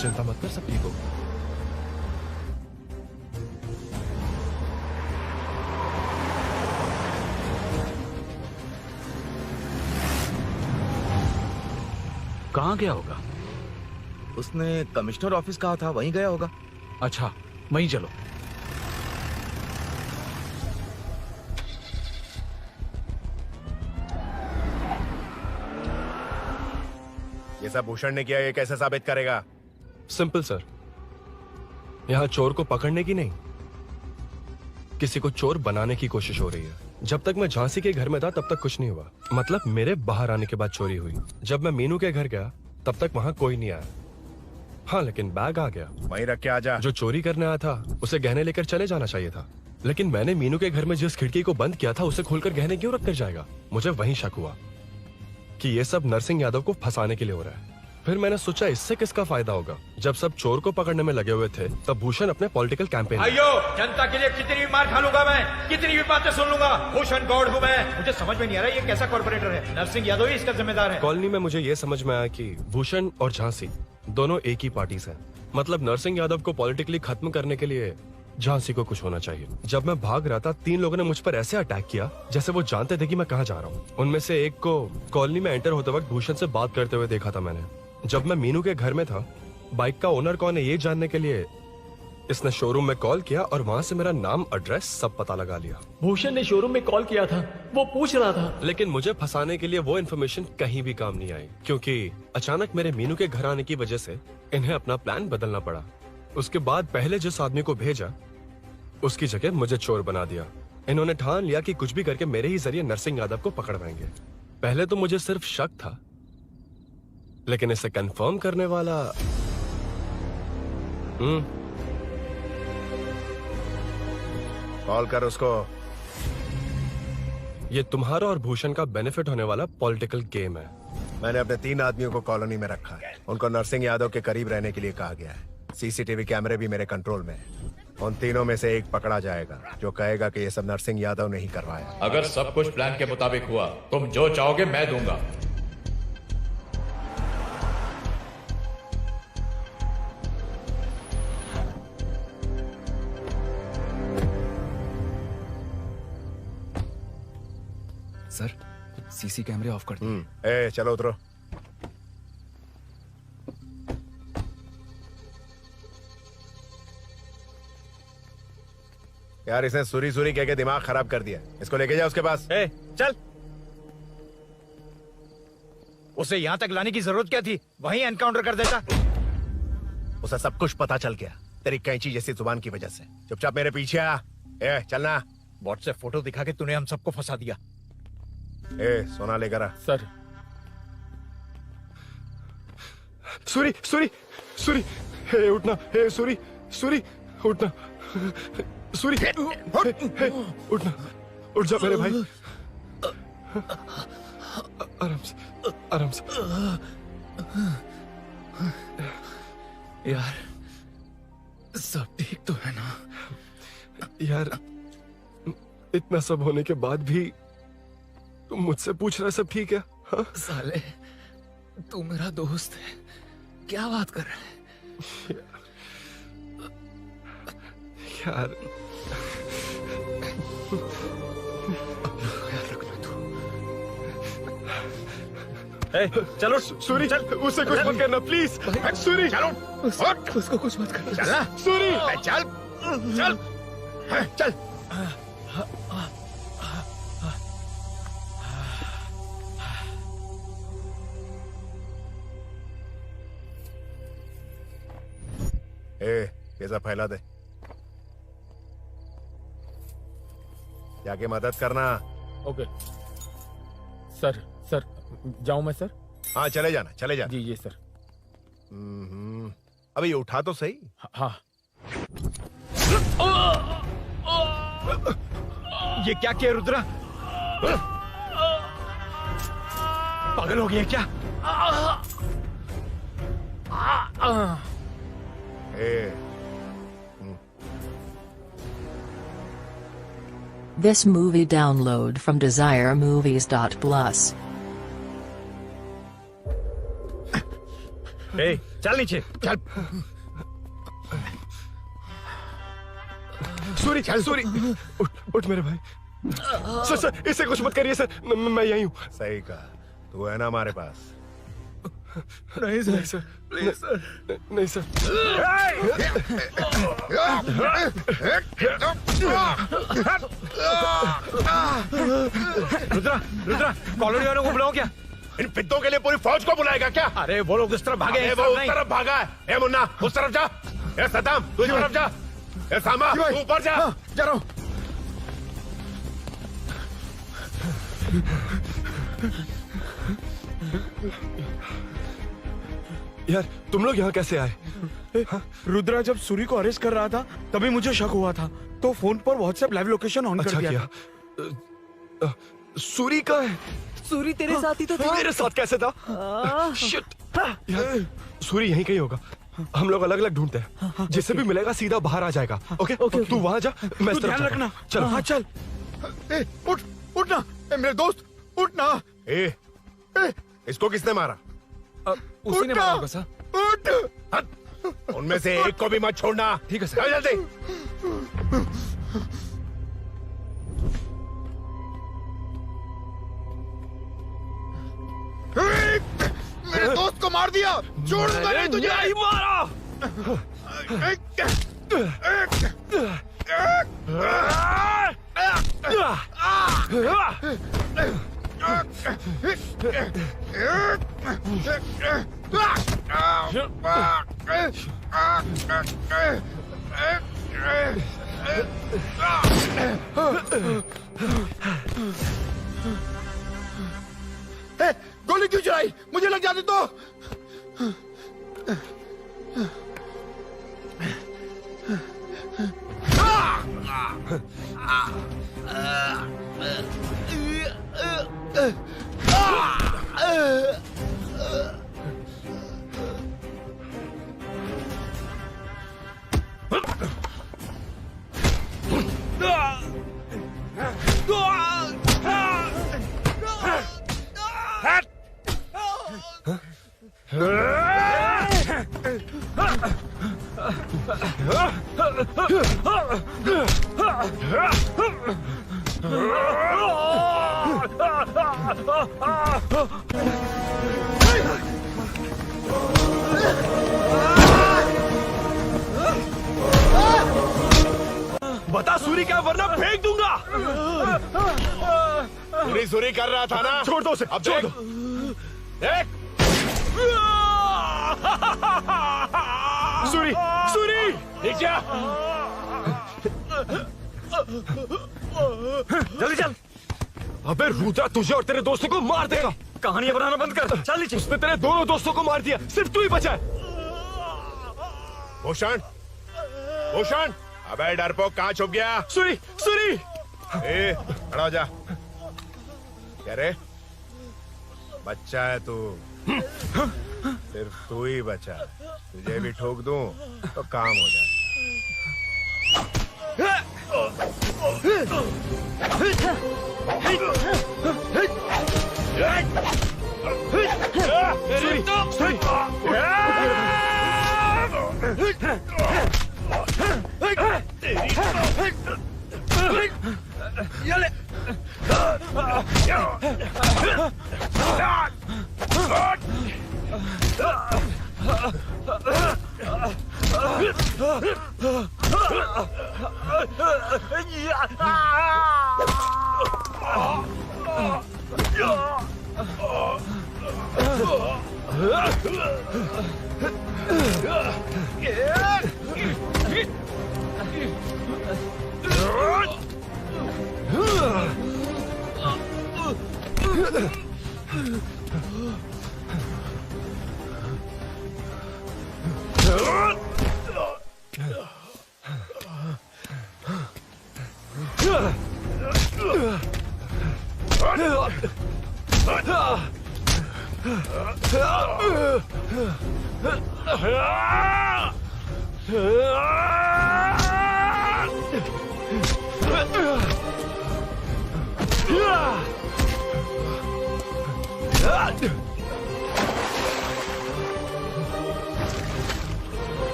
चिंता मत कर, सब ठीक होगा। कहाँ गया होगा? उसने कमिश्नर ऑफिस कहा था, वहीं गया होगा। अच्छा, वहीं चलो। ये सब भूषण ने किया, ये कैसे साबित करेगा? सिंपल सर, यहाँ चोर को पकड़ने की नहीं, किसी को चोर बनाने की कोशिश हो रही है। जब तक मैं झांसी के घर में था तब तक कुछ नहीं हुआ, मतलब मेरे बाहर आने के बाद चोरी हुई। जब मैं मीनू के घर गया तब तक वहाँ कोई नहीं आया। हाँ, लेकिन बैग आ गया। वहीं रख के आ जा। जो चोरी करने आया था उसे गहने लेकर चले जाना चाहिए था, लेकिन मैंने मीनू के घर में जिस खिड़की को बंद किया था उसे खोलकर गहने क्यों रख कर जाएगा। मुझे वहीं शक हुआ कि ये सब नरसिंह यादव को फंसाने के लिए हो रहा है। फिर मैंने सोचा इससे किसका फायदा होगा। जब सब चोर को पकड़ने में लगे हुए थे तब भूषण अपने पॉलिटिकल कैंपेन। भाइयों, जनता के लिए कितनी भी मार खा लूंगा मैं, कितनी भी बातें सुन लूंगा, भूषण गौड़ हूँ मैं। मुझे समझ में नहीं आ रहा ये कैसा कॉर्पोरेटर है। नरसिंह यादव ही इसका जिम्मेदार है। कॉलोनी में मुझे ये समझ में आया कि भूषण और झांसी दोनों एक ही पार्टी से, मतलब नरसिंह यादव को पॉलिटिकली खत्म करने के लिए झांसी को कुछ होना चाहिए। जब मैं भाग रहा था 3 लोगों ने मुझ पर ऐसे अटैक किया जैसे वो जानते थे कि मैं कहाँ जा रहा हूँ। उनमें से एक को कॉलोनी में एंटर होते वक्त भूषण से बात करते हुए देखा था मैंने। जब मैं मीनू के घर में था, बाइक का ओनर कौन है ये जानने के लिए इसने शोरूम में कॉल किया और वहाँ से मेरा नाम, एड्रेस सब पता लगा लिया। भूषण ने शोरूम में कॉल किया था, वो पूछ रहा था। लेकिन मुझे फंसाने के लिए वो इन्फॉर्मेशन कहीं भी काम नहीं आई, क्योंकि अचानक मेरे मीनू के घर आने की वजह से इन्हें अपना प्लान बदलना पड़ा। उसके बाद पहले जिस आदमी को भेजा उसकी जगह मुझे चोर बना दिया। इन्होंने ठान लिया कि कुछ भी करके मेरे ही जरिए नरसिंह यादव को पकड़वाएंगे। पहले तो मुझे सिर्फ शक था, लेकिन इसे कंफर्म करने वाला कॉल कर उसको। ये तुम्हारा और भूषण का बेनिफिट होने वाला पॉलिटिकल गेम है। मैंने अपने 3 आदमियों को कॉलोनी में रखा है। उनको नरसिंह यादव के करीब रहने के लिए कहा गया है। सीसीटीवी कैमरे भी मेरे कंट्रोल में है। उन तीनों में से एक पकड़ा जाएगा जो कहेगा कि ये सब नरसिंह यादव ने ही करवाया। अगर सब कुछ प्लान के मुताबिक हुआ, तुम जो चाहोगे मैं दूंगा। सर, सीसी कैमरे ऑफ कर दो। ए, चलो उतरो। यार इसने सुरी सुरी कह के दिमाग खराब कर दिया। इसको लेके जा उसके पास। चल। उसे यहाँ तक लाने की जरूरत क्या थी? वहीं एनकाउंटर कर देता। उसे सब कुछ पता चल गया तेरी कैंची जैसी जुबान की वजह से। चुपचाप मेरे पीछे आ। ए, चलना। व्हाट्सएप फोटो दिखा के तूने हम सबको फंसा दिया। ए, सोना लेकर आ। सर। सूरी, सूरी, सूरी, हे उठना। हे सूरी, सूरी, उठना। सूरी, हे, उठना। उठ जा मेरे भाई। आराम से, आराम से। यार, सब ठीक तो है ना? यार, इतना सब होने के बाद भी तुम मुझसे पूछ रहा सब ठीक है? हाँ? साले, तू मेरा दोस्त है, क्या बात कर रहा है? यार, चलो सूरी, चल, उसे कुछ मत करना प्लीज। सूरी, चलो, उसको कुछ मत करना। चल, सूरी, चल, चल, चल। ए, ये सब फैला दे। जाके मदद करना। Okay sir. सर, जाऊं मैं सर? हाँ, चले जाना, चले जाना। जी जी सर। अबे ये उठा तो सही। हाँ। ये क्या किया रुद्रा? पागल हो गया क्या? This movie download from DesireMovies.plus. ए, चल नीचे, चल। सूरी, चल सूरी, उठ, उठ मेरे भाई। सर, सर, इससे कुछ मत करिए सर, मैं यहीं हूँ। सही कहा, तू है ना हमारे पास। नहीं सर, नहीं सर, प्लीज सर, नहीं सर। रुद्रा, रुद्रा, कॉलोनी वालों को बुलाओ क्या? इन पिद्दों के लिए पूरी फौज को बुलाएगा क्या? अरे वो लोग उस तरफ भागे हैं। वो उस तरफ भागा है। ए मुन्ना, उस तरफ जा। ए सदाम, तू इस तरफ जा। ए सामा, तू ऊपर जा। जा रहा हूँ। यार तुम लोग यहाँ कैसे आए? रुद्रा जब सूरी को अरेस्ट कर रहा था तभी मुझे शक हुआ था, तो फोन पर व्हाट्सएप लाइव लोकेशन ऑन कर दिया था। सूरी का है? सूरी तेरे साथ ही तो था। मेरे साथ कैसे था? शिट। यार सूरी यहीं कहीं होगा, हम लोग अलग अलग ढूंढते हैं, जिससे भी मिलेगा सीधा बाहर आ जाएगा। ओके तू वहां जा, मैं इस तरफ ध्यान जाता हूं। रखना। चल हाँ चल। उठ उठना मेरे दोस्त, उठना। इसको किसने मारा? उसी ने मारा होगा सर। उठ। उनमें से एक को भी मत छोड़ना। ठीक है सर। चल जल्दी। मेरे दोस्त को मार दिया, छोड़ूंगा नहीं तुझे। नहीं मारा। गोली क्यों चलाई? मुझे लग जाती तो। बता सूरी क्या, वरना फेंक दूंगा। सूरी कर रहा था ना? छोड़ दो उसे, अब छोड़ दो। देख। सूरी, सूरी, देख जा। जल्दी चल। अबे रुद्रा तुझे और तेरे दोस्तों को मार देगा। कहानियां बनाना बंद कर। चल नीचे। उसने तेरे दोनों दोस्तों को मार दिया, सिर्फ तू ही बचा है। भूषण, भूषण, अबे डरपोक कहाँ छुप गया? सूरी, सूरी। खड़ा हो जा। क्या रे? बच्चा है तू, सिर्फ तू ही बचा। तुझे भी ठोक दूं तो काम हो जाए।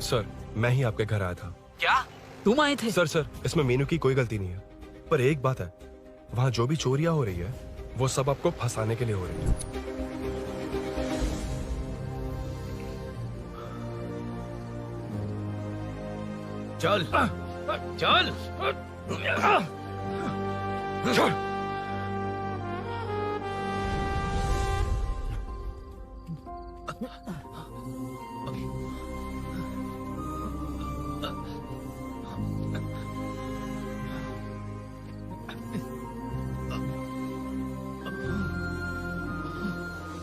सर, मैं ही आपके घर आया था। क्या? तुम आए थे? सर इसमें मीनू की कोई गलती नहीं है, पर एक बात है, वहाँ जो भी चोरियां हो रही है वो सब आपको फंसाने के लिए हो रही है। चल चल चल।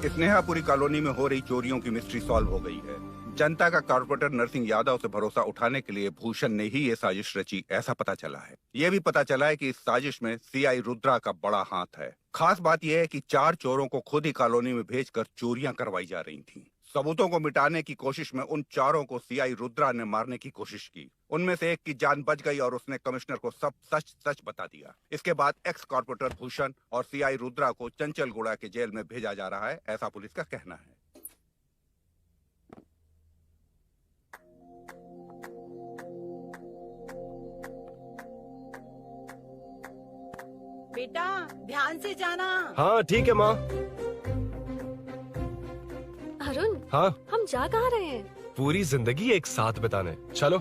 स्नेहापुरी कॉलोनी में हो रही चोरियों की मिस्ट्री सॉल्व हो गई है। जनता का कॉर्पोरेटर नरसिंह यादव से भरोसा उठाने के लिए भूषण ने ही ये साजिश रची, ऐसा पता चला है। ये भी पता चला है कि इस साजिश में सीआई रुद्रा का बड़ा हाथ है। खास बात यह है कि 4 चोरों को खुद ही कॉलोनी में भेजकर चोरियां करवाई जा रही थीं। सबूतों को मिटाने की कोशिश में उन 4 को सीआई रुद्रा ने मारने की कोशिश की। उनमें से एक की जान बच गई और उसने कमिश्नर को सब सच सच बता दिया। इसके बाद एक्स कॉर्पोरेटर भूषण और सीआई रुद्रा को चंचलगुड़ा के जेल में भेजा जा रहा है, ऐसा पुलिस का कहना है। बेटा ध्यान से जाना। हाँ ठीक है माँ। अरुण, हाँ हम जा कहाँ रहे हैं? पूरी जिंदगी एक साथ बिताने, चलो।